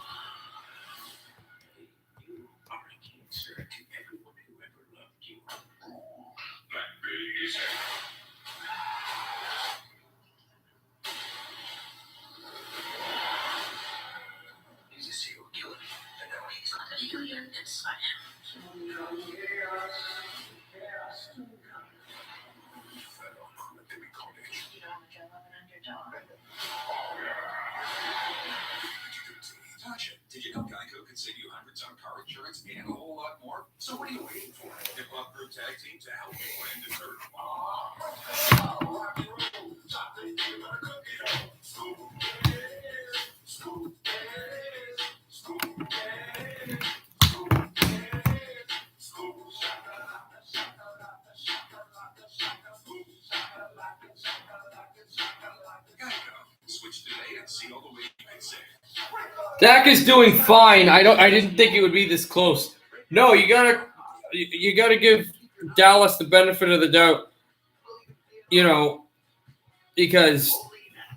He's a serial killer, and now he's not a alien inside him. Did you know Geico could save you hundreds on car insurance and a whole lot more? So what are you waiting for? Hip Hop Crew Tag Team to help you plan dessert. Switch today and see all the ways you can save. Dak is doing fine. I didn't think it would be this close. No, you gotta give Dallas the benefit of the doubt. You know, because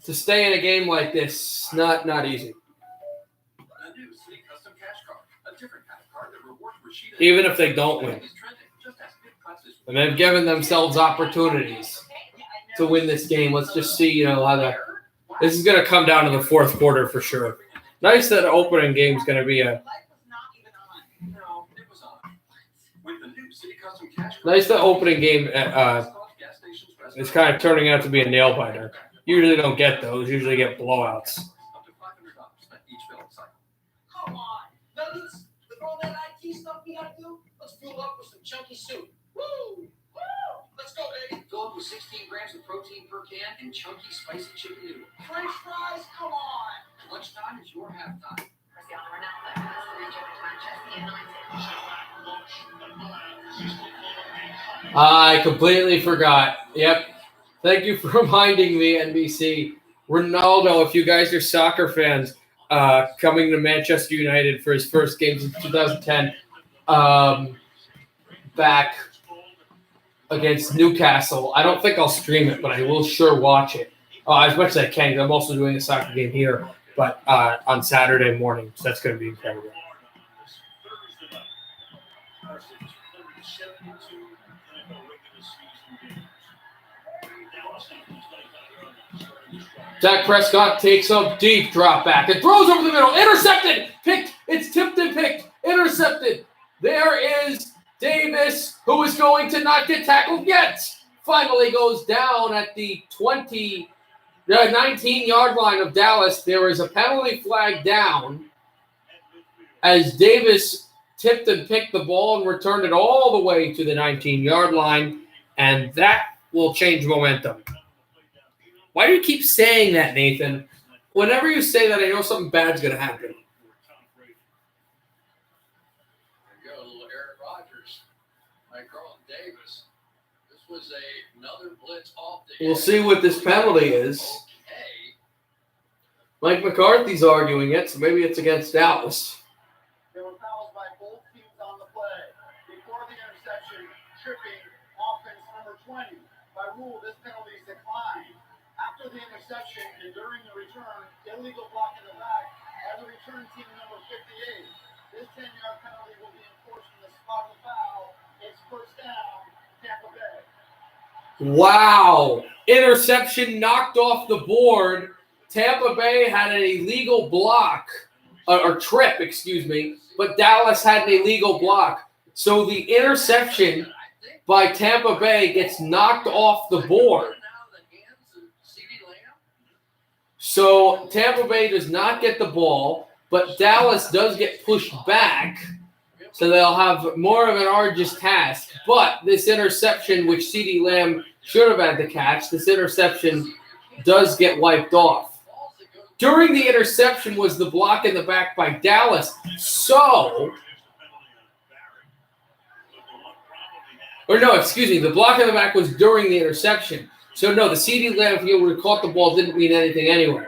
to stay in a game like this, not easy. A new City Custom Cash Card, a different kind of card that rewards Rashida. Even if they don't win. And they've given themselves opportunities to win this game. Let's just see, how this is going to come down to the fourth quarter for sure. Nice that opening game is going to be nice that opening game is kind of turning out to be a nail biter. Usually don't get those. Usually get blowouts. Come on. Nuggets, with all that IT stuff we gotta do, let's fuel up with some chunky soup. Woo! Woo! Let's go, baby. Fill up with 16 grams of protein per can and chunky, spicy chicken noodle. French fries, come on. Lunchtime is your halftime. I completely forgot. Yep. Thank you for reminding me, NBC. Ronaldo, if you guys are soccer fans, coming to Manchester United for his first game since 2010, back against Newcastle. I don't think I'll stream it, but I will sure watch it as much as I can. I'm also doing a soccer game here, but on Saturday morning, so that's going to be incredible. Dak Prescott takes a deep drop back and throws over the middle. Intercepted. Picked. It's tipped and picked. Intercepted. There is Davis, who is going to not get tackled yet. Finally goes down at the 19-yard line of Dallas. There is a penalty flag down as Davis tipped and picked the ball and returned it all the way to the 19-yard line, and that will change momentum. Why do you keep saying that, Nathan? Whenever you say that, I know something bad's going to happen. There you go, little Aaron Rodgers. Like Carlton Davis. This was another blitz off the We'll see what this penalty is. Mike McCarthy's arguing it, so maybe it's against Dallas. There were fouls by both teams on the play. Before the interception, tripping offense number 20. By rule, this penalty is declined. After the interception and during the return, illegal block in the back by the return team number 58. This 10-yard penalty will be enforced from the spot of the foul. It's first down, Tampa Bay. Wow. Interception knocked off the board. Tampa Bay had an illegal block, or trip, excuse me, but Dallas had an illegal block. So the interception by Tampa Bay gets knocked off the board. So Tampa Bay does not get the ball, but Dallas does get pushed back. So they'll have more of an arduous task. But this interception, which CeeDee Lamb should have had to catch, this interception does get wiped off. During the interception was the block in the back by Dallas. The block in the back was during the interception. So, no, the CeeDee Lamb, if you would have caught the ball, didn't mean anything anyway.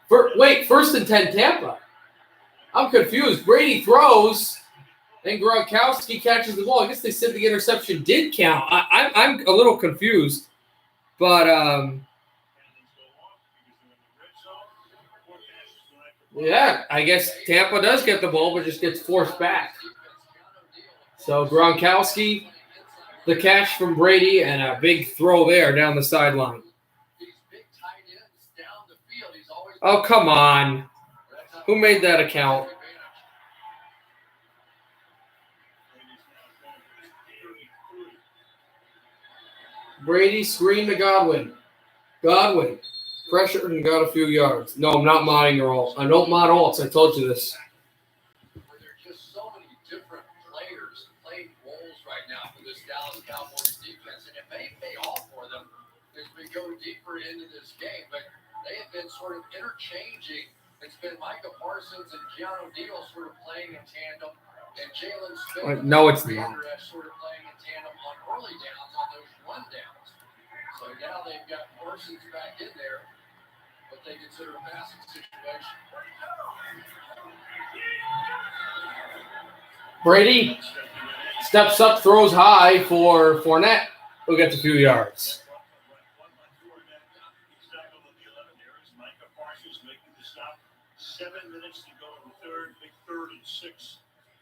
First and 10 Tampa. I'm confused. Brady throws, and Gronkowski catches the ball. I guess they said the interception did count. I'm a little confused. But, yeah, I guess Tampa does get the ball, but just gets forced back. So Gronkowski, the catch from Brady, and a big throw there down the sideline. Oh, come on. Who made that account? Brady screen to Godwin. Godwin. Pressure and got a few yards. No, I'm not modding your alt. I don't mod alts. I told you this. There are just so many different players playing roles right now for this Dallas Cowboys defense, and it may pay off for them as we go deeper into this game. But they have been sort of interchanging. It's been Micah Parsons and Keanu Neal sort of playing in tandem, and Jalen Smith No, it's not. sort of playing in tandem on early downs, on those run downs. So now they've got Parsons back in there. What they consider a passing situation. Brady steps up, throws high for Fournette, who gets a few yards. Micah Parsons making the stop. 7 minutes to go in the third. Big 3rd and 6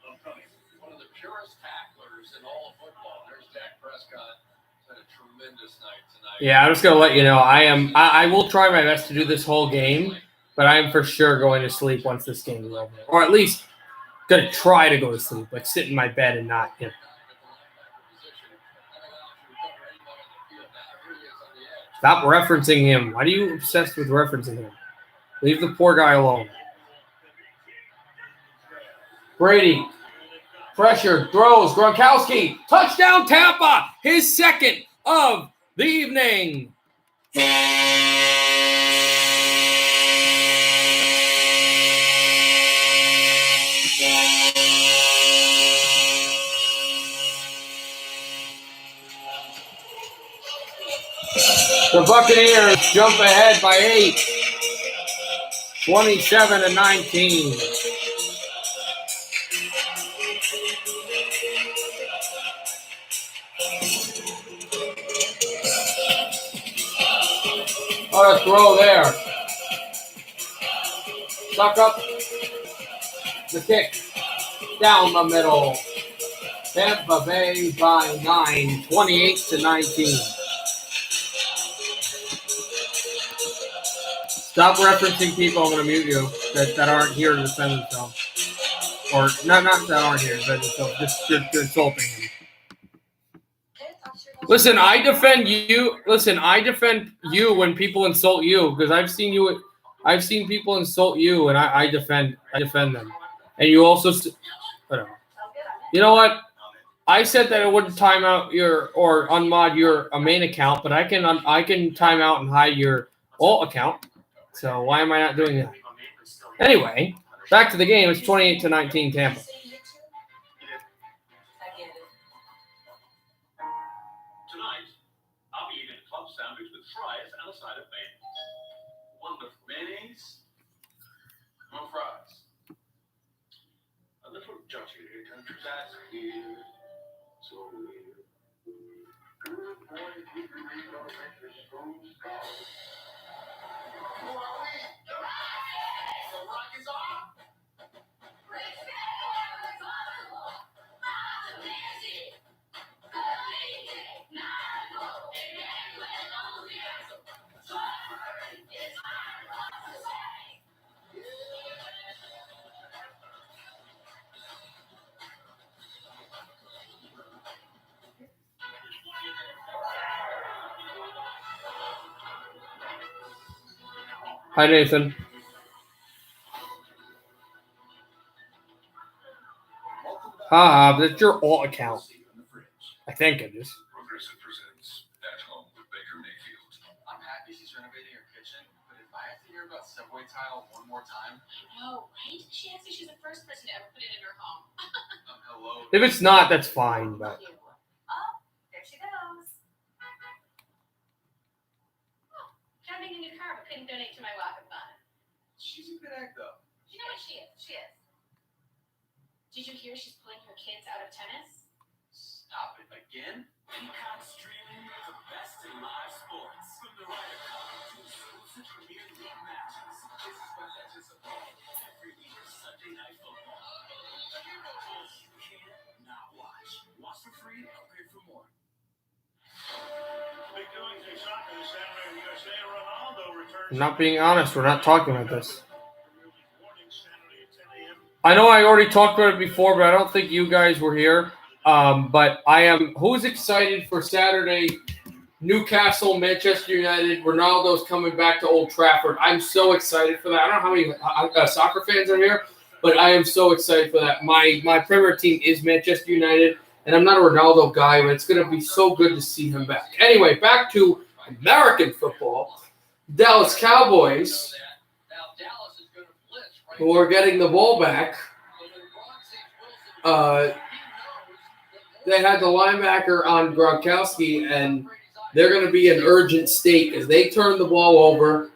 upcoming. One of the purest tacklers in all of football. There's Dak Prescott. Had a tremendous night tonight. Yeah, I'm just going to let you know, I will try my best to do this whole game, but I'm for sure going to sleep once this game is over. Or at least going to try to go to sleep, like sit in my bed and not, Stop referencing him. Why are you obsessed with referencing him? Leave the poor guy alone. Brady. Pressure, throws, Gronkowski, touchdown Tampa, his second, of the evening. The Buccaneers jump ahead by 8, 27-19. What a throw there. Suck up the kick down the middle. Tampa Bay by 9, 28-19. Stop referencing people. I'm going to mute you that aren't here to defend themselves. Or not that aren't here to defend themselves. Just you're insulting them. Listen, I defend you. Listen, I defend you when people insult you because I've seen people insult you, and I defend them. And you also, whatever. You know what? I said that it wouldn't time out or unmod your main account, but I can time out and hide your alt account. So why am I not doing that? Anyway, back to the game. It's 28-19 Tampa. Tonight, I'll be eating a club sandwich with fries and a side of mayonnaise. One with mayonnaise, no fries. A little dirty, don't you that's here. So weird. Good boy, keep your read on the strong style. Who are we? The Rockets! The Rockets are? Hi, Nathan. But it's your alt account. I think it is. Progressive presents At Home with Baker Mayfield. I'm happy she's renovating her kitchen, but if I have to hear about subway tile one more time. No, right? She asked if she's the first person to ever put it in her home. Hello. If it's not, that's fine. But Oh, there she goes. Oh, driving a new car, but couldn't donate to my walkathon. She's a good egg, though. You know what she is? She is. Did you hear she's pulling her kids out of tennis? Stop it again. Peacock streaming the best in live sports. From the Ryder Cup to exclusive Premier League matches. This is what legends of all every week Sunday Night Football. You can't not watch. Watch for free, upgrade for more. Big doings in soccer this Saturday. USA Ronaldo returns. I'm not being honest. We're not talking about this. I know I already talked about it before, but I don't think you guys were here. But I am. Who's excited for Saturday? Newcastle, Manchester United. Ronaldo's coming back to Old Trafford. I'm so excited for that. I don't know how many soccer fans are here, but I am so excited for that. My Premier team is Manchester United, and I'm not a Ronaldo guy, but it's going to be so good to see him back. Anyway, back to American football. Dallas Cowboys, who are getting the ball back. They had the linebacker on Gronkowski, and they're going to be in urgent state as they turned the ball over,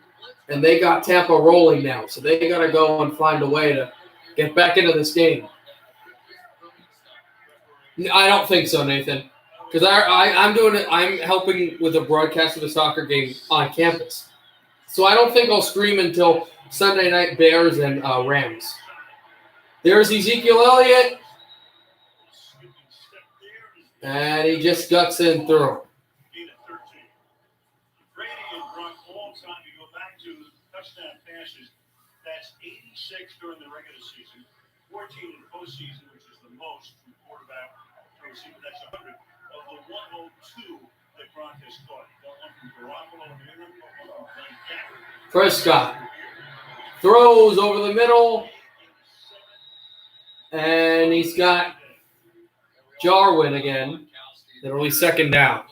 and they got Tampa rolling now. So they got to go and find a way to get back into this game. I don't think so, Nathan, because I'm doing it. I'm helping with the broadcast of the soccer game on campus. So I don't think I'll scream until Sunday night Bears and Rams. There's Ezekiel Elliott. And he just guts in through. Brady and Gronk all time, you go back to touchdown passes. That's 86 during the regular season, 14 in the postseason, which is the most from quarterback to receiver. That's 100 of the 102 that Gronk has caught. One from Garoppolo and Ingram, one from Gabbard. Prescott throws over the middle, and he's got Jarwin again. It'll be second down.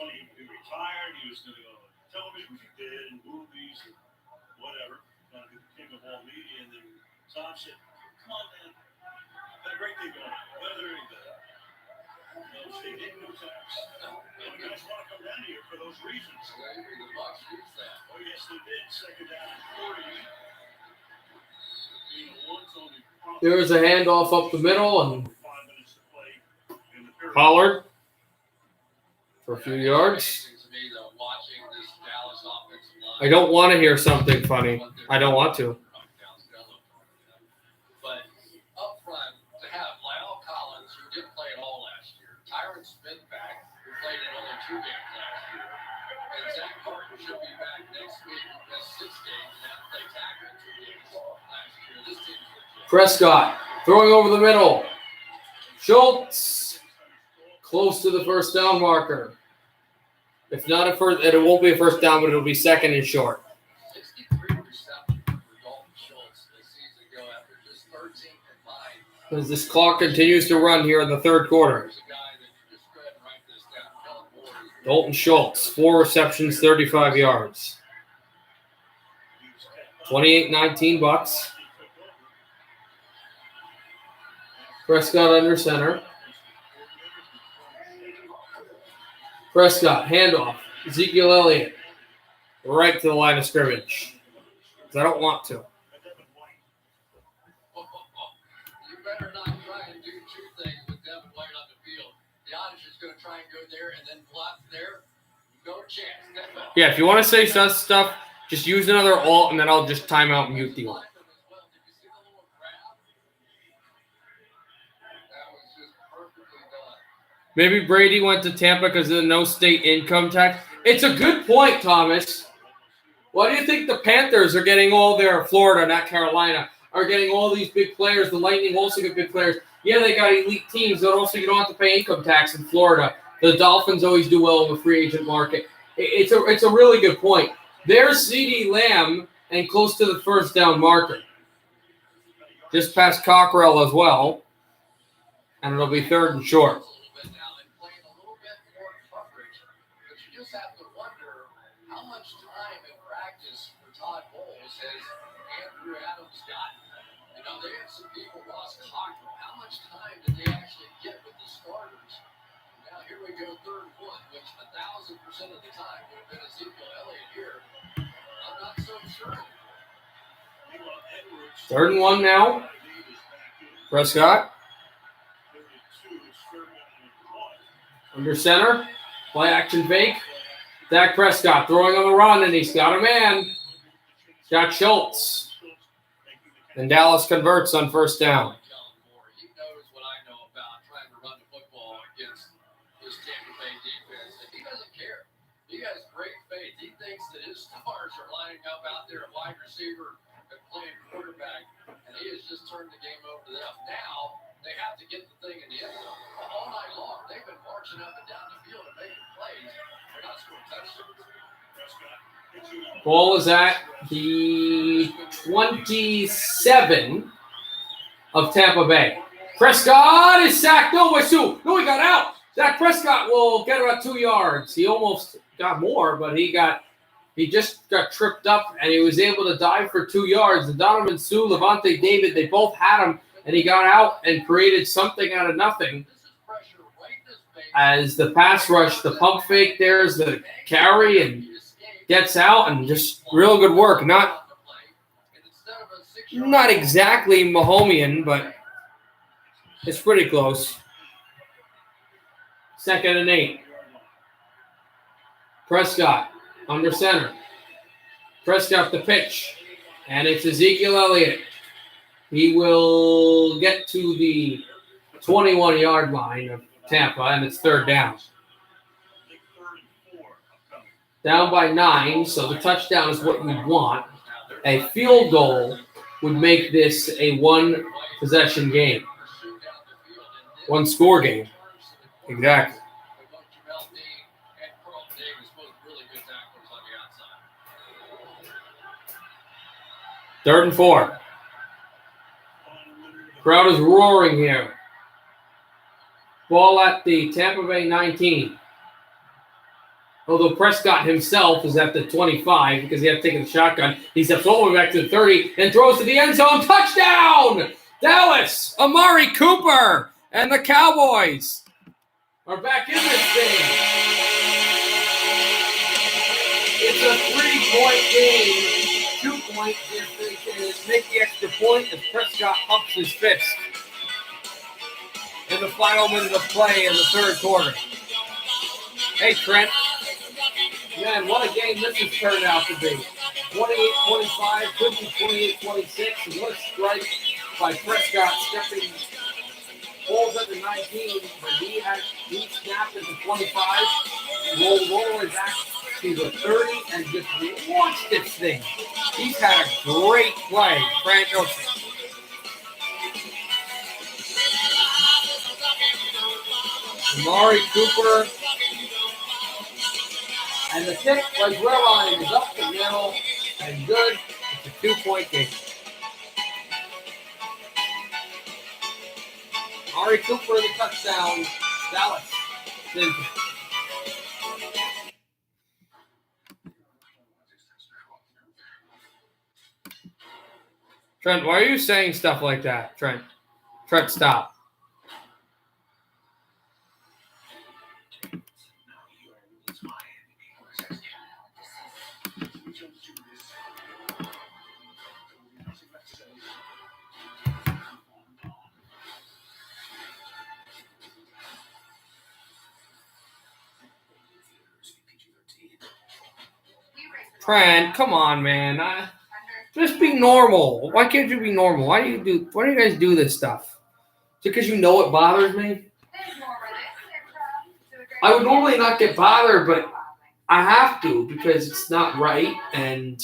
funny. He retired. He was going to go on television, which he did, and movies and whatever. Going to be the king of all media. And then Tom said, "Come on, man. Got a great thing going. Weather ain't good. No state income tax. You guys want to come down here for those reasons." The Bucs used that. Oh, yes, they did. Second down and 40. There's a handoff up the middle, and Pollard for a few yards. I don't want to hear something funny. I don't want to. But up front, to have Lyle Collins, who didn't play at all last year, Tyron Smith back, who played in only 2 games last year, and Zach Martin should be back next week, who missed 6 games and had to play tackle in 2 games last year. This team's legit. Prescott throwing over the middle. Schultz close to the first down marker. If not a first, it won't be a first down, but it'll be second and short. 63 receptions for Dalton Schultz this season ago after just 13 combined. As this clock continues to run here in the third quarter. Dalton Schultz, 4 receptions, 35 yards. 28-19 Bucks. Prescott under center. Prescott, handoff. Ezekiel Elliott, right to the line of scrimmage. I don't want to. You better not try and do 2 things with Devin White on the field. Giannis is going to try and go there and then block there. No chance. Yeah, if you want to say such stuff, just use another alt, and then I'll just time out and mute the alt. Maybe Brady went to Tampa because of the no state income tax. It's a good point, Thomas. Why do you think the Panthers are getting all their Florida, not Carolina, are getting all these big players? The Lightning also get big players. Yeah, they got elite teams, but also you don't have to pay income tax in Florida. The Dolphins always do well in the free agent market. It's a really good point. There's CeeDee Lamb and close to the first down marker. Just past Cockrell as well. And it'll be third and short. Go third and 1, which 1,000% of the time would have been Ezekiel Elliott here. I'm not so sure. Third and 1 now. Prescott. Under center. Play action fake. Dak Prescott throwing on the run, and he's got a man. He's got Schultz. And Dallas converts on first down. He knows what I know about trying to run the football against this Tampa Bay defense, and he doesn't care. He has great faith. He thinks that his stars are lining up out there at wide receiver and playing quarterback, and he has just turned the game over to them. Now, they have to get the thing in the end zone. All night long, they've been marching up and down the field and making plays. They're not scoring touchdowns. Ball is at the 27 of Tampa Bay. Prescott is sacked. No, he got out. Dak Prescott will get about 2 yards. He almost got more, but he just got tripped up, and he was able to dive for 2 yards. And Donovan Sue, Levante David, they both had him, and he got out and created something out of nothing. As the pass rush, the pump fake, there's the carry, and gets out, and just real good work. Not exactly Mahomian, but it's pretty close. 2nd and 8. Prescott under center. Prescott the pitch, and it's Ezekiel Elliott. He will get to the 21-yard line of Tampa, and it's third down. Down by 9, so the touchdown is what we want. A field goal would make this a one-possession game. One-score game. Exactly. Third and 4. Crowd is roaring here. Ball at the Tampa Bay 19. Although Prescott himself is at the 25 because he had taken the shotgun. He steps all the way back to the 30 and throws to the end zone. Touchdown! Dallas, Amari Cooper, and the Cowboys are back in this thing. It's a 3-point game. 2 points if they can make the extra point as Prescott pumps his fist in the final minute of play in the third quarter. Hey, Trent. Man, what a game this has turned out to be. 28-25, could be 28-26. And what a strike by Prescott stepping balls at the 19, but he snapped at the 25, rolled all the way back to the 30, and just launched this thing. He's had a great play, Frank Ocean. Amari Cooper. And the kick, like red line, is up the middle and good. It's a 2-point game. Amari Cooper, the touchdown. Dallas. Trent, why are you saying stuff like that, Trent? Trent, stop. Trent, come on, man. Just be normal. Why can't you be normal? Why do you guys do this stuff? Is it because you know it bothers me? I would normally not get bothered, but I have to because it's not right and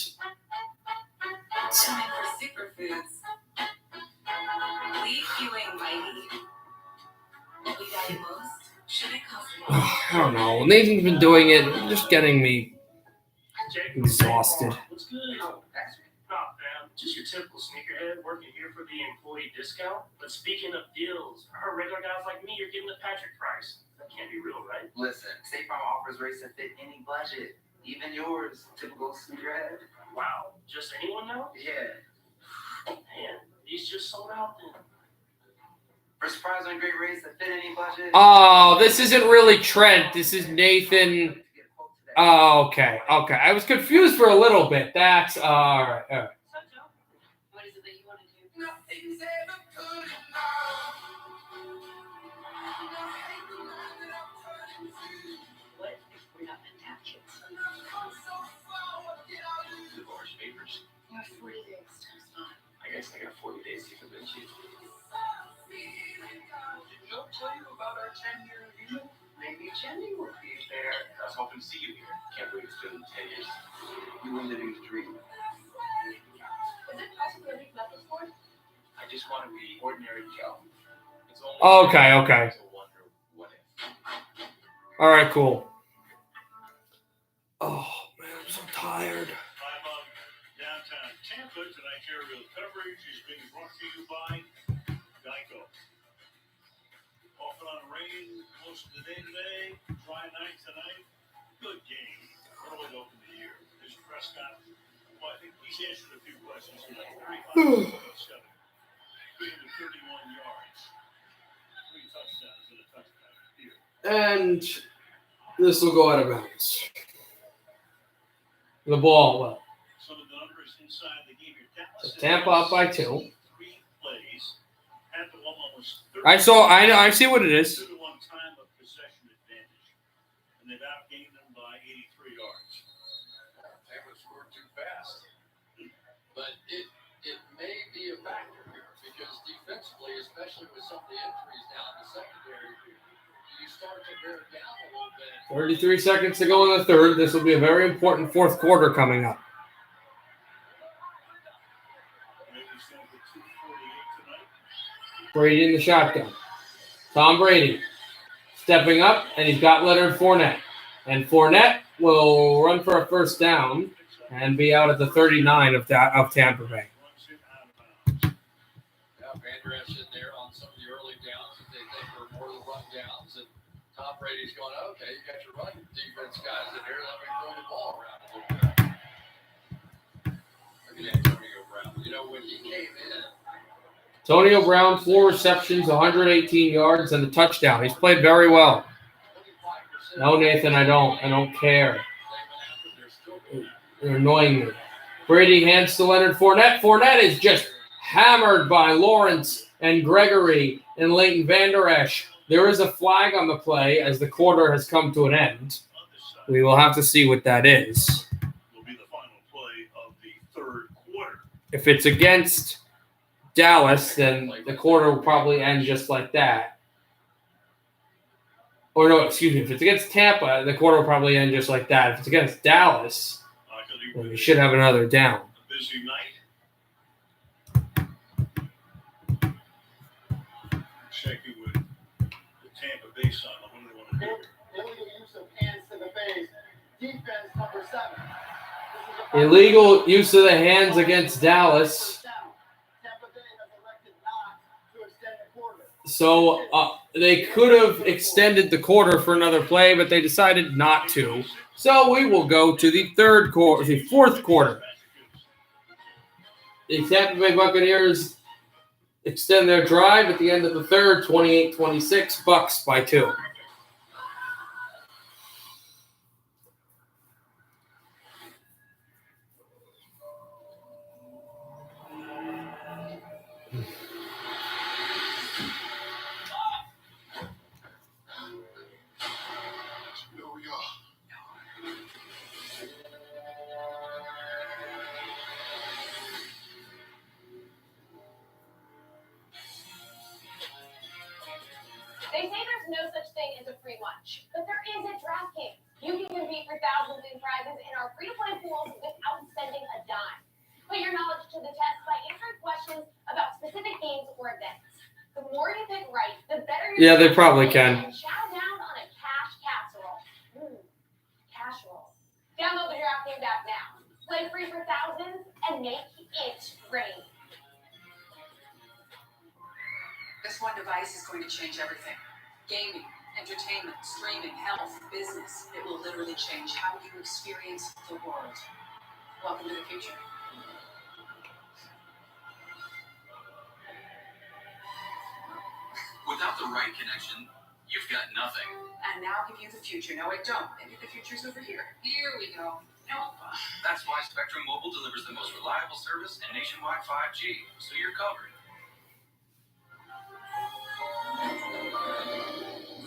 Time for superfoods. Leaf Healing Mighty. What we value most, should it cost more? I don't know. Nathan's been doing it. It's just getting me exhausted. What's good? Oh, not bad. Just your typical sneakerhead working here for the employee discount. But speaking of deals, our regular guys like me are getting the Patrick price. That can't be real, right? Listen, State Farm offers rates that fit any budget, even yours. Typical sneakerhead. Wow, just anyone now? Yeah. Man, these just sold out then. For surprisingly great rates that fit any budget. Oh, this isn't really Trent. This is Nathan. Oh, okay. I was confused for a little bit. That's all right. What is it that you want to do? Nothing's ever good enough. What if we're not meant to have kids? Divorce papers. You have 40 days. I guess I got 40 days to convince you. Did Joe tell you about our 10-year agreement? Maybe Jenny will be there. I was hoping to see you here. Can't believe it's been 10 years. You were living the dream. Is it possible to make nothing for it? I just want to be ordinary Joe. It's only Okay. to wonder what if. All right, cool. Oh, man, I'm so tired. I'm on downtown Tampa. Tonight's aerial coverage is being brought to you by Geico. Off and on rain most of the day today. Dry night tonight. Good game. Early to open the year. There's Prescott. Well, I think he's answered a few questions. He's like 35-7. 331 yards. 3 touchdowns and a touchdown here. And this will go out of bounds. The ball, well. Some of the numbers inside the game here. Dallas So Tampa up by 2. 3 plays. At the one almost 30. I see what it is. 2-1 time of possession advantage. And they've outgained them by 83 yards. Tampa scored too fast. But it may be a factor here because defensively, especially with some of the injuries now in the secondary, you start to bear down a little bit. 33 seconds to go in the third. This will be a very important fourth quarter coming up. Brady in the shotgun. Tom Brady stepping up, and he's got Leonard Fournette. And Fournette will run for a first down and be out at the 39 of Tampa Bay. Now, Van Der Esch in there on some of the early downs that they think were more of the run downs, and Tom Brady's going, okay, you got your run defense guys in here. Let me throw the ball around a little bit. Look at Antonio Brown. You know, when he came in, Antonio Brown, 4 receptions, 118 yards, and a touchdown. He's played very well. No, Nathan, I don't care. You're annoying me. Brady hands to Leonard Fournette. Fournette is just hammered by Lawrence and Gregory and Leighton Vander Esch. There is a flag on the play as the quarter has come to an end. We will have to see what that is. Will be the final play of the third quarter. If it's against Dallas, then the quarter will probably end just like that. Or no, excuse me. If it's against Tampa, the quarter will probably end just like that. If it's against Dallas, then we should have another down. A busy night. Checking with the Tampa Bay side. What do they want to do? Illegal use of hands to the face. Defense number 7. Illegal use of the hands against Dallas. Tampa Bay has elected not to extend the quarter. So they could have extended the quarter for another play, but they decided not to. So we will go to the fourth quarter. The Tampa Bay Buccaneers extend their drive at the end of the third, 28-26, Bucs by 2. They say there's no such thing as a free lunch, but there is at DraftKings. You can compete for thousands in prizes in our free-to-play pools without spending a dime. Put your knowledge to the test by answering questions about specific games or events. The more you pick right, the better your Yeah, they probably can. And chow down on a cash casserole. Casserole. Download the DraftKings app now. Play free for thousands and make it rain. This one device is going to change everything. Gaming, entertainment, streaming, health, business. It will literally change how you experience the world. Welcome to the future. Without the right connection, you've got nothing. And now give you the future. No, I don't. Maybe the future's over here. Here we go. Alpha. That's why Spectrum Mobile delivers the most reliable service and nationwide 5G, so you're covered.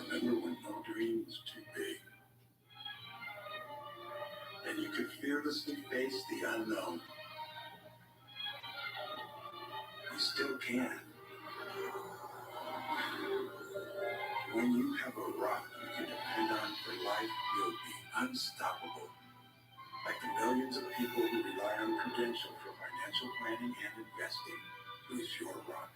Remember when no dream was too big? And you could fearlessly face the unknown? You still can. When you have a rock you can depend on for life, you'll be unstoppable. Like the millions of people who rely on Prudential for financial planning and investing. Who's your rock?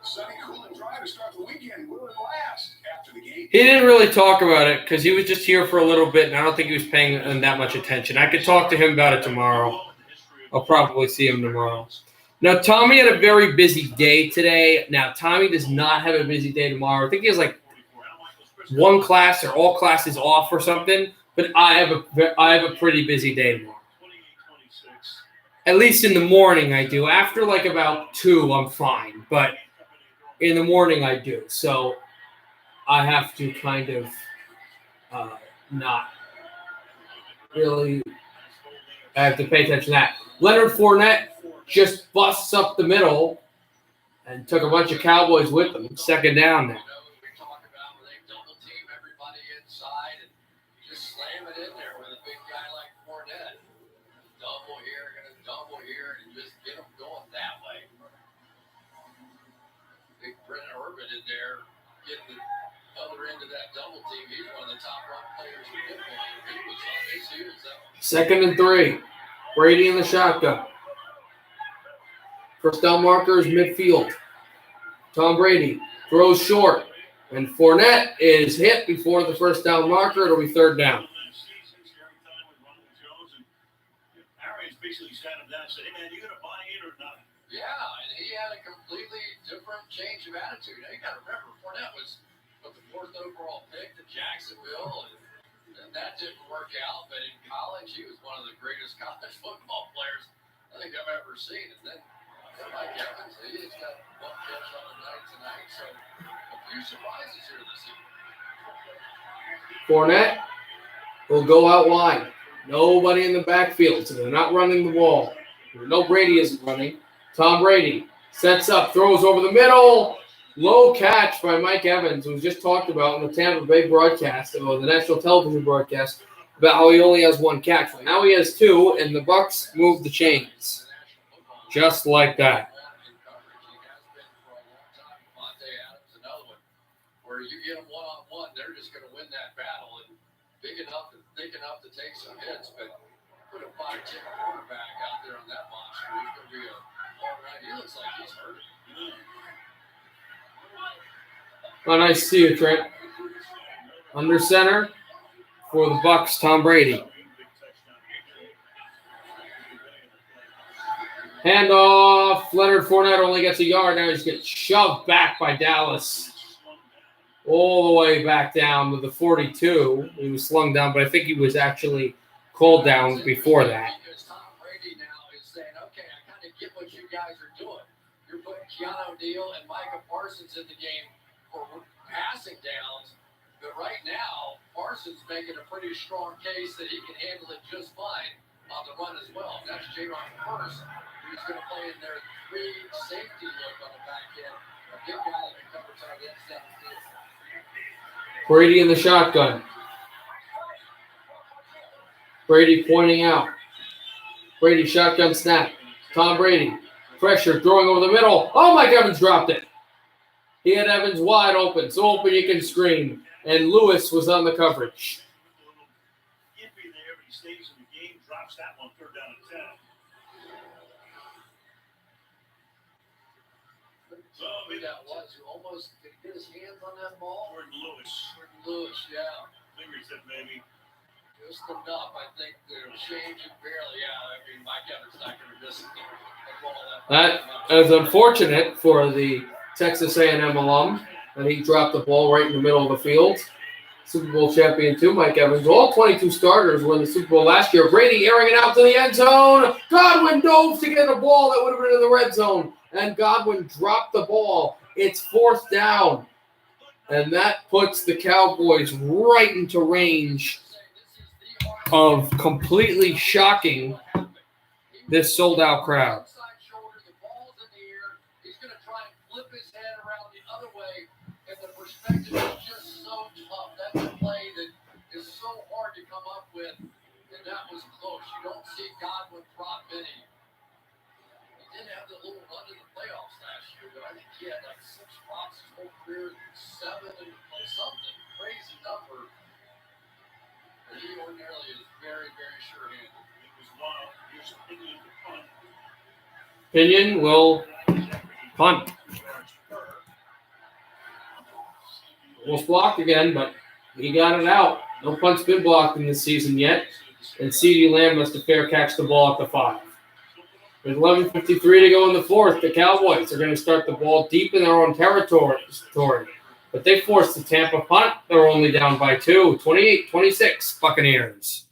Sunny, cool, and dry to start the weekend. Will it last after the game? He didn't really talk about it because he was just here for a little bit, and I don't think he was paying that much attention. I could talk to him about it tomorrow. I'll probably see him tomorrow. Now, Tommy had a very busy day today. Now, Tommy does not have a busy day tomorrow. I think he has like one class or all classes off or something. But I have a pretty busy day tomorrow. At least in the morning I do. After like about 2, I'm fine. But in the morning I do. So I have to kind of not really. I have to pay attention to that. Leonard Fournette just busts up the middle and took a bunch of Cowboys with him. Second down now. We talk about where they double team everybody inside and just slam it in there with a big guy like Fournette. Double here, gonna double here, and just get them going that way. Big Brennan Urban in there getting the other end of that double team. He's one of the top run players in football. He was on his heels. Second and 3. Brady in the shotgun. First down marker is midfield. Tom Brady throws short. And Fournette is hit before the first down marker. It'll be third down. Arians basically sat him down and said, hey, man, you going to buy in or not? Yeah, and he had a completely different change of attitude. Now, you got to remember, Fournette was But the 4th overall pick to Jacksonville, and that didn't work out. But in college, he was one of the greatest college football players I think I've ever seen. And then Mike Evans, he's got one catch on the night tonight. So a few surprises here this evening. Fournette will go out wide. Nobody in the backfield, so they're not running the ball. No, Brady isn't running. Tom Brady sets up, throws over the middle. Low catch by Mike Evans, who was just talked about in the Tampa Bay broadcast, or the national television broadcast, about how he only has one catch. Well, now he has two, and the Bucs move the chains. Just like that. Where you get them one-on-one, they're just going to win that battle, and big enough and thick enough to take some hits, but put a 5-10 quarterback out there on that monster. He's going to be all right. He looks like he's hurt. Oh, nice to see you, Trent. Under center for the Bucs, Tom Brady. Handoff. Leonard Fournette only gets a yard. Now he's getting shoved back by Dallas. All the way back down to the 42. He was slung down, but I think he was actually called down before that. Because Tom Brady now is saying, okay, I kind of get what you guys are doing. You're putting Keanu Neal and Micah Parsons in the game for passing downs. But right now, Parsons making a pretty strong case that he can handle it just fine on the run as well. That's J-Ron first. He's going to play in their 3 safety look on the back end. A big guy that can cover tight ends down the field. Brady in the shotgun. Brady pointing out. Brady shotgun snap. Tom Brady. Pressure, throwing over the middle. Oh, Mike Evans dropped it. He had Evans wide open. So open you can scream. And Lewis was on the coverage. Iffy there, but he stays in the game, drops that one, 3rd down and 10. That was who almost did he get his hands on that ball. Jordan Lewis, yeah. fingers it, maybe. Just enough, I think, to change it barely. Yeah, I mean, Mike Evans not going to miss the ball That is unfortunate for the Texas A&M alum that he dropped the ball right in the middle of the field. Super Bowl champion too, Mike Evans. All 22 starters won the Super Bowl last year. Brady airing it out to the end zone. Godwin dove to get a ball that would have been in the red zone. And Godwin dropped the ball. It's 4th down. And that puts the Cowboys right into range of completely shocking this sold-out crowd. The ball's in the air. He's going to try and flip his head around the other way. And the perspective is just so tough. That's a play that is so hard to come up with. And that was close. You don't see Godwin drop many. He did have the little run in the playoffs last year, but I think he had like 6 drops his whole career, 7 and something crazy number. But he ordinarily is very, very sure-handed. It was wild. Here's Pinion to punt. Pinion will punt. Almost blocked again, but he got it out. No punt's been blocked in this season yet. And CeeDee Lamb must have fair catch the ball at the 5. With 11:53 to go in the 4th, the Cowboys are going to start the ball deep in their own territory. But they forced the Tampa punt. They're only down by 2, 28-26, Buccaneers.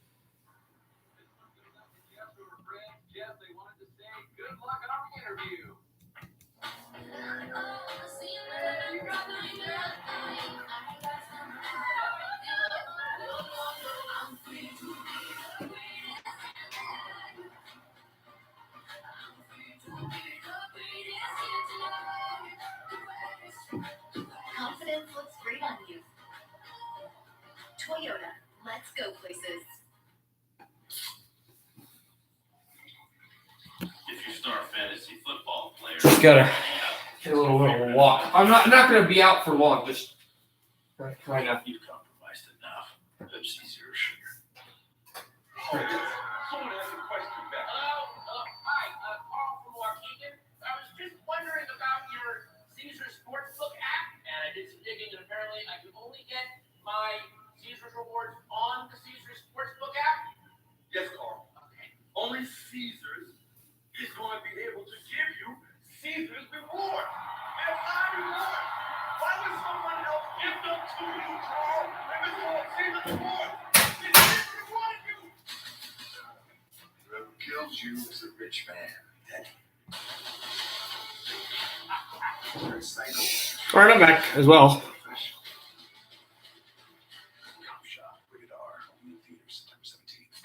Confidence looks great on you. Toyota, let's go places. If you start fantasy football players, Just gotta get a little bit of a walk. I'm not going to be out for long. Just kind of. you've compromised enough. Pepsi Zero Sugar. Someone has a question back. Hi, Carl from Waukegan. I was just wondering about your Caesar Sportsbook app, and I did some digging, and apparently I can only get my Caesar's rewards on the Caesar Sportsbook app. Yes, Carl. Okay. Only Caesars is going to be able to give you Caesar's reward. And my reward. Why would someone else give them Whoever kills you is a rich man, Daddy. You're a psycho. All right, I'm back as well. Cop Shop, rated R, only in theaters September 17th.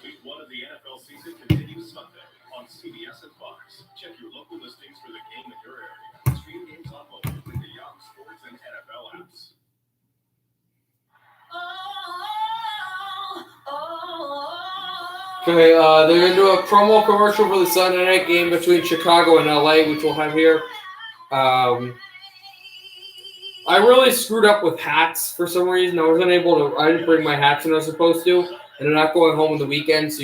Week 1 of the NFL season continues Sunday on CBS and Fox. Check your local listings for the game in your area. Stream games on mobile with the Yahoo Sports and NFL apps. Okay, they're going to do a promo commercial for the Sunday night game between Chicago and LA, which we'll have here. I really screwed up with hats for some reason. I didn't bring my hats when I was supposed to, and they're not going home on the weekend, so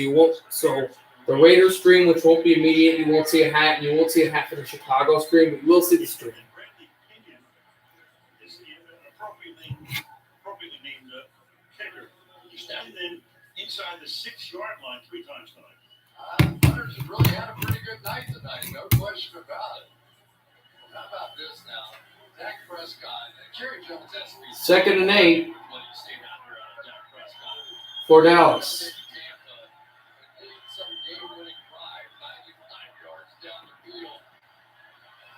the Raiders stream, which won't be immediate, you won't see a hat, and you won't see a hat for the Chicago stream, but you will see the stream. Is the appropriately named kicker. He's standing inside the 6-yard line 3 times tonight. Hunter's really had a pretty good night tonight, no question about it. How about this now? Dak Prescott, Jerry Jones has to be 2nd and 8 what you've seen out here out of Dak Prescott. for Dallas. Tampa, some game-winning drive, 95 yards down the field.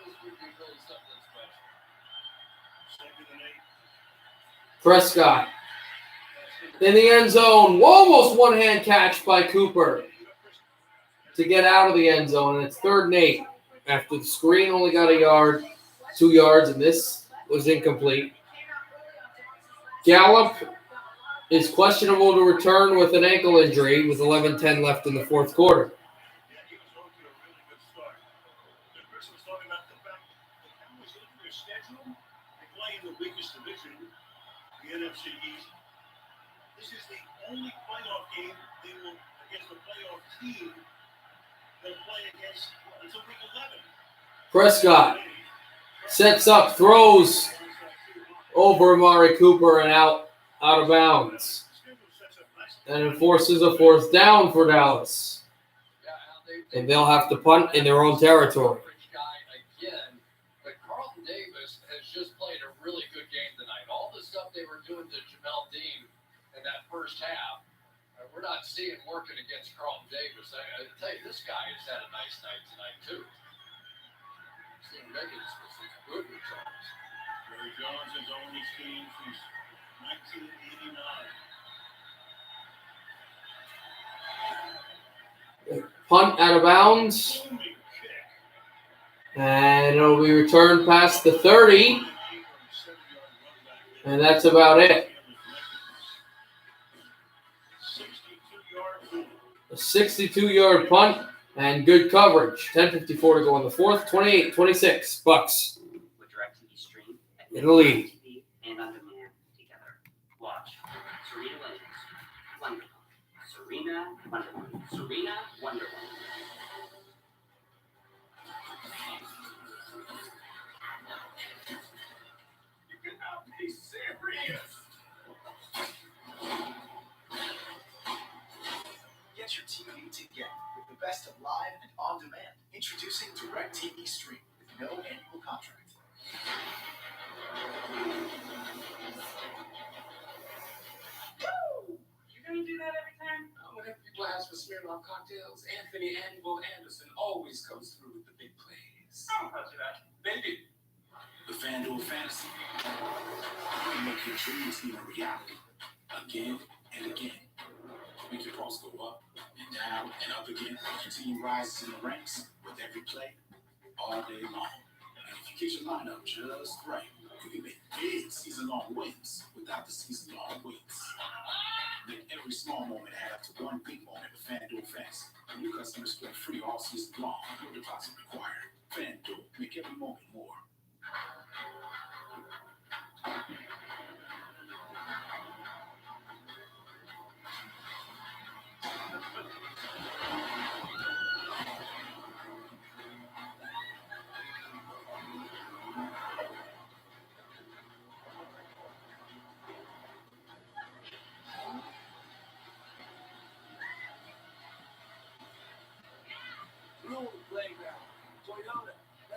This would be really something special. 2nd and 8. Prescott in the end zone. Almost one-hand catch by Cooper to get out of the end zone, and it's 3rd and 8. After the screen only got 2 yards, and this was incomplete. Gallup is questionable to return with an ankle injury with 11:10 left in the 4th quarter. Yeah, he was off to a really good start. The person was talking about the fact that the Cowboys look at their schedule. They play in the weakest division, the NFC East. This is the only playoff game they will against the playoff team they'll play against until week 11. Prescott sets up, throws over Amari Cooper and out of bounds, and enforces a 4th down for Dallas. And they'll have to punt in their own territory. Again, but Carlton Davis has just played a really good game tonight. All the stuff they were doing to Jamel Dean in that first half, we're not seeing working against Carlton Davis. I tell you, this guy has had a nice night tonight, too. Steve Meggins with some good returns. Jerry Jones has owned his team since 1989. Punt out of bounds. And it'll be returned past the 30. And that's about it. A 62-yard punt and good coverage. 10:54 to go in the 4th. 28-26. Bucks With DirecTV Stream in the lead. TV and on demand together. Watch Serena Williams, Wonderland. Serena Wonderland. You can now be serious. Get your TV together with the best of live and on demand. Introducing DirecTV Stream with no annual contract. You gonna do that every time? Whenever you blast for Smirnoff cocktails, Anthony Will Anderson always comes through with the big plays. I don't touch that. Baby. The FanDuel Fantasy. You make your dreams seem a reality. Again and again. Make your pulse go up and down and up again. Your team rises in the ranks with every play all day long. And if you get your lineup just right, you can make big season-long wins without the season-long wins. Make every small moment add up to one big moment with FanDuel Fantasy. And new customers play free all season long. No deposit required. FanDuel, make every moment more.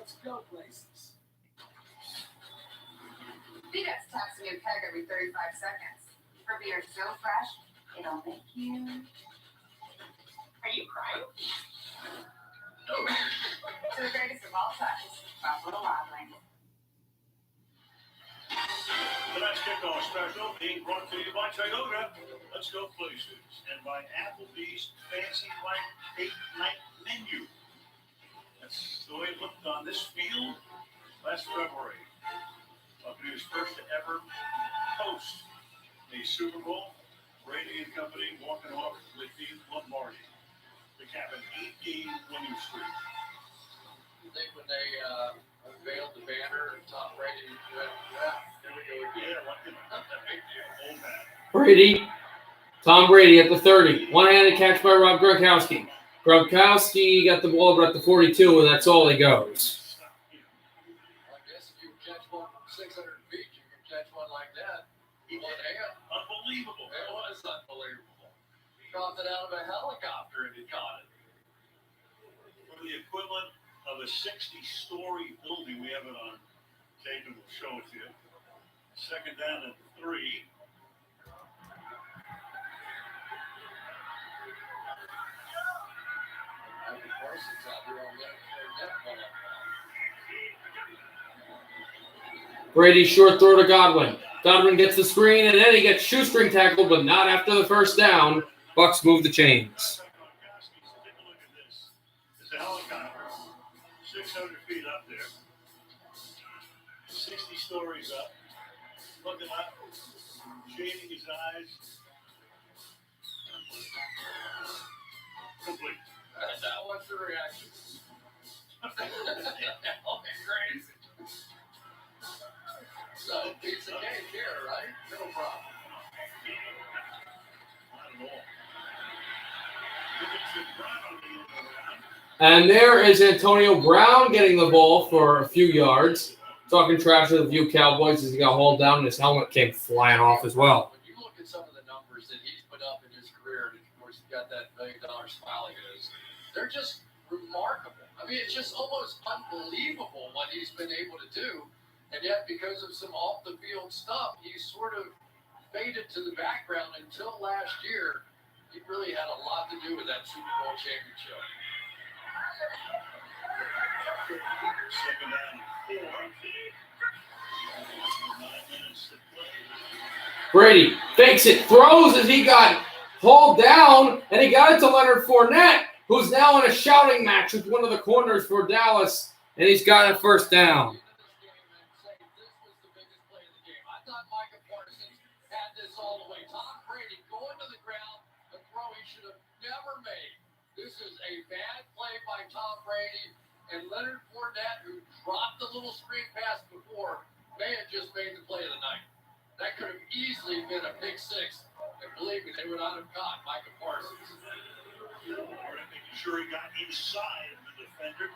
Let's go places. Peanuts tax a new keg every 35 seconds. For beer so fresh, it'll make you. Are you crying? No. To the greatest of all times, Buffalo Wild Wings. Tonight's kickoff special being brought to you by Toyota. Let's go places. And by Applebee's Fancy White Date Night Menu. That's the way it looked on this field last February. Buccaneers first to ever host a Super Bowl. Brady and company walking off with the Lombardi. They cap an 8-game winning streak. You think when they unveiled the banner and Tom Brady went, here we go again. Old man. Brady, Tom Brady at the 30. One-handed catch by Rob Gronkowski. Gronkowski got the ball at the 42, and that's all he goes. I guess if you catch one from 600 feet, you can catch one like that. One hand. Unbelievable. It was unbelievable. Dropped it out of a helicopter and he caught it. For the equivalent of a 60-story building, we have it on tape and we'll show it to you. Second down and 3. Brady short throw to Godwin. Godwin gets the screen, and then he gets shoestring tackled, but not after the first down. Bucs move the chains. It's a helicopter, 600 feet up there, 60 stories up, looking up, shading his eyes. Complete. That was the reaction. Okay, crazy. So, piece of cake here, right? No problem. Not at all. And there is Antonio Brown getting the ball for a few yards. Talking trash to the few Cowboys as he got hauled down and his helmet came flying off as well. When you look at some of the numbers that he's put up in his career, and of course he's got that $1 million smile of his, they're just remarkable. I mean, it's just almost unbelievable what he's been able to do. And yet, because of some off-the-field stuff, he sort of faded to the background until last year. He really had a lot to do with that Super Bowl championship. Second down, 4. 9 minutes to play. Brady fakes it, throws as he got hauled down, and he got it to Leonard Fournette, who's now in a shouting match with one of the corners for Dallas, and he's got a first down. This is a bad play by Tom Brady, and Leonard Fournette, who dropped the little screen pass before, may have just made the play of the night. That could have easily been a pick six, and believe me, they would not have caught Micah Parsons. Making sure he got inside the defender.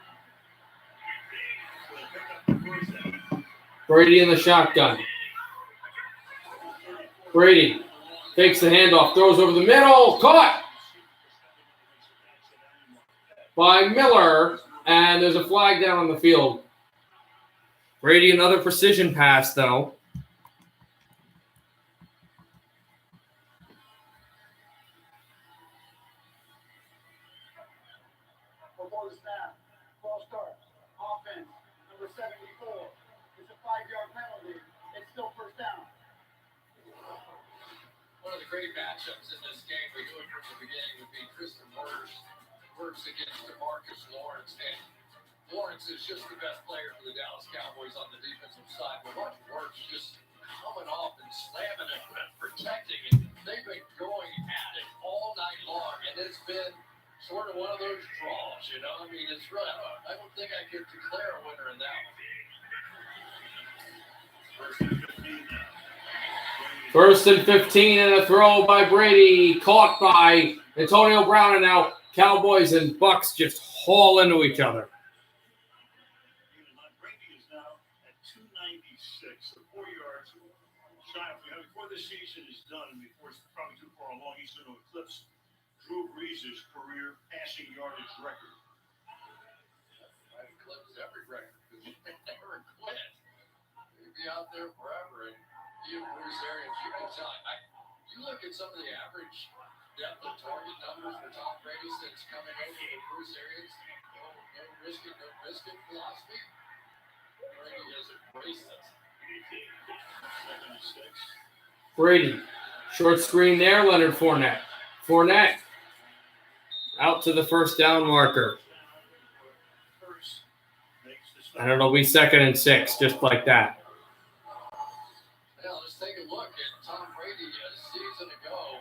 So they pick up the first down. Brady in the shotgun. Brady takes the handoff, throws over the middle, caught by Miller, and there's a flag down on the field. Brady, another precision pass, though. Before the snap, false start, offense, number 74. It's a 5-yard penalty. It's still first down. One of the great matchups in this game, we knew it from the beginning, would be Tristan Wirfs works against DeMarcus Lawrence. And Lawrence is just the best player for the Dallas Cowboys on the defensive side. But watch Wirfs just coming off and slamming it and protecting it. They've been going at it all night long, and it's been sort of one of those draws, you know? I mean, it's really, I don't think I could declare a winner in that one. First and 15, and a throw by Brady, caught by Antonio Brown, and now Cowboys and Bucs just haul into each other. Brady is now at 296, so 4 yards shy of before this season is done, and before it's probably too far along, he's going to eclipse Drew Brees' career passing yardage record. I've eclipsed every record. never quit. He'd be out there forever. And he and Bruce Arians, you can tell. You look at some of the average depth of target numbers for Tom Brady since coming over with Bruce Arians. No risk it, no biscuit philosophy. Brady has embraced it. Brady. Short screen there, Leonard Fournette. Fournette out to the first down marker. And it'll be 2nd and 6, just like that. Now, let's take a look at Tom Brady a season ago.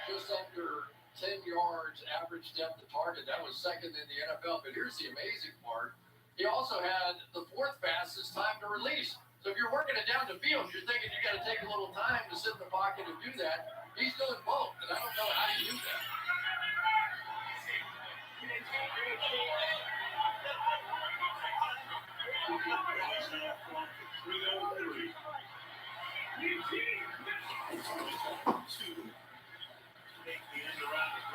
Just under 10 yards average depth of target. That was 2nd in the NFL. But here's the amazing part. He also had the 4th fastest time to release. So if you're working it down the field, you're thinking you got to take a little time to sit in the pocket and do that. He's doing both, and I don't know how you do that.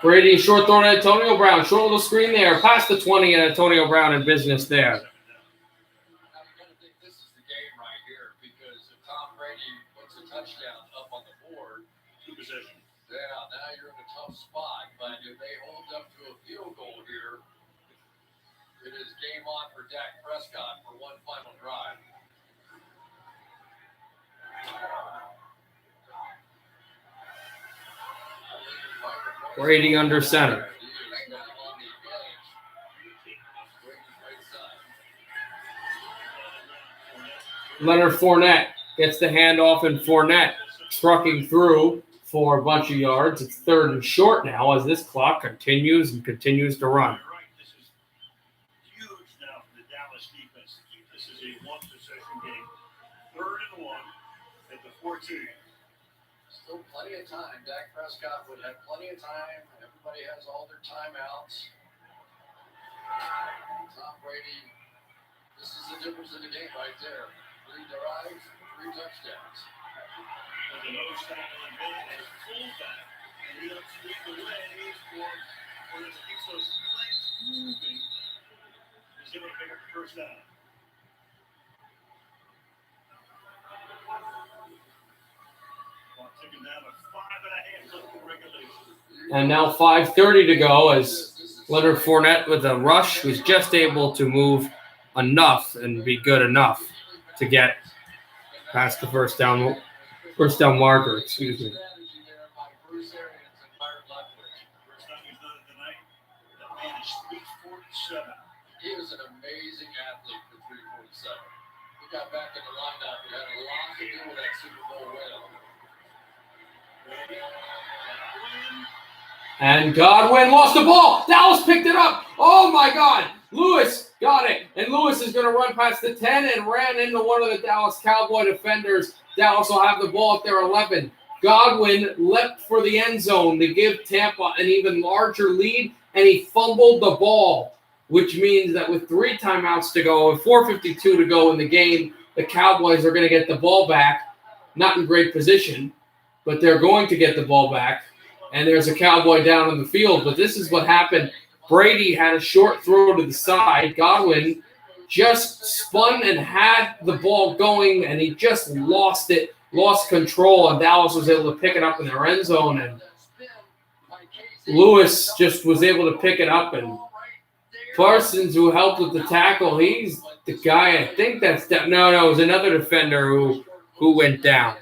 Brady short throw to Antonio Brown. Short little screen there. Past the 20 and Antonio Brown in business there. Touchdown up on the board. 2 possessions. Yeah, now you're in a tough spot. But if they hold up to a field goal here, it is game on for Dak Prescott for one final drive. Brady under center. Leonard Fournette gets the handoff, and Fournette trucking through for a bunch of yards. It's 3rd and short now as this clock continues to run. This is huge now for the Dallas defense to keep this as a 1-possession game. 3rd and 1 at the 14. Still plenty of time. Dak Prescott would have plenty of time. Everybody has all their timeouts. Tom Brady, this is the difference in the game right there. 3 drives, 3 touchdowns. With the nose tackle and ball as fullback, and he looks to lead the way for him to keep those legs moving. He's able to pick up the first down. Clock ticking down to 5.5 left in regulation. And now 5:30 to go as Leonard Fournette with a rush was just able to move enough and be good enough to get past the first down marker, excuse me. He was an amazing athlete for 347. He got back in the lineup and had a lot to do with that Super Bowl win. And Godwin lost the ball. Dallas picked it up. Oh, my God. Lewis got it. And Lewis is going to run past the 10 and ran into one of the Dallas Cowboy defenders. Dallas will have the ball at their 11. Godwin leapt for the end zone to give Tampa an even larger lead, and he fumbled the ball, which means that with 3 timeouts to go and 4:52 to go in the game, the Cowboys are going to get the ball back. Not in great position, but they're going to get the ball back. And there's a Cowboy down in the field. But this is what happened. Brady had a short throw to the side. Godwin just spun and had the ball going, and he just lost it, lost control, and Dallas was able to pick it up in their end zone. And Lewis just was able to pick it up. And Parsons, who helped with the tackle, he's the guy, I think that's – no, it was another defender who went down.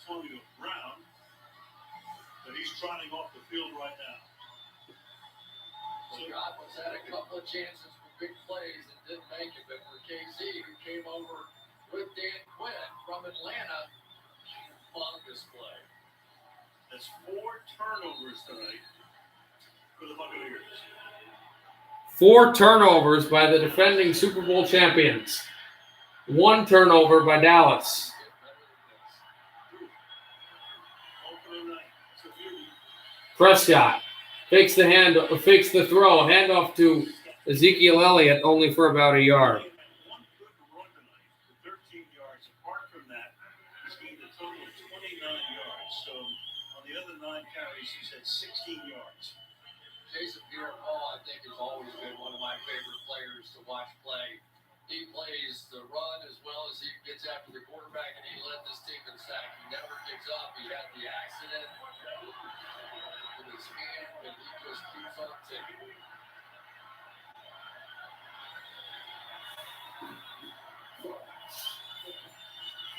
Antonio Brown, but he's trotting off the field right now. So Godwin's had a couple of chances for big plays and didn't make it, but for KC, who came over with Dan Quinn from Atlanta, humongous play. That's 4 turnovers tonight for the Buccaneers. 4 turnovers by the defending Super Bowl champions. 1 turnover by Dallas. Prescott fakes the throw, handoff to Ezekiel Elliott, only for about a yard. 1 good run tonight for 13 yards. Apart from that, he's gained a total of 29 yards. So on the other 9 carries, he's had 16 yards. Jason Pierre-Paul, I think, has always been one of my favorite players to watch play. He plays the run as well as he gets after the quarterback, and he led this team in sack. He never gives up. He had the accident with his hand, but he just keeps on ticking.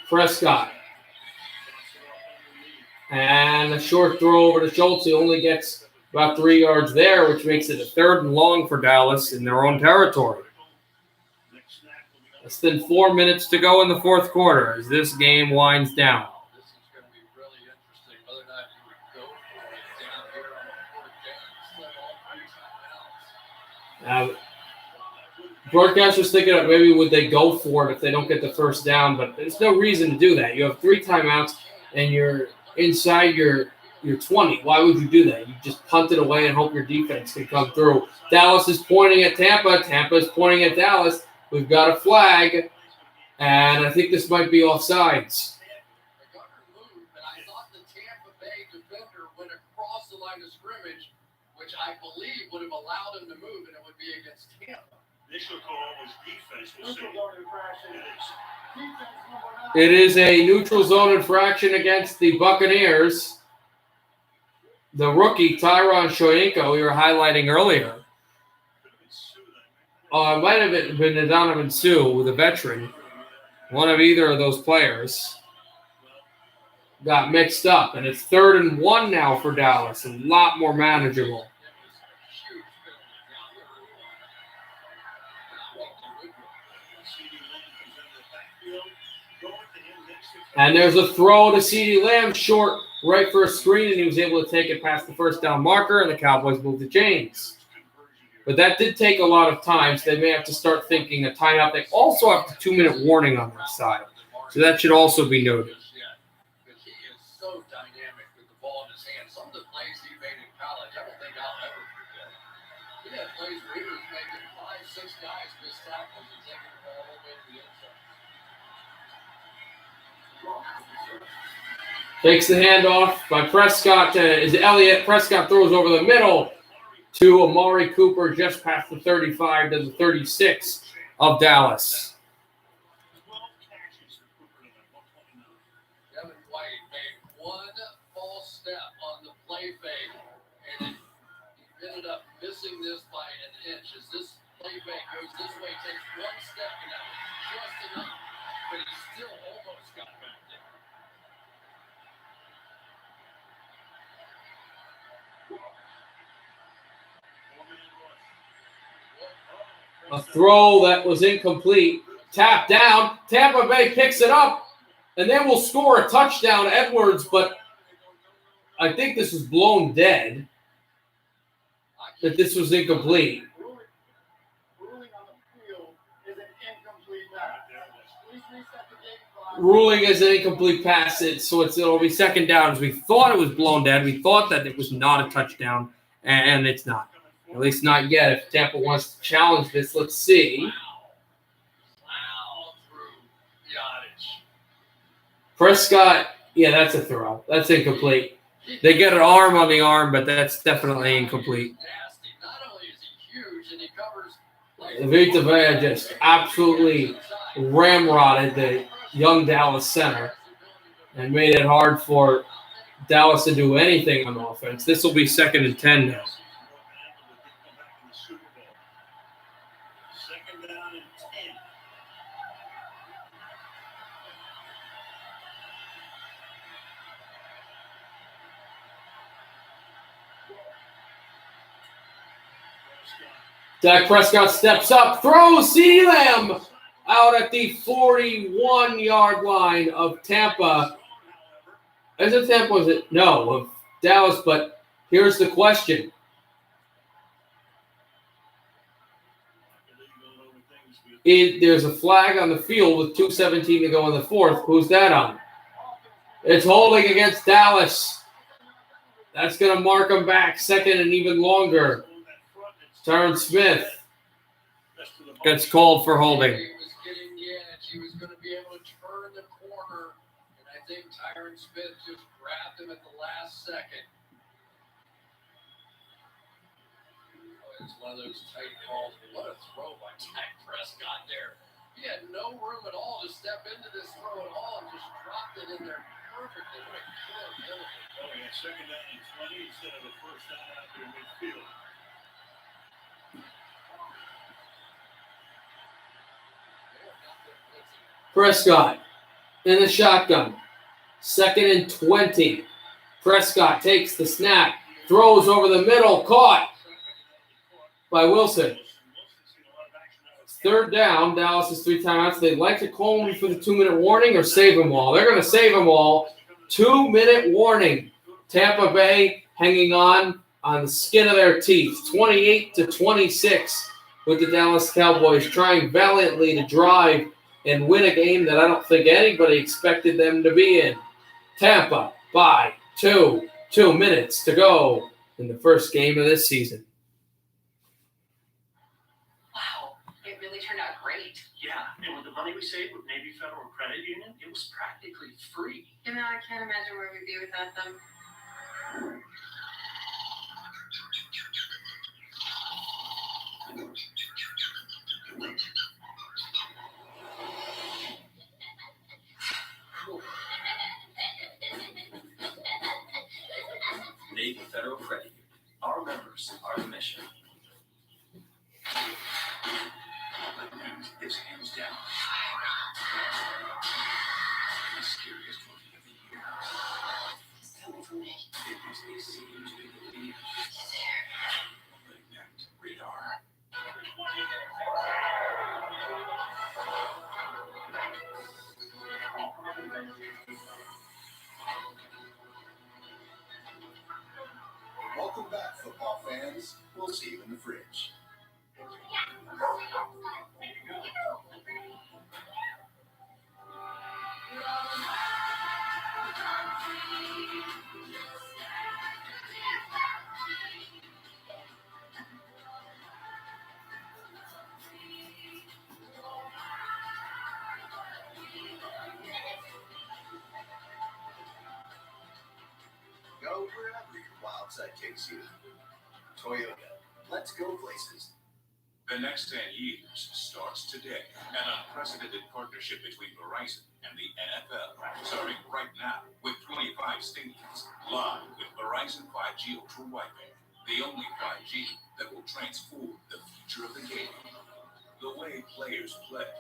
Prescott. And a short throw over to Schultz. He only gets about 3 yards there, which makes it a 3rd and long for Dallas in their own territory. Less than 4 minutes to go in the 4th quarter as this game winds down. This is going to be really interesting, whether or not you would go for it down here on the 4th down. Still all 3 timeouts. Broadcasters thinking of maybe would they go for it if they don't get the first down, but there's no reason to do that. You have 3 timeouts and you're inside your 20. Why would you do that? You just punt it away and hope your defense can come through. Dallas is pointing at Tampa. Tampa is pointing at Dallas. We've got a flag, and I think this might be offsides. The gunner moved, but I thought the Tampa Bay defender went across the line of scrimmage, which I believe would have allowed him to move, and it would be against Tampa. Initial call was defense. We'll see. It is a neutral zone infraction against the Buccaneers. The rookie, Tyron Shoyinka, we were highlighting earlier. It might have been Donovan Sue, the veteran. One of either of those players got mixed up, and it's 3rd and 1 now for Dallas. A lot more manageable. And there's a throw to CeeDee Lamb, short, right for a screen, and he was able to take it past the first down marker, and the Cowboys moved to chains. But that did take a lot of time, so they may have to start thinking a timeout. They also have the 2-minute warning on their side, so that should also be noted. But he is so dynamic with the ball in his hand. Some of the plays he made in college, I don't think I'll ever forget. He had plays where he was making 5, 6 guys miss tackles and taking the ball all the way to the end zone. Takes the handoff by Prescott. Is Elliott. Prescott throws over the middle to Amari Cooper just past the 35 to the 36 of Dallas. Devin White made one false step on the play fake, and he ended up missing this by an inch. As this play fake goes this way, takes one step, and that was just enough, but he still almost got back there. A throw that was incomplete. Tap down. Tampa Bay picks it up, and they will score a touchdown, Edwards, but I think this was blown dead. That this was incomplete. Ruling is an incomplete pass, so it'll be 2nd down. As we thought it was blown dead. We thought that it was not a touchdown, and it's not. At least not yet. If Tampa wants to challenge this, let's see. Wow, through yardage. Prescott, yeah, that's a throw. That's incomplete. They get an arm on the arm, but that's definitely incomplete. Nasty. Not only is he huge, and he covers. Vita Vea just absolutely ramrodded the young Dallas center and made it hard for Dallas to do anything on offense. This will be 2nd and 10 now. Dak Prescott steps up, throws CeeDee Lamb out at the 41-yard line of Tampa. Is it Tampa? Was it? No, of Dallas. But here's the question. There's a flag on the field with 2:17 to go in the 4th. Who's that on? It's holding against Dallas. That's going to mark them back 2nd and even longer. Tyron Smith gets called for holding. He was getting the edge. He was going to be able to turn the corner, and I think Tyron Smith just grabbed him at the last second. It's one of those tight calls. What a throw by Dak Prescott there. He had no room at all to step into this throw at all and just dropped it in there perfectly. What a killer ability. Well, we had second down and 20 instead of a first down out there in midfield. Prescott in the shotgun. 2nd and 20. Prescott takes the snap, throws over the middle, caught by Wilson. 3rd down. Dallas has 3 timeouts. They'd like to call them for the 2-minute warning or save them all. They're going to save them all. 2-minute warning. Tampa Bay hanging on the skin of their teeth. 28-26 with the Dallas Cowboys trying valiantly to drive and win a game that I don't think anybody expected them to be in. Tampa by 2. 2 minutes to go in the first game of this season. Wow, it really turned out great. Yeah, and with the money we saved with Navy Federal Credit Union, it was practically free. You know, I can't imagine where we'd be without them. Navy Federal Credit Union. Our members are the mission. Is hands down the scariest movie of the year. Tell me from me. It is a scene to be believed. Malignant radar. Welcome back, football fans. We'll see you in the fridge. Go wherever your wild side takes you. Toyota. Let's go places. The next 10 years starts today. An unprecedented partnership between Verizon and the NFL. Starting right now with 25 stadiums. Live with Verizon 5G Ultra Wideband. The only 5G that will transform the future of the game. The way players play.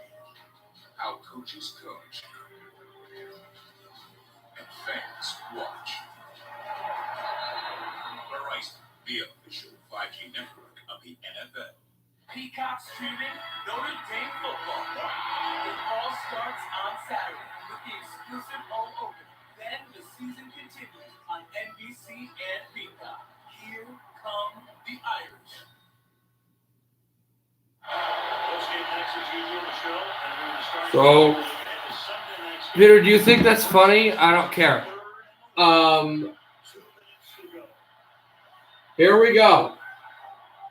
How coaches coach. And fans watch. Verizon, the official 5G network of the NFL. Peacock streaming Notre Dame football. It all starts on Saturday with the exclusive home opener. Then the season continues on NBC and Peacock. Here come the Irish. So, Peter, do you think that's funny? I don't care. Here we go.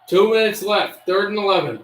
2 minutes left. 3rd and 11.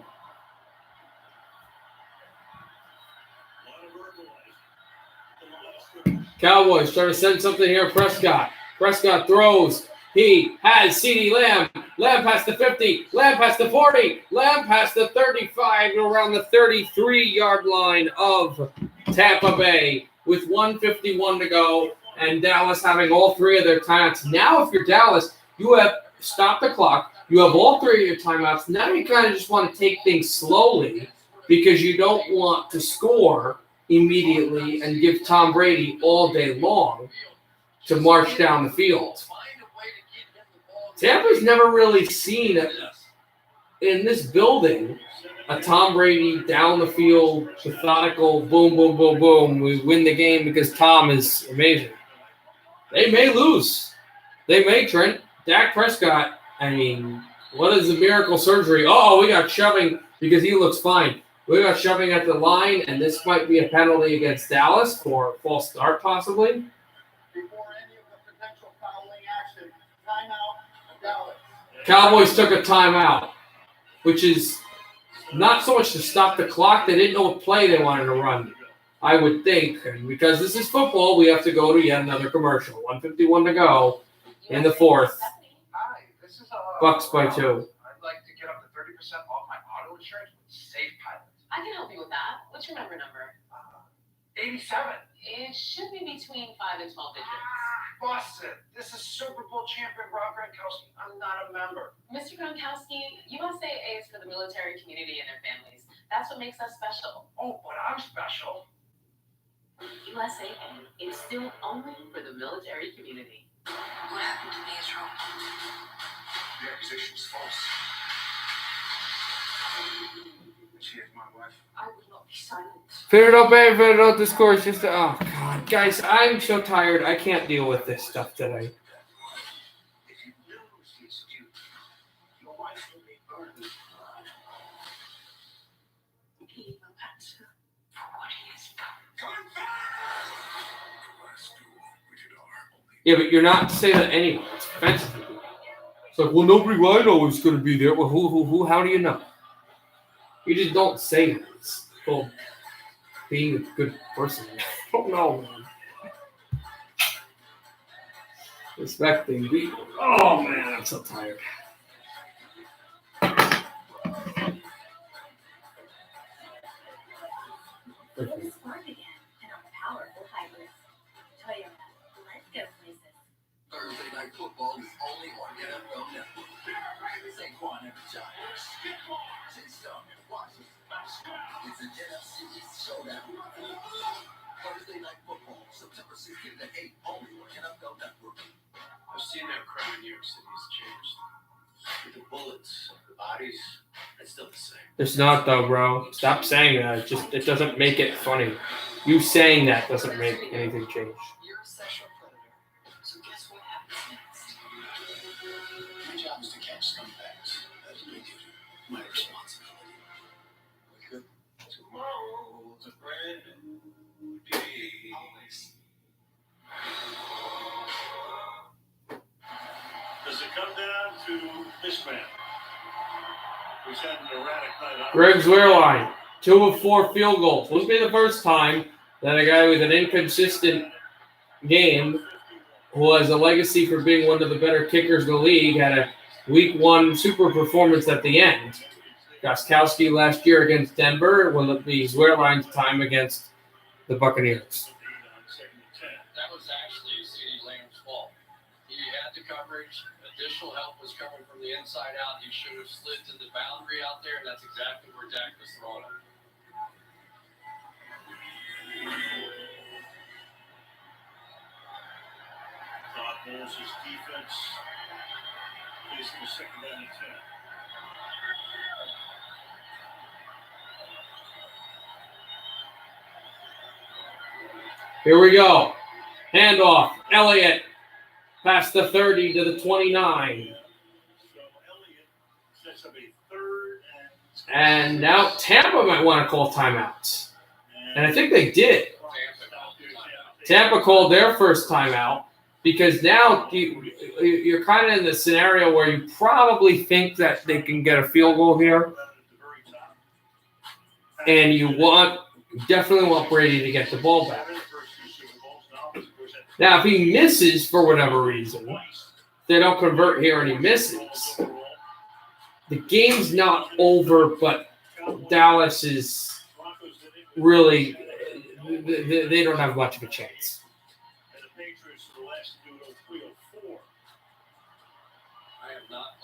Cowboys trying to send something here. Prescott. Prescott throws. He has CeeDee Lamb. Lamb past the 50. Lamb past the 40. Lamb past the 35 around the 33-yard line of Tampa Bay with 1:51 to go. And Dallas having all 3 of their timeouts. Now if you're Dallas, you have stopped the clock. You have all 3 of your timeouts. Now you kind of just want to take things slowly because you don't want to score immediately and give Tom Brady all day long to march down the field. Tampa's never really seen in this building a Tom Brady down the field, methodical, boom, boom, boom, boom. We win the game because Tom is amazing. They may lose. They may, Trent. Dak Prescott, I mean, what is the miracle surgery? Oh, we got shoving because he looks fine. We got shoving at the line, and this might be a penalty against Dallas for a false start, possibly. Before any of the potential fouling action, timeout, Dallas. Cowboys took a timeout, which is not so much to stop the clock. They didn't know what play they wanted to run, I would think. And because this is football, we have to go to yet another commercial. 1:51 to go in the 4th. Bucks by 2. I'd like to get up I can help you with that. What's your member number? 87. It should be between 5 and 12 digits. Busted. This is Super Bowl champion Rob Gronkowski. I'm not a member. Mr. Gronkowski, USAA is for the military community and their families. That's what makes us special. Oh, but I'm special. USAA is still only for the military community. What happened to me is wrong. The accusation is false. She is my wife. I will not be silent. Federal Bay, Federal Discourse, just oh god, guys, I'm so tired. I can't deal with this stuff today. If you lose this dude, your wife will be burned. He will answer for what he has done. Yeah, but you're not saying that anyway. It's offensive. It's like, well, nobody I know is going to be there. Well, who? How do you know? You just don't say it. It's called being a good person. I don't know, man. Respecting people. Oh, man, I'm so tired. Let's spark again in our powerful hybrid. Toyota, let's go places. Thursday Night Football is only on NFL Network. Saquon and the Giants. Chase Young and Washington. It's an NFC East showdown. Thursday Night Football, September 16th and 8th, only on NFL Network. I've seen that crime in New York City has changed. With the bullets, the bodies, it's still the same. It's not, though, bro. Stop saying that. It doesn't make it funny. You saying that doesn't make anything change. You're a sexual predator. So guess what happens next? My job is to catch scumbags. That's what I do. My responsibility. Wake up. Tomorrow's a brand new day. Always. Does it come down to this man? Who's had an erratic night? Greg Zwerline, 2 of 4 field goals. Wouldn't be the first time that a guy with an inconsistent game, who has a legacy for being one of the better kickers in the league, had a Week 1 super performance at the end. Gronkowski last year against Denver. Will it be Zwerline's time against the Buccaneers? That was actually CeeDee Lamb's fault. He had the coverage. Additional help was coming from the inside out. He should have slid to the boundary out there, and that's exactly where Dak was throwing him. Todd Bowles' defense facing a second down and 10. Here we go. Handoff. Elliott past the 30 to the 29. So Elliott sets up a third And now Tampa might want to call timeouts. And I think they did. Tampa called their first timeout because now you're kind of in the scenario where you probably think that they can get a field goal here. And you definitely want Brady to get the ball back. Now, if he misses for whatever reason, they don't convert here and he misses, the game's not over, but Dallas is really, they don't have much of a chance.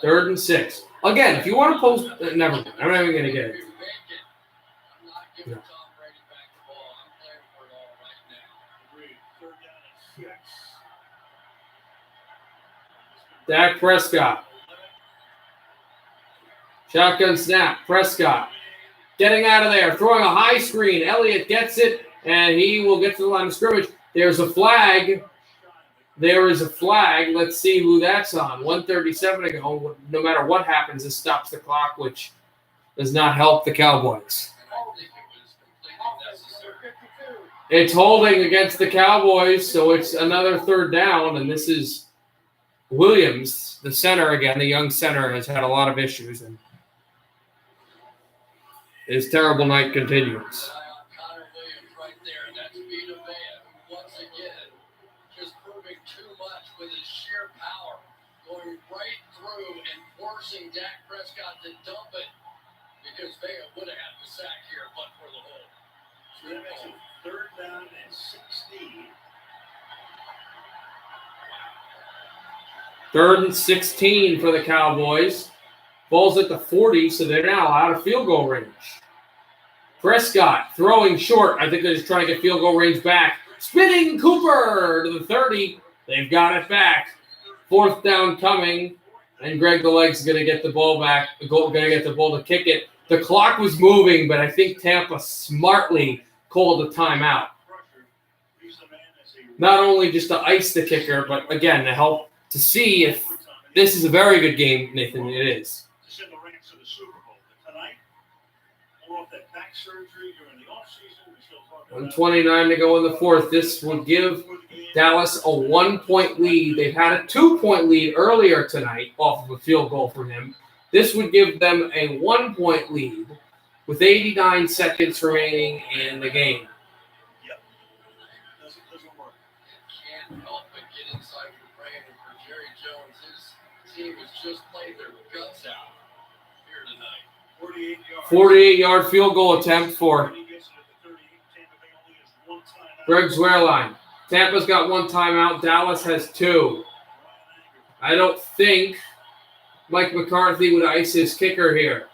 Third and 6. Again, if you want to post, never mind. I'm not even going to get it. No. Dak Prescott. Shotgun snap. Prescott getting out of there. Throwing a high screen. Elliott gets it, and he will get to the line of scrimmage. There's a flag. There is a flag. Let's see who that's on. 1:37 to go. No matter what happens, this stops the clock, which does not help the Cowboys. It's holding against the Cowboys, so it's another third down, and this is Williams, the center again. The young center has had a lot of issues, and his terrible night continues. Connor Williams right there, and that's Vita Vea, who once again just proving too much with his sheer power, going right through and forcing Dak Prescott to dump it because they would have had the sack here, but for the hole. So that makes it 3rd down and 16. 3rd and 16 for the Cowboys. Ball's at the 40, so they're now out of field goal range. Prescott throwing short. I think they're just trying to get field goal range back. Spinning Cooper to the 30. They've got it back. 4th down coming. And Greg the Leg's going to get the ball back. Going to get the ball to kick it. The clock was moving, but I think Tampa smartly called a timeout. Not only just to ice the kicker, but again, to help to see if this is a very good game, Nathan. It is. 1:29 to go in the 4th. This would give Dallas a 1-point lead. They've had a 2-point lead earlier tonight off of a field goal from him. This would give them a 1-point lead with 89 seconds remaining in the game. Can't help but get inside for Brandon for Jerry Jones. His team has just played their guts out here tonight. 48-yard field goal attempt for Greg Zuerlein. Tampa's got 1 timeout. Dallas has 2. I don't think Mike McCarthy would ice his kicker here.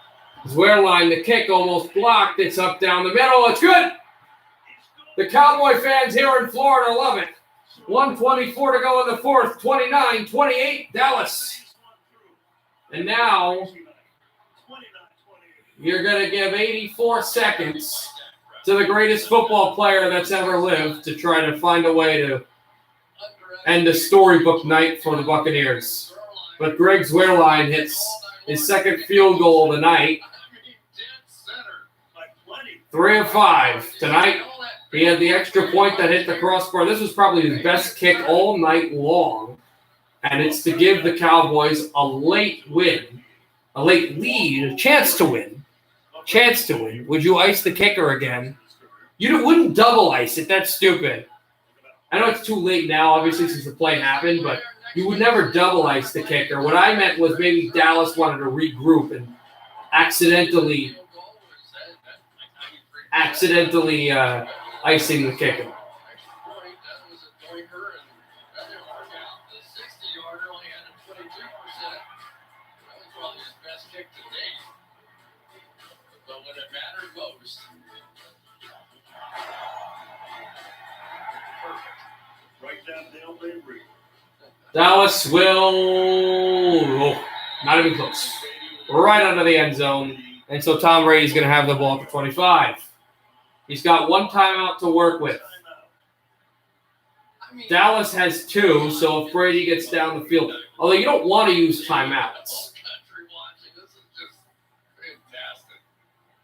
Zuerlein, the kick almost blocked. It's up down the middle. It's good. The Cowboy fans here in Florida love it. 1:24 to go in the 4th. 29-28, Dallas. And now you're going to give 84 seconds to the greatest football player that's ever lived to try to find a way to end a storybook night for the Buccaneers. But Greg Zuerlein hits his 2nd field goal of the night. 3 of 5 tonight. He had the extra point that hit the crossbar. This was probably his best kick all night long. And it's to give the Cowboys a late win, a late lead, a chance to win. Chance to win. Would you ice the kicker again? You wouldn't double ice it. That's stupid. I know it's too late now, obviously, since the play happened, but you would never double ice the kicker. What I meant was maybe Dallas wanted to regroup and accidentally icing the kicker. Dallas will not even close. Right under the end zone. And so Tom Brady's going to have the ball at the 25. He's got 1 timeout to work with. Dallas has 2, so if Brady gets down the field. Although you don't want to use timeouts.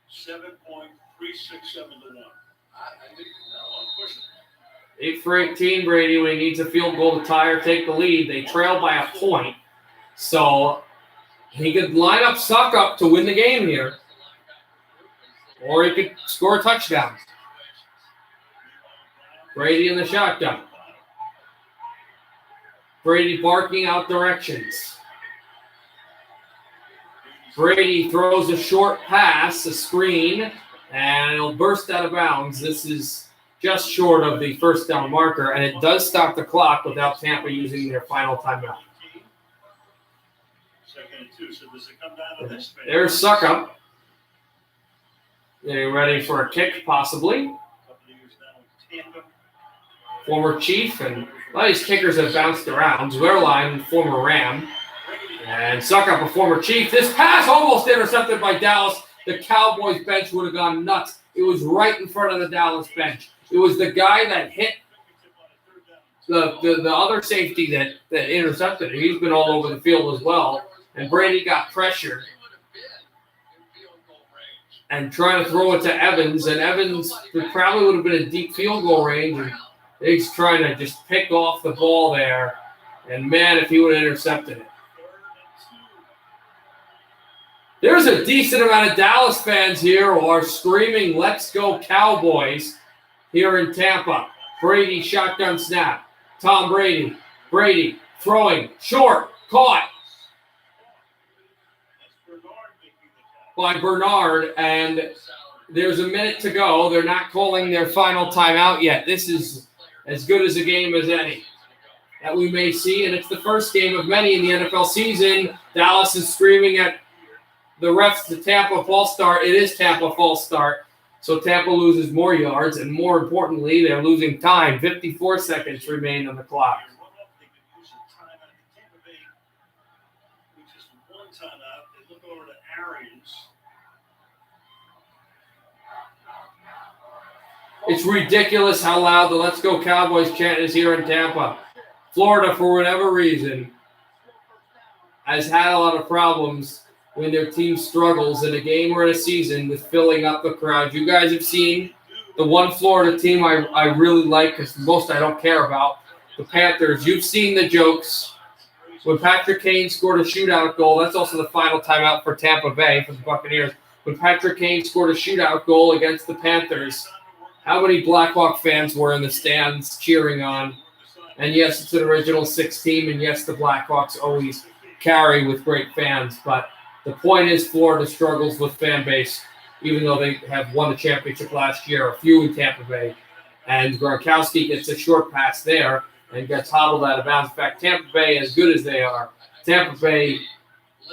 7.367 to 1. 8 for 18, Brady, when he needs a field goal to tie or take the lead. They trail by a point. So he could line up Suck Up to win the game here. Or he could score a touchdown. Brady in the shotgun. Brady barking out directions. Brady throws a short pass, a screen, and it'll burst out of bounds. This is just short of the 1st down marker, and it does stop the clock without Tampa using their final timeout. 2nd and 2. So does it come down to this? There's Suck Up. Getting ready for a kick, possibly. Former Chief, and a lot of these kickers have bounced around. Zuerlein, former Ram. And Suck Up, a former Chief. This pass almost intercepted by Dallas. The Cowboys bench would have gone nuts. It was right in front of the Dallas bench. It was the guy that hit the other safety that intercepted it. He's been all over the field as well. And Brady got pressured and trying to throw it to Evans. And Evans probably would have been a deep field goal range. And he's trying to just pick off the ball there. And, man, if he would have intercepted it. There's a decent amount of Dallas fans here who are screaming, "Let's go Cowboys," here in Tampa. Brady shotgun snap. Tom Brady. Brady throwing short. Caught. by Bernard, and there's a minute to go. They're not calling their final timeout yet. This is as good as a game as any that we may see, and it's the first game of many in the NFL season. Dallas is screaming at the refs to Tampa false start. It is Tampa false start. So Tampa loses more yards, and more importantly, they're losing time. 54 seconds remain on the clock. They look over to Arians. It's ridiculous how loud the Let's Go Cowboys chant is here in Tampa. Florida, for whatever reason, has had a lot of problems when their team struggles in a game or in a season with filling up the crowd. You guys have seen the one Florida team I really like, because most I don't care about, the Panthers. You've seen the jokes. When Patrick Kane scored a shootout goal, that's also the final timeout for Tampa Bay, for the Buccaneers. When Patrick Kane scored a shootout goal against the Panthers, how many Blackhawk fans were in the stands cheering on? And yes, it's an original six team, and yes, the Blackhawks always carry with great fans. But the point is, Florida struggles with fan base, even though they have won the championship last year, a few in Tampa Bay. And Gronkowski gets a short pass there and gets hobbled out of bounds. In fact, Tampa Bay, as good as they are, Tampa Bay,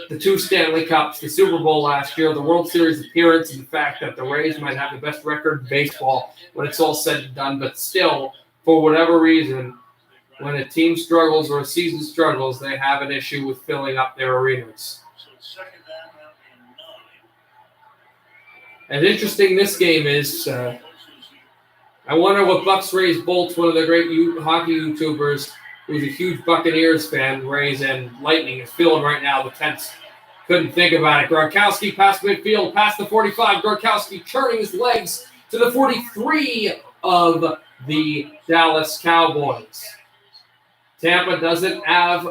the 2 Stanley Cups, the Super Bowl last year, the World Series appearance, and the fact that the Rays might have the best record in baseball when it's all said and done. But still, for whatever reason, when a team struggles or a season struggles, they have an issue with filling up their arenas. As interesting this game is, I wonder what Bucks Rays Bolts, one of the great hockey YouTubers, who's a huge Buccaneers fan, Rays and Lightning, is feeling right now. The tense couldn't think about it. Gronkowski past midfield, past the 45. Gronkowski turning his legs to the 43 of the Dallas Cowboys. Tampa doesn't have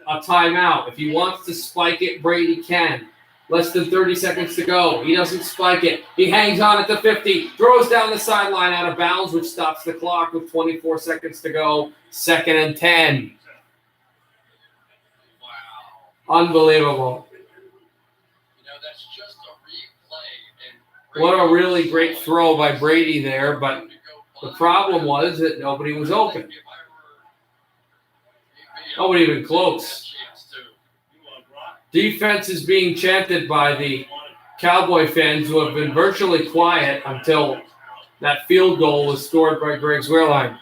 a timeout. If he wants to spike it, Brady can. Less than 30 seconds to go. He doesn't spike it. He hangs on at the 50, throws down the sideline out of bounds, which stops the clock with 24 seconds to go. 2nd and 10. Wow. Unbelievable. That's just a replay. What a really great throw by Brady there, but the problem was that nobody was open. Nobody even close. Defense is being chanted by the Cowboy fans, who have been virtually quiet until that field goal was scored by Greg Zuerlein.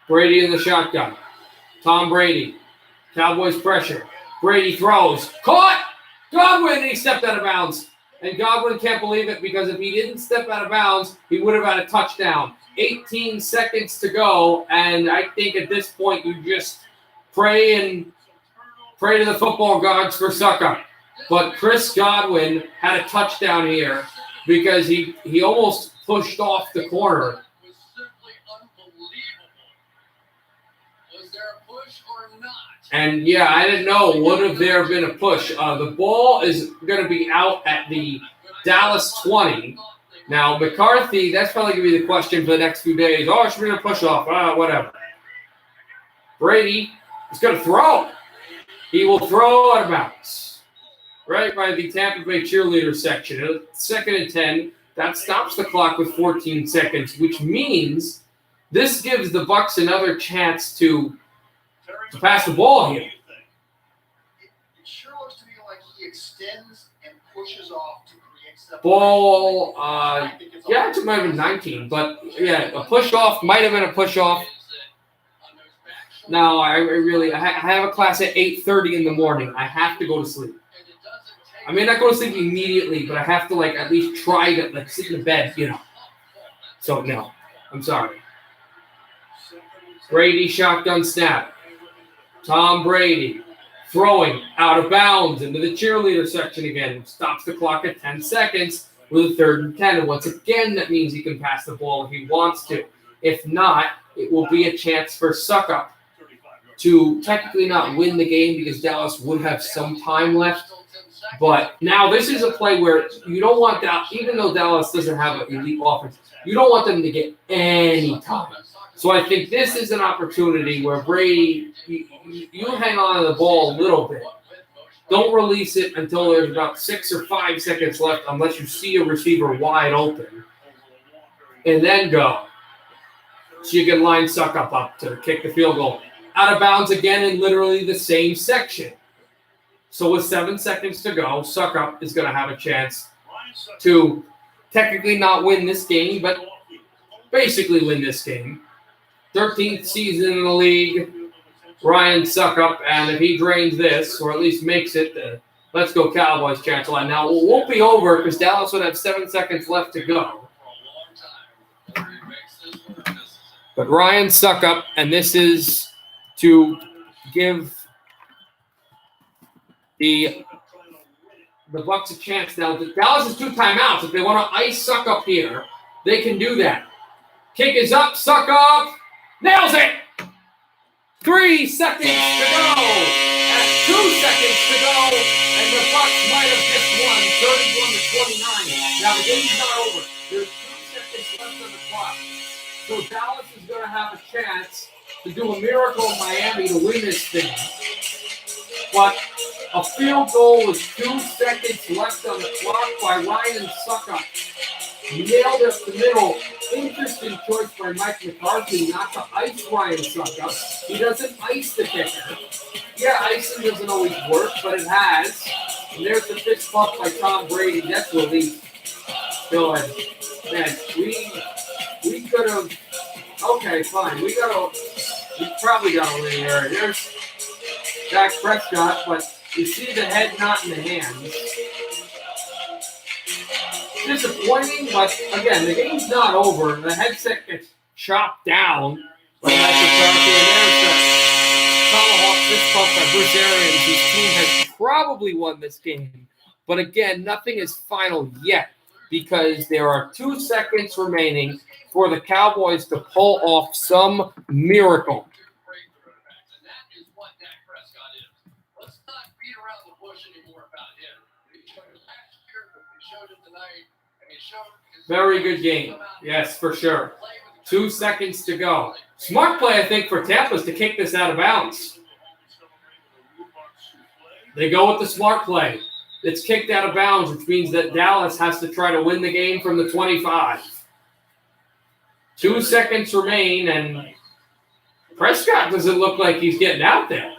Brady in the shotgun. Tom Brady. Cowboys pressure. Brady throws. Caught! Godwin! And he stepped out of bounds. And Godwin can't believe it, because if he didn't step out of bounds, he would have had a touchdown. 18 seconds to go, and I think at this point you just pray to the football gods for sucker. But Chris Godwin had a touchdown here because he almost pushed off the corner. Was simply unbelievable. Was there a push or not? And yeah, I didn't know. Would have there been a push? The ball is going to be out at the Dallas 20. Now, McCarthy, that's probably going to be the question for the next few days. Oh, should we get a push off? Whatever. Brady is going to throw. He will throw out of bounds. Right by the Tampa Bay cheerleader section. 2nd and 10. That stops the clock with 14 seconds, which means this gives the Bucs another chance to pass the ball here. It sure looks to me like he extends and pushes off to create separation. Ball, yeah, it might have been 19, but yeah, a push off might have been a push off. No, I have a class at 8:30 in the morning. I have to go to sleep. I may not go to sleep immediately, but I have to at least try to sit in the bed, So no, I'm sorry. Brady shotgun snap. Tom Brady throwing out of bounds into the cheerleader section again. Stops the clock at 10 seconds with a 3rd and 10. And once again, that means he can pass the ball if he wants to. If not, it will be a chance for Suckup to technically not win the game, because Dallas would have some time left. But now this is a play where you don't want that, even though Dallas doesn't have an elite offense, you don't want them to get any time. So I think this is an opportunity where Brady, you hang on to the ball a little bit. Don't release it until there's about 6 or 5 seconds left unless you see a receiver wide open. And then go. So you can line Suckup up to kick the field goal. Out of bounds again in literally the same section. So with 7 seconds to go, Suckup is going to have a chance to technically not win this game, but basically win this game. 13th season in the league, Ryan Suckup, and if he drains this, or at least makes it, let's go Cowboys chance line. Now, it won't be over because Dallas would have 7 seconds left to go. But Ryan Suckup, and this is to give the Bucs a chance. Now, Dallas has 2 timeouts. If they want to ice Suckup here, they can do that. Kick is up, Suckup nails it! 3 seconds to go. At 2 seconds to go, and the Bucs might have just won 31-29. Now the game's not over. There's 2 seconds left on the clock. So Dallas is going to have a chance to do a miracle in Miami to win this thing. But a field goal with 2 seconds left on the clock by Ryan Suckup. Nailed it up the middle. Interesting choice by Mike McCarthy not to ice Ryan Suckup. He doesn't ice the kicker. Yeah, icing doesn't always work, but it has. And there's the fist bump by Tom Brady. That's relief. So, man, we could have. Okay, fine. We probably got a win here. There's Dak Prescott, but you see the head not in the hands. Disappointing, but again, the game's not over. The headset gets chopped down by Mike McCarthy, and there's the tomahawk fist bump by Bruce Arians, whose team has probably won this game. But again, nothing is final yet because there are 2 seconds remaining for the Cowboys to pull off some miracle. Very good game. Yes, for sure. 2 seconds to go. Smart play, I think, for Tampa is to kick this out of bounds. They go with the smart play. It's kicked out of bounds, which means that Dallas has to try to win the game from the 25. 2 seconds remain, and Prescott doesn't look like he's getting out there.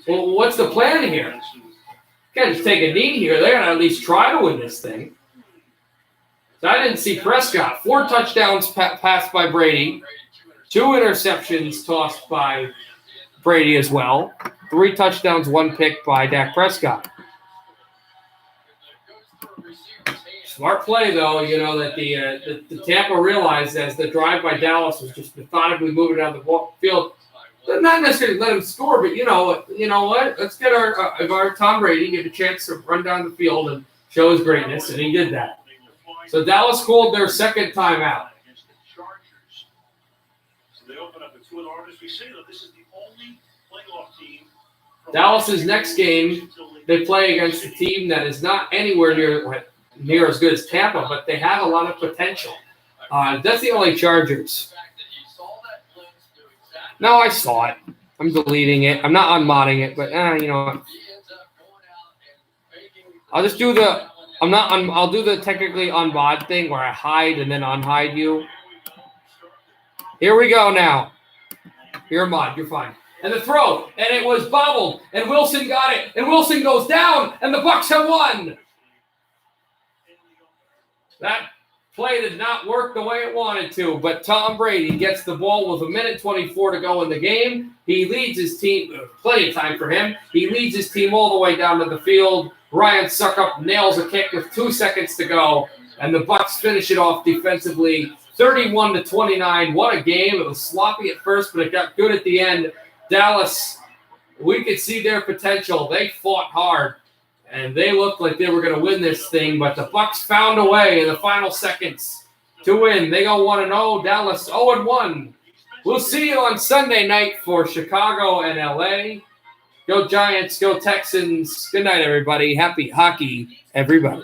Well, what's the plan here? Can't just take a knee here. They're going to at least try to win this thing. So I didn't see Prescott. 4 touchdowns passed by Brady. 2 interceptions tossed by Brady as well. 3 touchdowns, 1 pick by Dak Prescott. Smart play, though, you know, that the Tampa realized as the drive by Dallas was just methodically moving down the field. Not necessarily let him score, but you know what? Let's get our Tom Brady get a chance to run down the field and show his greatness, and he did that. So Dallas called their second timeout. So they open up a 2-0. As we say, though, this is the only playoff team. Dallas's next game, they play against a team that is not anywhere near as good as Tampa, but they have a lot of potential. That's the LA Chargers. No, I saw it. I'm deleting it. I'm not unmodding it, but you know what? I'll just do the. I'll do the technically unmod thing where I hide and then unhide you. Here we go now. You're mod. You're fine. And the throw, and it was bobbled, and Wilson got it, and Wilson goes down, and the Bucs have won. That play did not work the way it wanted to, but Tom Brady gets the ball with 1:24 to go in the game. He leads his team, plenty of time for him. He leads his team all the way down to the field. Ryan Suckup nails a kick with 2 seconds to go, and the Bucs finish it off defensively, 31-29. What a game. It was sloppy at first, but it got good at the end. Dallas, we could see their potential. They fought hard. And they looked like they were going to win this thing, but the Bucs found a way in the final seconds to win. They go 1-0. Dallas 0-1. We'll see you on Sunday night for Chicago and LA. Go Giants. Go Texans. Good night, everybody. Happy hockey, everybody.